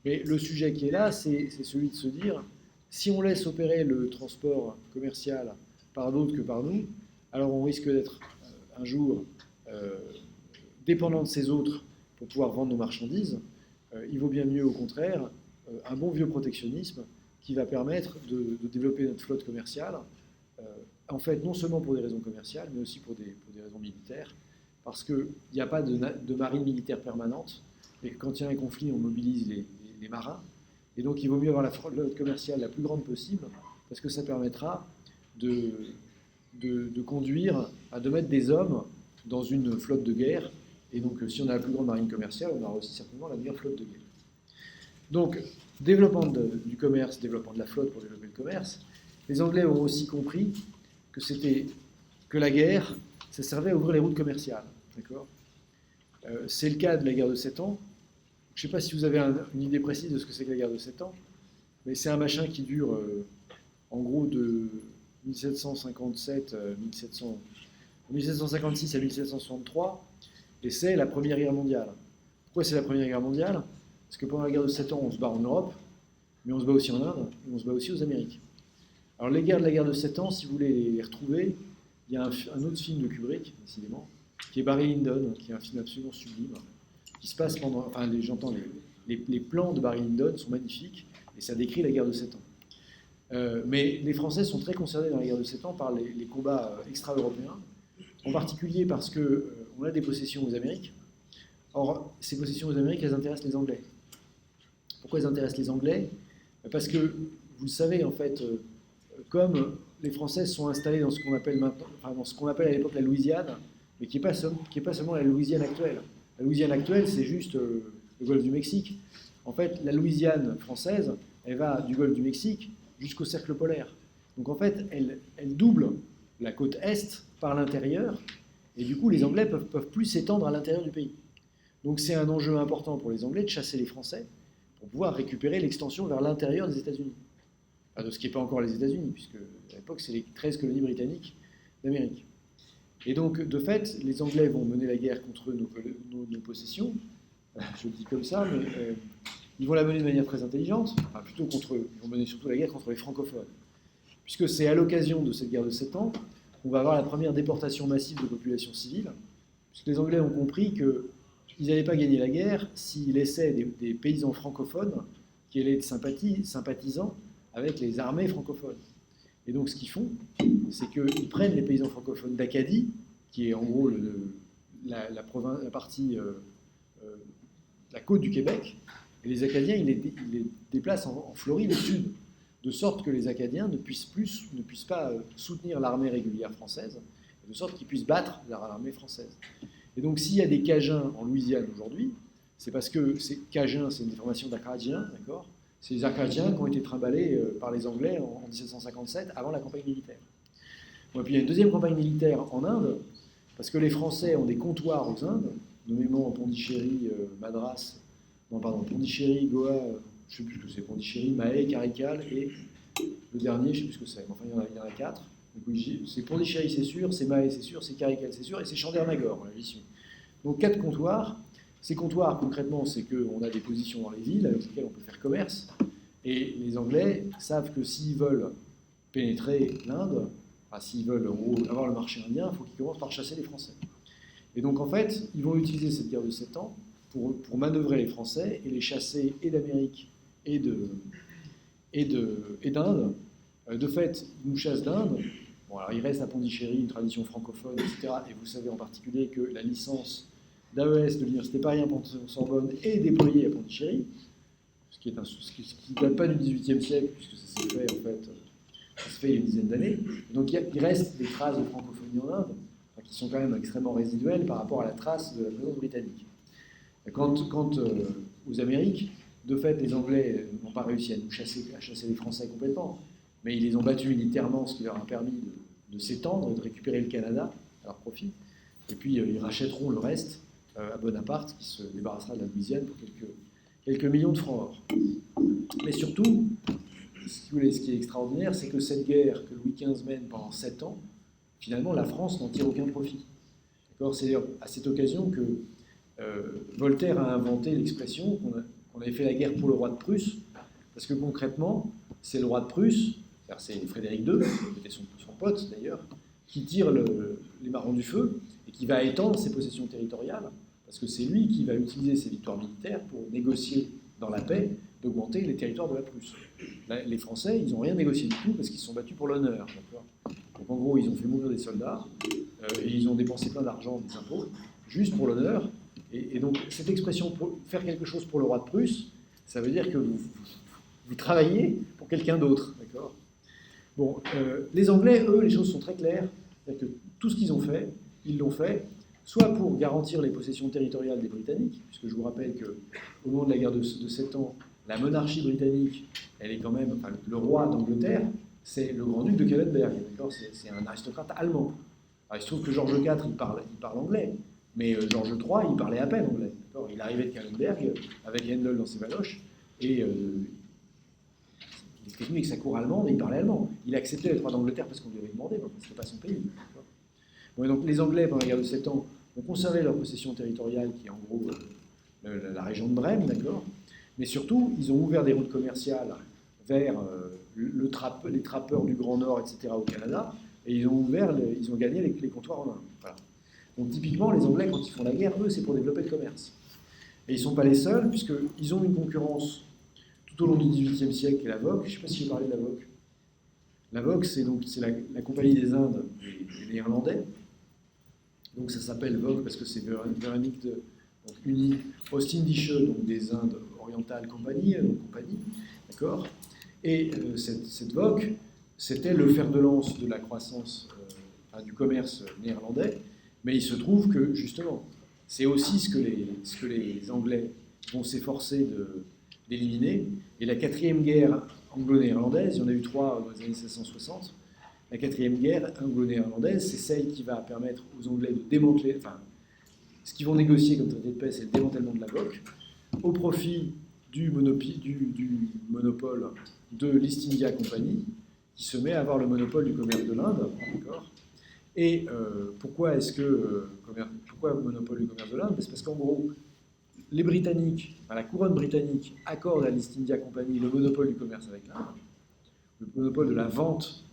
mais le sujet qui est là, c'est celui de se dire, si on laisse opérer le transport commercial par d'autres que par nous, alors on risque d'être un jour dépendant de ces autres pour pouvoir vendre nos marchandises. Il vaut bien mieux, au contraire, un bon vieux protectionnisme qui va permettre de développer notre flotte commerciale, en fait, non seulement pour des raisons commerciales, mais aussi pour des raisons militaires, parce qu'il n'y a pas de marine militaire permanente, et que quand il y a un conflit, on mobilise les marins, et donc il vaut mieux avoir la flotte commerciale la plus grande possible, parce que ça permettra de conduire de mettre des hommes dans une flotte de guerre. Et donc, si on a la plus grande marine commerciale, on aura aussi certainement la meilleure flotte de guerre. Donc, développement du commerce, développement de la flotte pour développer le commerce, les Anglais ont aussi compris que la guerre, ça servait à ouvrir les routes commerciales. D'accord ? C'est le cas de la guerre de 7 ans. Je ne sais pas si vous avez une idée précise de ce que c'est que la guerre de 7 ans, mais c'est un machin qui dure en gros de 1756 à 1763, et c'est la Première Guerre mondiale. Pourquoi c'est la Première Guerre mondiale ? Parce que pendant la guerre de 7 ans, on se bat en Europe, mais on se bat aussi en Inde, et on se bat aussi aux Amériques. Alors les guerres de la guerre de 7 ans, si vous voulez les retrouver, il y a un autre film de Kubrick, décidément, qui est Barry Lyndon, qui est un film absolument sublime, qui se passe pendant... Enfin, j'entends, les plans de Barry Lyndon sont magnifiques, et ça décrit la guerre de 7 ans. Mais les Français sont très concernés dans la guerre de 7 ans par les combats extra-européens, en particulier parce qu'on a des possessions aux Amériques. Or, ces possessions aux Amériques, elles intéressent les Anglais. Pourquoi elles intéressent les Anglais ? Parce que, vous le savez, en fait, comme les Français sont installés dans ce qu'on appelle maintenant, enfin, dans ce qu'on appelle à l'époque la Louisiane, mais qui n'est pas seulement la Louisiane actuelle. La Louisiane actuelle, c'est juste le golfe du Mexique. En fait, la Louisiane française, elle va du golfe du Mexique jusqu'au cercle polaire. Donc en fait, elle double la côte est par l'intérieur, et du coup, les Anglais peuvent plus s'étendre à l'intérieur du pays. Donc c'est un enjeu important pour les Anglais de chasser les Français pour pouvoir récupérer l'extension vers l'intérieur des États-Unis. Enfin, de ce qui n'est pas encore les États-Unis, puisque à l'époque, c'est les 13 colonies britanniques d'Amérique. Et donc, de fait, les Anglais vont mener la guerre contre nos possessions. Je le dis comme ça, mais ils vont la mener de manière très intelligente. Enfin, plutôt ils vont mener surtout la guerre contre les francophones. Puisque c'est à l'occasion de cette guerre de 7 ans qu'on va avoir la première déportation massive de population civile. Puisque les Anglais ont compris qu'ils n'allaient pas gagner la guerre s'ils laissaient des paysans francophones qui allaient être sympathisants avec les armées francophones. Et donc ce qu'ils font, c'est qu'ils prennent les paysans francophones d'Acadie, qui est en gros la côte du Québec, et les Acadiens, ils les déplacent en Floride au sud, de sorte que les Acadiens ne puissent pas soutenir l'armée régulière française, de sorte qu'ils puissent battre l'armée française. Et donc s'il y a des Cajuns en Louisiane aujourd'hui, c'est parce que ces Cajuns, c'est une déformation d'Acadiens, d'accord ? C'est les Acadiens qui ont été trimballés par les Anglais en 1757, avant la campagne militaire. Bon, et puis il y a une deuxième campagne militaire en Inde, parce que les Français ont des comptoirs aux Indes, nommément Pondichéry, Pondichéry, Goa, je ne sais plus ce que c'est, Pondichéry, Mahé, Caraïcal, et le dernier, je ne sais plus ce que c'est, enfin il y en a 4. Donc, c'est Pondichéry, c'est sûr, c'est Mahé, c'est sûr, c'est Caraïcal, c'est sûr, et c'est Chandernagore, voilà, j'y suis. Donc 4 comptoirs. Ces comptoirs, concrètement, c'est qu'on a des positions dans les villes avec lesquelles on peut faire commerce. Et les Anglais savent que s'ils veulent pénétrer l'Inde, enfin, s'ils veulent en gros, avoir le marché indien, il faut qu'ils commencent par chasser les Français. Et donc, en fait, ils vont utiliser cette guerre de 7 ans pour manœuvrer les Français et les chasser et d'Amérique et d'Inde. De fait, ils nous chassent d'Inde. Bon, alors il reste à Pondichéry une tradition francophone, etc. Et vous savez en particulier que la licence d'AES de l'Université Paris Sorbonne est déployée à Pondichéry, ce qui ne date pas du XVIIIe siècle, puisque ça s'est fait, en fait, ça se fait il y a une dizaine d'années. Donc il reste des traces de francophonie en Inde, qui sont quand même extrêmement résiduelles par rapport à la trace de la présence britannique. Quant aux Amériques, de fait, les Anglais n'ont pas réussi à chasser les Français complètement, mais ils les ont battus militairement, ce qui leur a permis de s'étendre et de récupérer le Canada à leur profit. Et puis ils rachèteront le reste à Bonaparte, qui se débarrassera de la Louisiane pour quelques millions de francs or. Mais surtout, si vous voulez, ce qui est extraordinaire, c'est que cette guerre que Louis XV mène pendant 7 ans, finalement, la France n'en tire aucun profit. C'est d'ailleurs à cette occasion que Voltaire a inventé l'expression qu'on avait fait la guerre pour le roi de Prusse, parce que concrètement, c'est le roi de Prusse, c'est Frédéric II, qui était son pote d'ailleurs, qui tire les marrons du feu et qui va étendre ses possessions territoriales, parce que c'est lui qui va utiliser ses victoires militaires pour négocier dans la paix d'augmenter les territoires de la Prusse. Les Français, ils n'ont rien négocié du tout parce qu'ils se sont battus pour l'honneur. Donc en gros, ils ont fait mourir des soldats et ils ont dépensé plein d'argent des impôts, juste pour l'honneur. Et donc cette expression, faire quelque chose pour le roi de Prusse, ça veut dire que vous travaillez pour quelqu'un d'autre. D'accord ? Bon, les Anglais, eux, les choses sont très claires. C'est-à-dire que tout ce qu'ils ont fait, ils l'ont fait soit pour garantir les possessions territoriales des Britanniques, puisque je vous rappelle qu'au moment de la guerre de 7 ans, la monarchie britannique, elle est quand même, enfin, le roi d'Angleterre, c'est le grand-duc de Kellenberg, d'accord, c'est un aristocrate allemand. Alors, il se trouve que George IV, il parle anglais, mais George III, il parlait à peine anglais, d'accord. Il arrivait de Kellenberg avec Handel dans ses baloches, et il était venu avec sa cour allemande et il parlait allemand. Il acceptait d'être roi d'Angleterre parce qu'on lui avait demandé, mais ce n'était pas son pays. Bon, et donc les Anglais, pendant la guerre de 7 ans, ont conservé leur possession territoriale, qui est en gros la région de Brême, d'accord. Mais surtout, ils ont ouvert des routes commerciales vers les trappeurs du Grand Nord, etc., au Canada, et ils ont gagné les comptoirs en Inde. Voilà. Donc typiquement, les Anglais, quand ils font la guerre, eux, c'est pour développer le commerce. Et ils ne sont pas les seuls, puisqu'ils ont une concurrence tout au long du XVIIIe siècle, qui est la VOC. Je ne sais pas si j'ai parlé de la VOC. La VOC, c'est la Compagnie des Indes des Néerlandais. Donc ça s'appelle VOC parce que c'est Véronique de Unie Ostindische, donc des Indes orientales compagnie, d'accord. Et cette VOC, c'était le fer de lance de la croissance du commerce néerlandais, mais il se trouve que justement, c'est aussi ce que les Anglais vont s'efforcer d'éliminer. Et la 4e guerre anglo-néerlandaise, il y en a eu 3 dans les années 1660. La 4e guerre anglo-néerlandaise, c'est celle qui va permettre aux Anglais de démanteler, enfin, ce qu'ils vont négocier comme traité de paix, c'est le démantèlement de la VOC, au profit du monopole de l'East India Company, qui se met à avoir le monopole du commerce de l'Inde, d'accord. Et pourquoi monopole du commerce de l'Inde? C'est parce qu'en gros, les Britanniques, enfin, la couronne britannique accorde à l'East India Company le monopole du commerce avec l'Inde, le monopole de la vente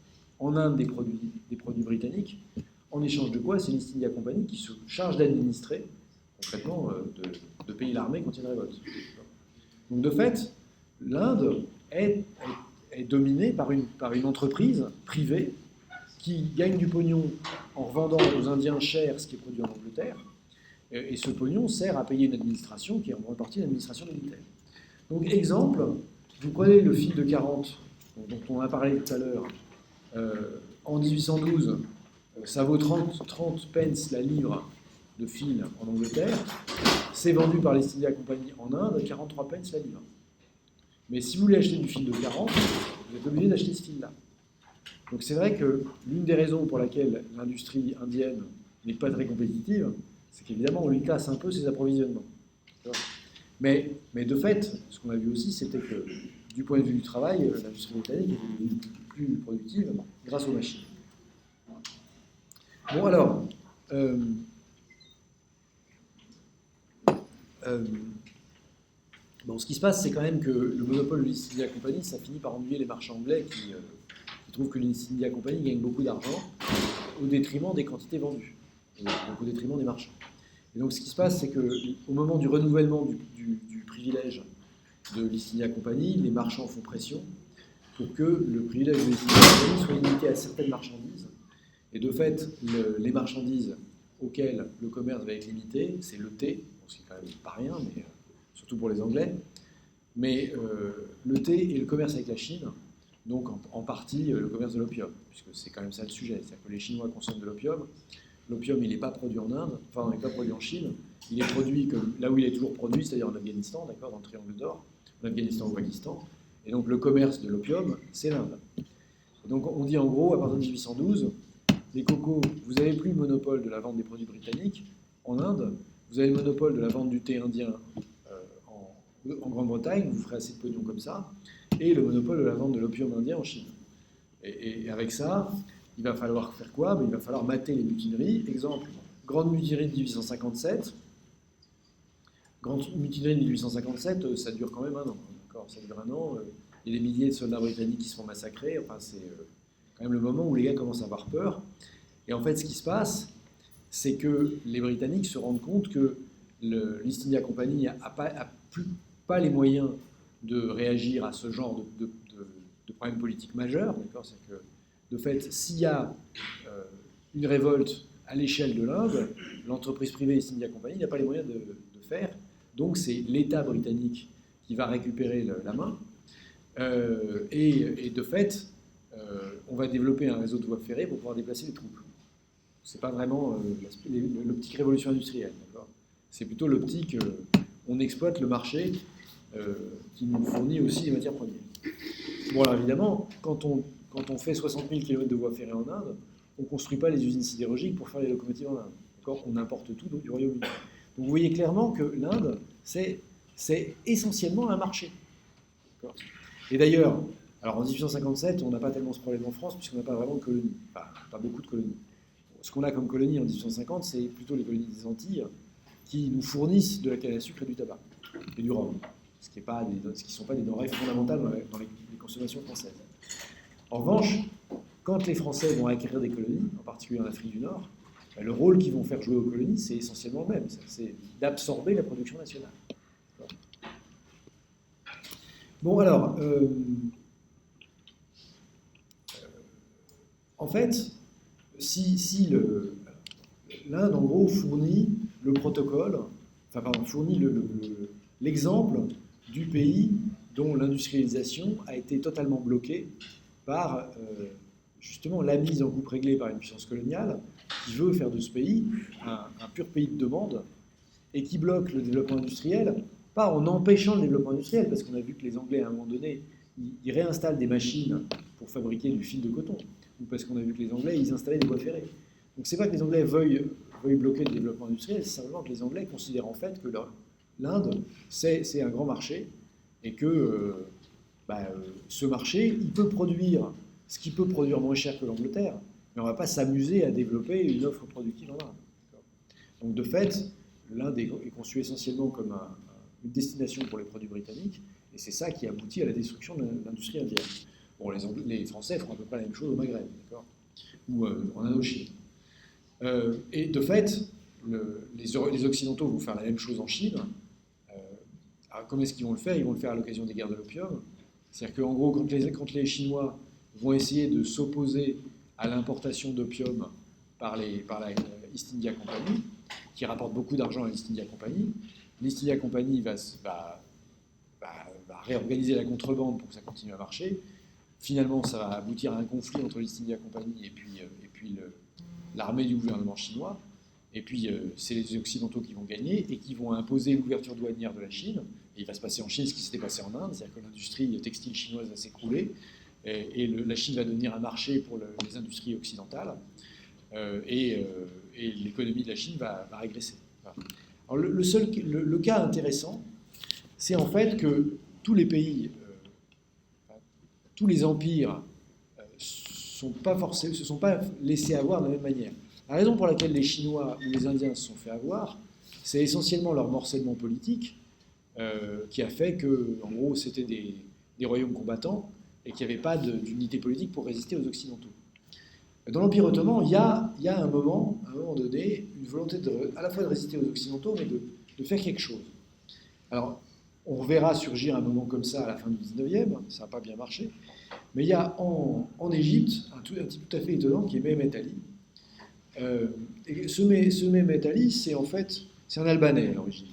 en Inde des produits britanniques, en échange de quoi c'est l'East India Company qui se charge d'administrer, concrètement, de payer l'armée quand il y a une révolte. Donc de fait, l'Inde est dominée par une entreprise privée qui gagne du pognon en revendant aux Indiens cher ce qui est produit en Angleterre, et ce pognon sert à payer une administration qui est en grande partie une administration militaire. Donc exemple, vous prenez le fil de 40, dont on a parlé tout à l'heure, en 1812, ça vaut 30 pence la livre de fil en Angleterre, c'est vendu par l'East India Company en Inde, 43 pence la livre. Mais si vous voulez acheter du fil de 40, vous êtes obligé d'acheter ce fil-là. Donc c'est vrai que l'une des raisons pour laquelle l'industrie indienne n'est pas très compétitive, c'est qu'évidemment on lui casse un peu ses approvisionnements. Mais de fait, ce qu'on a vu aussi, c'était que du point de vue du travail, l'industrie britannique est devenue plus productive grâce aux machines. Bon alors, ce qui se passe, c'est quand même que le monopole de l'East India Company, ça finit par ennuyer les marchands anglais qui trouvent que l'East India Company gagne beaucoup d'argent au détriment des quantités vendues, donc au détriment des marchands. Et donc ce qui se passe, c'est qu'au moment du renouvellement du privilège de l'East India Company, les marchands font pression pour que le privilège de l'East India Company soit limité à certaines marchandises. Et de fait, les marchandises auxquelles le commerce va être limité, c'est le thé, ce qui est quand même pas rien, mais surtout pour les Anglais, mais le thé et le commerce avec la Chine, donc en partie le commerce de l'opium, puisque c'est quand même ça le sujet, c'est-à-dire que les Chinois consomment de l'opium. L'opium, il n'est pas produit en Inde, enfin, il n'est pas produit en Chine, il est produit là où il est toujours produit, c'est-à-dire en Afghanistan, d'accord, dans le triangle d'or, en Afghanistan au Pakistan, et donc le commerce de l'opium, c'est l'Inde. Donc on dit en gros, à partir de 1812, les cocos, vous n'avez plus le monopole de la vente des produits britanniques en Inde, vous avez le monopole de la vente du thé indien en Grande-Bretagne, vous ferez assez de pognon comme ça, et le monopole de la vente de l'opium indien en Chine. Et avec ça, il va falloir faire quoi? Il va falloir mater les mutineries. Exemple, grande mutinerie de 1857. Grande mutinerie de 1857, ça dure quand même un an. D'accord, ça dure un an. Il y a des milliers de soldats britanniques qui se font massacrer. Enfin, c'est quand même le moment où les gars commencent à avoir peur. Et en fait, ce qui se passe, c'est que les Britanniques se rendent compte que l'East India Company n'a pas les moyens de réagir à ce genre de problème politique majeur. D'accord, c'est que de fait, s'il y a une révolte à l'échelle de l'Inde, l'entreprise privée East India Company n'a pas les moyens de faire. Donc c'est l'État britannique qui va récupérer la main. Et de fait, on va développer un réseau de voies ferrées pour pouvoir déplacer les troupes. c'est pas vraiment l'optique révolution industrielle, d'accord. C'est plutôt l'optique, on exploite le marché qui nous fournit aussi les matières premières. Bon, alors évidemment, quand on fait 60 000 km de voies ferrées en Inde, on ne construit pas les usines sidérurgiques pour faire les locomotives en Inde. D'accord, on importe tout du Royaume-Uni. Donc vous voyez clairement que l'Inde, c'est essentiellement un marché. Et d'ailleurs, alors en 1857, on n'a pas tellement ce problème en France, puisqu'on n'a pas vraiment de colonies. Enfin, pas beaucoup de colonies. Ce qu'on a comme colonies en 1850, c'est plutôt les colonies des Antilles, qui nous fournissent de la canne à sucre et du tabac, et du rhum, ce qui ne sont pas des denrées fondamentales dans les consommations françaises. En revanche, quand les Français vont acquérir des colonies, en particulier en Afrique du Nord, le rôle qu'ils vont faire jouer aux colonies, c'est essentiellement le même, c'est d'absorber la production nationale. Bon, alors, en fait, si l'Inde, en gros, fournit le protocole, fournit l'exemple du pays dont l'industrialisation a été totalement bloquée par, justement, la mise en coupe réglée par une puissance coloniale qui veut faire de ce pays un pur pays de demande et qui bloque le développement industriel, pas en empêchant le développement industriel, parce qu'on a vu que les Anglais, à un moment donné, ils réinstallent des machines pour fabriquer du fil de coton, ou parce qu'on a vu que les Anglais, ils installaient des voies ferrées. Donc c'est pas que les Anglais veuillent bloquer le développement industriel, c'est simplement que les Anglais considèrent en fait que l'Inde, c'est un grand marché, et que ce marché, il peut produire ce qu'il peut produire moins cher que l'Angleterre, mais on ne va pas s'amuser à développer une offre productive en Inde. Donc de fait, l'Inde est conçue essentiellement comme une destination pour les produits britanniques, et c'est ça qui aboutit à la destruction de l'industrie indienne. Bon, les Français feront à peu près la même chose au Maghreb, d'accord, ou en Indochine. Et de fait, les Occidentaux vont faire la même chose en Chine. Alors comment est-ce qu'ils vont le faire? Ils vont le faire à l'occasion des guerres de l'opium. C'est-à-dire qu'en gros, quand les Chinois vont essayer de s'opposer à l'importation d'opium par la East India Company, qui rapporte beaucoup d'argent à l'East India Company, l'East India Company va réorganiser la contrebande pour que ça continue à marcher. Finalement, ça va aboutir à un conflit entre l'East India Company et puis l'armée du gouvernement chinois. Et puis, c'est les Occidentaux qui vont gagner et qui vont imposer l'ouverture douanière de la Chine. Et il va se passer en Chine ce qui s'était passé en Inde, c'est-à-dire que l'industrie textile chinoise va s'écrouler et la Chine va devenir un marché pour les industries occidentales et l'économie de la Chine va régresser. Voilà. Alors, le cas intéressant, c'est en fait que tous les pays, tous les empires se sont pas laissés avoir de la même manière. La raison pour laquelle les Chinois ou les Indiens se sont fait avoir, c'est essentiellement leur morcellement politique qui a fait que, en gros, c'était des royaumes combattants et qu'il n'y avait pas d'unité politique pour résister aux Occidentaux. Dans l'Empire ottoman, il y a à un moment donné, une volonté à la fois de résister aux Occidentaux, mais de faire quelque chose. Alors, on verra surgir un moment comme ça à la fin du 19e, ça n'a pas bien marché, mais il y a en Égypte un type tout à fait étonnant qui est Mehmet Ali. Et ce Mehmet Ali, c'est un Albanais à l'origine.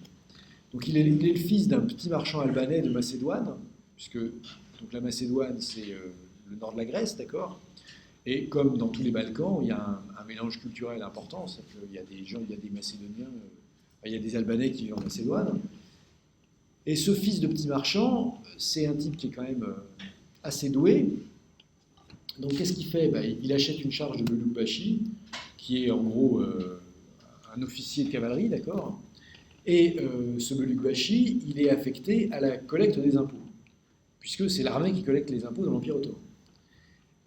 Donc il est le fils d'un petit marchand albanais de Macédoine, puisque donc la Macédoine, c'est le nord de la Grèce, d'accord. Et comme dans tous les Balkans, il y a un mélange culturel important, c'est-à-dire qu'il y a des gens, il y a des Macédoniens, il y a des Albanais qui vivent en Macédoine. Et ce fils de petit marchand, c'est un type qui est quand même assez doué. Donc qu'est-ce qu'il fait? Il achète une charge de Belukbashi, qui est en gros un officier de cavalerie, d'accord. Et ce Belukbashi, il est affecté à la collecte des impôts, puisque c'est l'armée qui collecte les impôts dans l'Empire ottoman.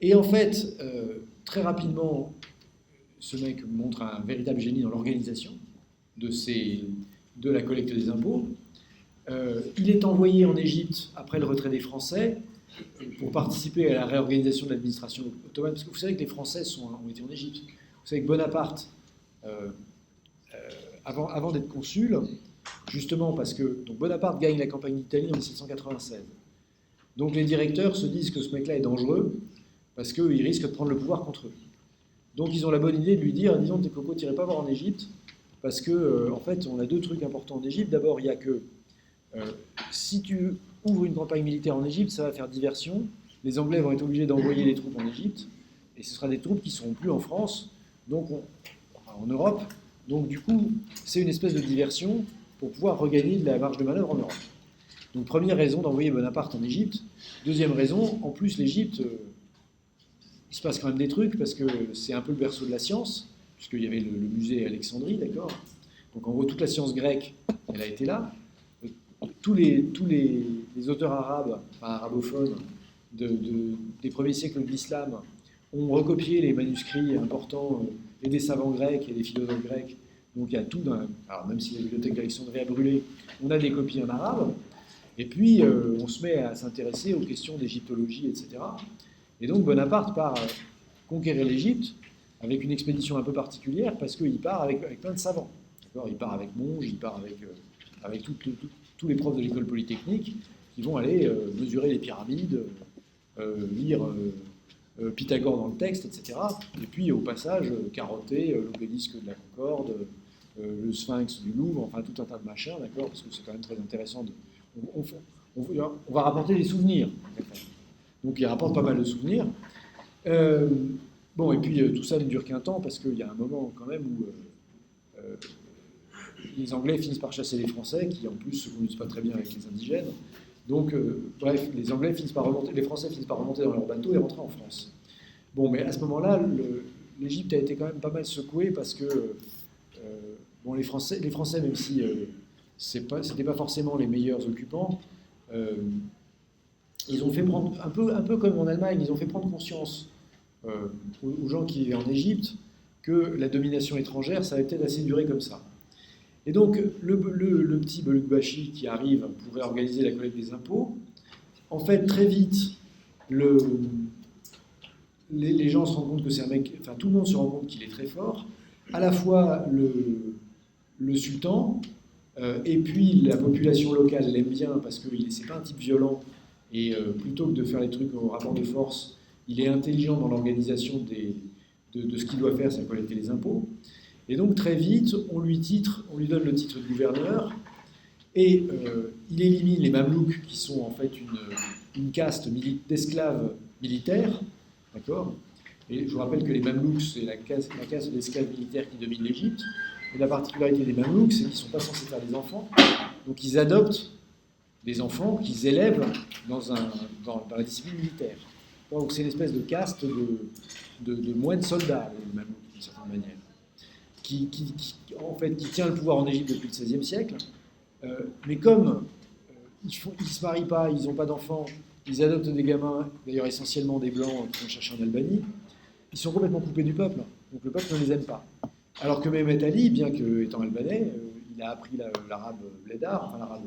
Et en fait, très rapidement, ce mec montre un véritable génie dans l'organisation de la collecte des impôts. Il est envoyé en Égypte après le retrait des Français pour participer à la réorganisation de l'administration ottomane, parce que vous savez que les Français ont été en Égypte. Vous savez que Bonaparte, avant d'être consul, justement parce que donc Bonaparte gagne la campagne d'Italie en 1796. Donc les directeurs se disent que ce mec-là est dangereux parce qu'il risque de prendre le pouvoir contre eux. Donc ils ont la bonne idée de lui dire, disons, tes cocos, t'irais pas voir en Égypte, parce que en fait, on a deux trucs importants en Égypte. D'abord, il y a que si tu ouvres une campagne militaire en Égypte, ça va faire diversion. Les Anglais vont être obligés d'envoyer des troupes en Égypte, et ce sera des troupes qui ne seront plus en France donc en Europe. Donc du coup, c'est une espèce de diversion pour pouvoir regagner de la marge de manœuvre en Europe. Donc première raison d'envoyer Bonaparte en Égypte. Deuxième raison, en plus l'Égypte, il se passe quand même des trucs parce que c'est un peu le berceau de la science, puisqu'il y avait le musée à Alexandrie, d'accord. Donc en gros, toute la science grecque, elle a été là. Tous les auteurs arabes, enfin arabophones, des premiers siècles de l'islam ont recopié les manuscrits importants et des savants grecs et des philosophes grecs. Donc il y a tout, alors même si la bibliothèque d'Alexandrie a brûlé, on a des copies en arabe. Et puis on se met à s'intéresser aux questions d'égyptologie, etc. Et donc Bonaparte part conquérir l'Égypte avec une expédition un peu particulière parce qu'il part avec plein de savants. Il part avec Monge, il part avec tous les profs de l'école polytechnique qui vont aller mesurer les pyramides, lire Pythagore dans le texte, etc. Et puis au passage, carotter l'obélisque de la Concorde, le Sphinx du Louvre, enfin tout un tas de machins, d'accord, parce que c'est quand même très intéressant. On va rapporter des souvenirs. Donc il rapporte pas mal de souvenirs. Bon, et puis tout ça ne dure qu'un temps parce qu'il y a un moment quand même où les Anglais finissent par chasser les Français, qui en plus se conduisent pas très bien avec les indigènes. Donc, bref, les Français finissent par remonter dans leur bateau et rentrer en France. Bon, mais à ce moment-là, l'Égypte a été quand même pas mal secouée parce que bon, les Français, même si c'était pas forcément les meilleurs occupants, ils ont fait prendre un peu comme en Allemagne, ils ont fait prendre conscience aux gens qui vivaient en Égypte que la domination étrangère, ça allait peut-être assez durer comme ça. Et donc, le petit Belukbashi qui arrive pour réorganiser la collecte des impôts, en fait, très vite, les gens se rendent compte que c'est un mec, enfin, tout le monde se rend compte qu'il est très fort, à la fois le sultan, et puis la population locale l'aime bien parce que c'est pas un type violent, et plutôt que de faire les trucs au rapport de force, il est intelligent dans l'organisation de ce qu'il doit faire, c'est collecter les impôts. Et donc très vite, on lui donne le titre de gouverneur, et il élimine les Mamelouks, qui sont en fait une caste d'esclaves militaires, d'accord. Et je vous rappelle que les Mamelouks, c'est la caste d'esclaves militaires qui domine l'Égypte. Et la particularité des Mamelouks, c'est qu'ils ne sont pas censés faire des enfants, donc ils adoptent des enfants qu'ils élèvent dans la discipline militaire. Donc c'est une espèce de caste de moines soldats, les Mamelouks, d'une certaine manière. Qui tient le pouvoir en Égypte depuis le XVIe siècle, mais comme ils ne se marient pas, ils n'ont pas d'enfants, ils adoptent des gamins, d'ailleurs essentiellement des blancs qui vont chercher en Albanie, ils sont complètement coupés du peuple, donc le peuple ne les aime pas. Alors que Mehmet Ali, bien qu'étant albanais, il a appris l'arabe blédar, enfin l'arabe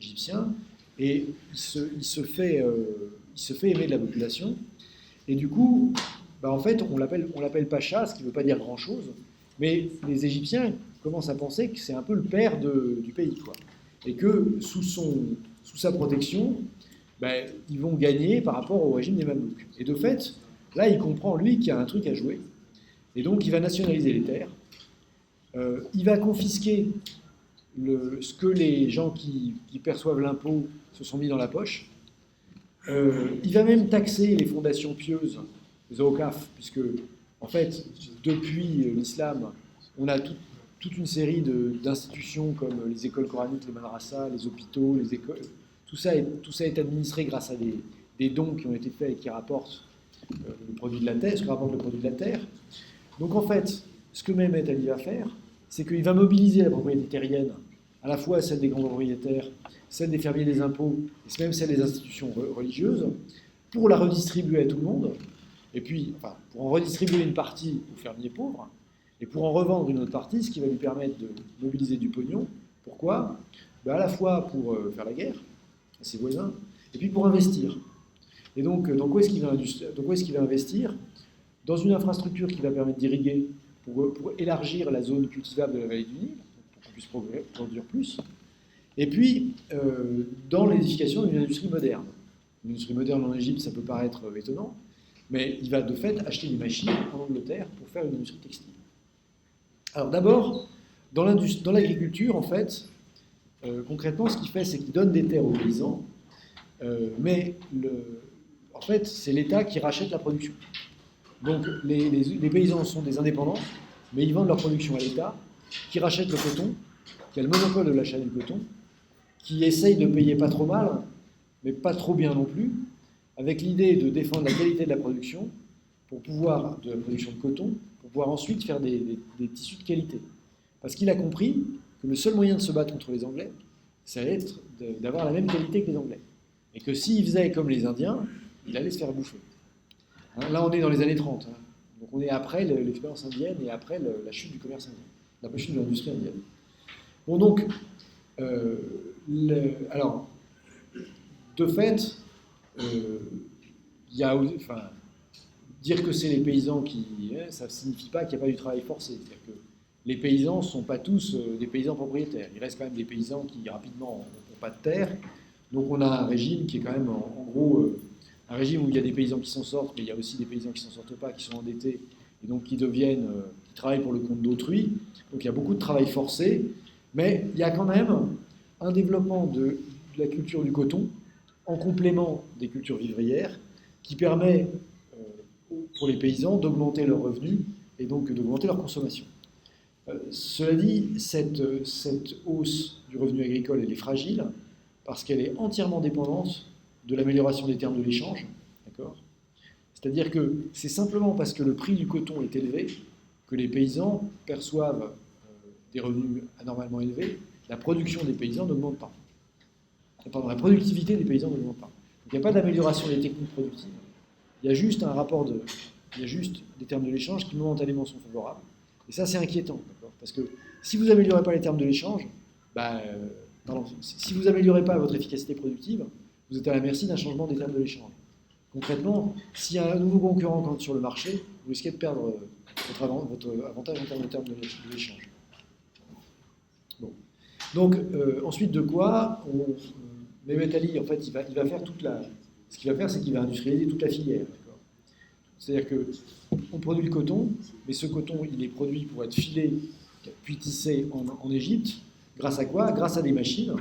égyptien, et il se fait aimer de la population, et du coup, en fait, on l'appelle Pacha, ce qui ne veut pas dire grand-chose. Mais les Égyptiens commencent à penser que c'est un peu le père du pays, quoi. Et que sous sa protection, ils vont gagner par rapport au régime des Mamelouks. Et de fait, là, il comprend, lui, qu'il y a un truc à jouer. Et donc, il va nationaliser les terres. Il va confisquer ce que les gens qui perçoivent l'impôt se sont mis dans la poche. Il va même taxer les fondations pieuses, les awqaf, puisque en fait, depuis l'islam, on a toute une série d'institutions comme les écoles coraniques, les madrasas, les hôpitaux, les écoles. Tout ça est administré grâce à des dons qui ont été faits et qui rapportent le produit de la terre, ce que rapporte le produit de la terre. Donc en fait, ce que Mehmet Ali va faire, c'est qu'il va mobiliser la propriété terrienne, à la fois celle des grands propriétaires, celle des fermiers des impôts, et même celle des institutions religieuses, pour la redistribuer à tout le monde. Et puis, pour en redistribuer une partie aux fermiers pauvres, et pour en revendre une autre partie, ce qui va lui permettre de mobiliser du pognon. Pourquoi ? À la fois pour faire la guerre à ses voisins, et puis pour investir. Et donc, dans quoi est-ce qu'il va investir ? Dans une infrastructure qui va permettre d'irriguer, pour élargir la zone cultivable de la vallée du Nil, pour qu'on puisse produire plus. Et puis, dans l'édification d'une industrie moderne. Une industrie moderne en Égypte, ça peut paraître étonnant, mais il va de fait acheter des machines en Angleterre pour faire une industrie textile. Alors d'abord, dans l'agriculture, en fait, concrètement, ce qu'il fait, c'est qu'il donne des terres aux paysans, mais en fait, c'est l'État qui rachète la production. Donc les paysans sont des indépendants, mais ils vendent leur production à l'État, qui rachète le coton, qui a le monopole de l'achat du coton, qui essaye de payer pas trop mal, mais pas trop bien non plus, avec l'idée de défendre la qualité de la production, de la production de coton, pour pouvoir ensuite faire des tissus de qualité. Parce qu'il a compris que le seul moyen de se battre contre les Anglais, ça allait être d'avoir la même qualité que les Anglais. Et que s'il faisait comme les Indiens, il allait se faire bouffer. Hein, là, on est dans les années 30. Hein. Donc on est après l'expérience indienne et après la chute du commerce indien, la chute de l'industrie indienne. Bon, donc, alors, de fait, il y a, enfin, dire que c'est les paysans qui... ça ne signifie pas qu'il n'y a pas du travail forcé. C'est-à-dire que les paysans ne sont pas tous des paysans propriétaires. Il reste quand même des paysans qui, rapidement, n'ont pas de terre. Donc on a un régime qui est quand même, en gros, un régime où il y a des paysans qui s'en sortent, mais il y a aussi des paysans qui ne s'en sortent pas, qui sont endettés, et donc qui travaillent pour le compte d'autrui. Donc il y a beaucoup de travail forcé, mais il y a quand même un développement de la culture du coton, en complément des cultures vivrières, qui permet pour les paysans d'augmenter leurs revenus et donc d'augmenter leur consommation. Cela dit, cette hausse du revenu agricole, elle est fragile parce qu'elle est entièrement dépendante de l'amélioration des termes de l'échange. D'accord ? C'est-à-dire que c'est simplement parce que le prix du coton est élevé que les paysans perçoivent des revenus anormalement élevés. La production des paysans n'augmente pas. Pardon, la productivité des paysans n'augmente pas. Donc il n'y a pas d'amélioration des techniques productives. Il y a juste il y a juste des termes de l'échange qui momentanément sont favorables. Et ça, c'est inquiétant, d'accord ? Parce que si vous n'améliorez pas les termes de l'échange, si vous n'améliorez pas votre efficacité productive, vous êtes à la merci d'un changement des termes de l'échange. Concrètement, s'il y a un nouveau concurrent qui entre sur le marché, vous risquez de perdre votre avantage en termes de l'échange. Bon. Donc, ensuite de quoi Mehmet Ali, en fait, il va faire ce qu'il va faire, c'est qu'il va industrialiser toute la filière. C'est-à-dire qu'on produit le coton, mais ce coton, il est produit pour être filé, puis tissé en Égypte. Grâce à quoi ? Grâce à des machines.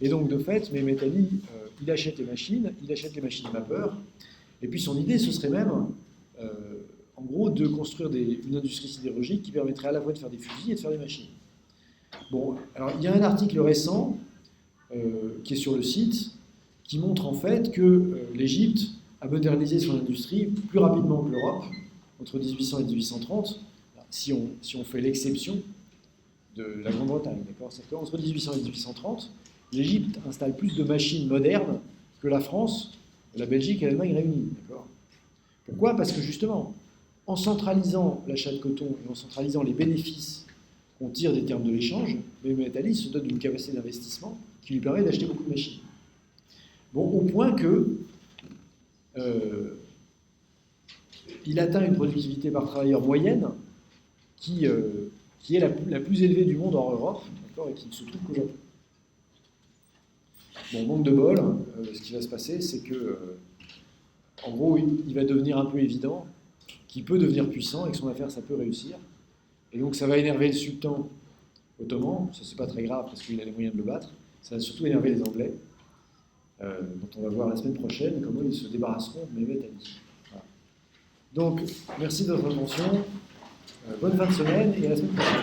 Et donc, de fait, Mehmet Ali, il achète les machines vapeur. Et puis, son idée, ce serait même, en gros, de construire une industrie sidérurgique qui permettrait à la fois de faire des fusils et de faire des machines. Bon, alors, il y a un article récent qui est sur le site qui montre en fait que l'Égypte a modernisé son industrie plus rapidement que l'Europe, entre 1800 et 1830, si on fait l'exception de la Grande-Bretagne. C'est-à-dire qu'entre 1800 et 1830, l'Égypte installe plus de machines modernes que la France, la Belgique et l'Allemagne réunies. Pourquoi ? Parce que justement, en centralisant l'achat de coton et en centralisant les bénéfices qu'on tire des termes de l'échange, Mehmet Ali se dote d'une capacité d'investissement qui lui permet d'acheter beaucoup de machines. Bon, au point que il atteint une productivité par travailleur moyenne qui est la plus élevée du monde hors Europe, et qui ne se trouve qu'au Japon. Bon, manque de bol, ce qui va se passer, c'est que, en gros, il va devenir un peu évident qu'il peut devenir puissant et que son affaire, ça peut réussir. Et donc, ça va énerver le sultan ottoman, ça c'est pas très grave parce qu'il a les moyens de le battre, ça va surtout énerver les Anglais, dont on va voir la semaine prochaine comment ils se débarrasseront de Mehmet Ali. Voilà. Donc, merci de votre attention, bonne fin de semaine et à la semaine prochaine.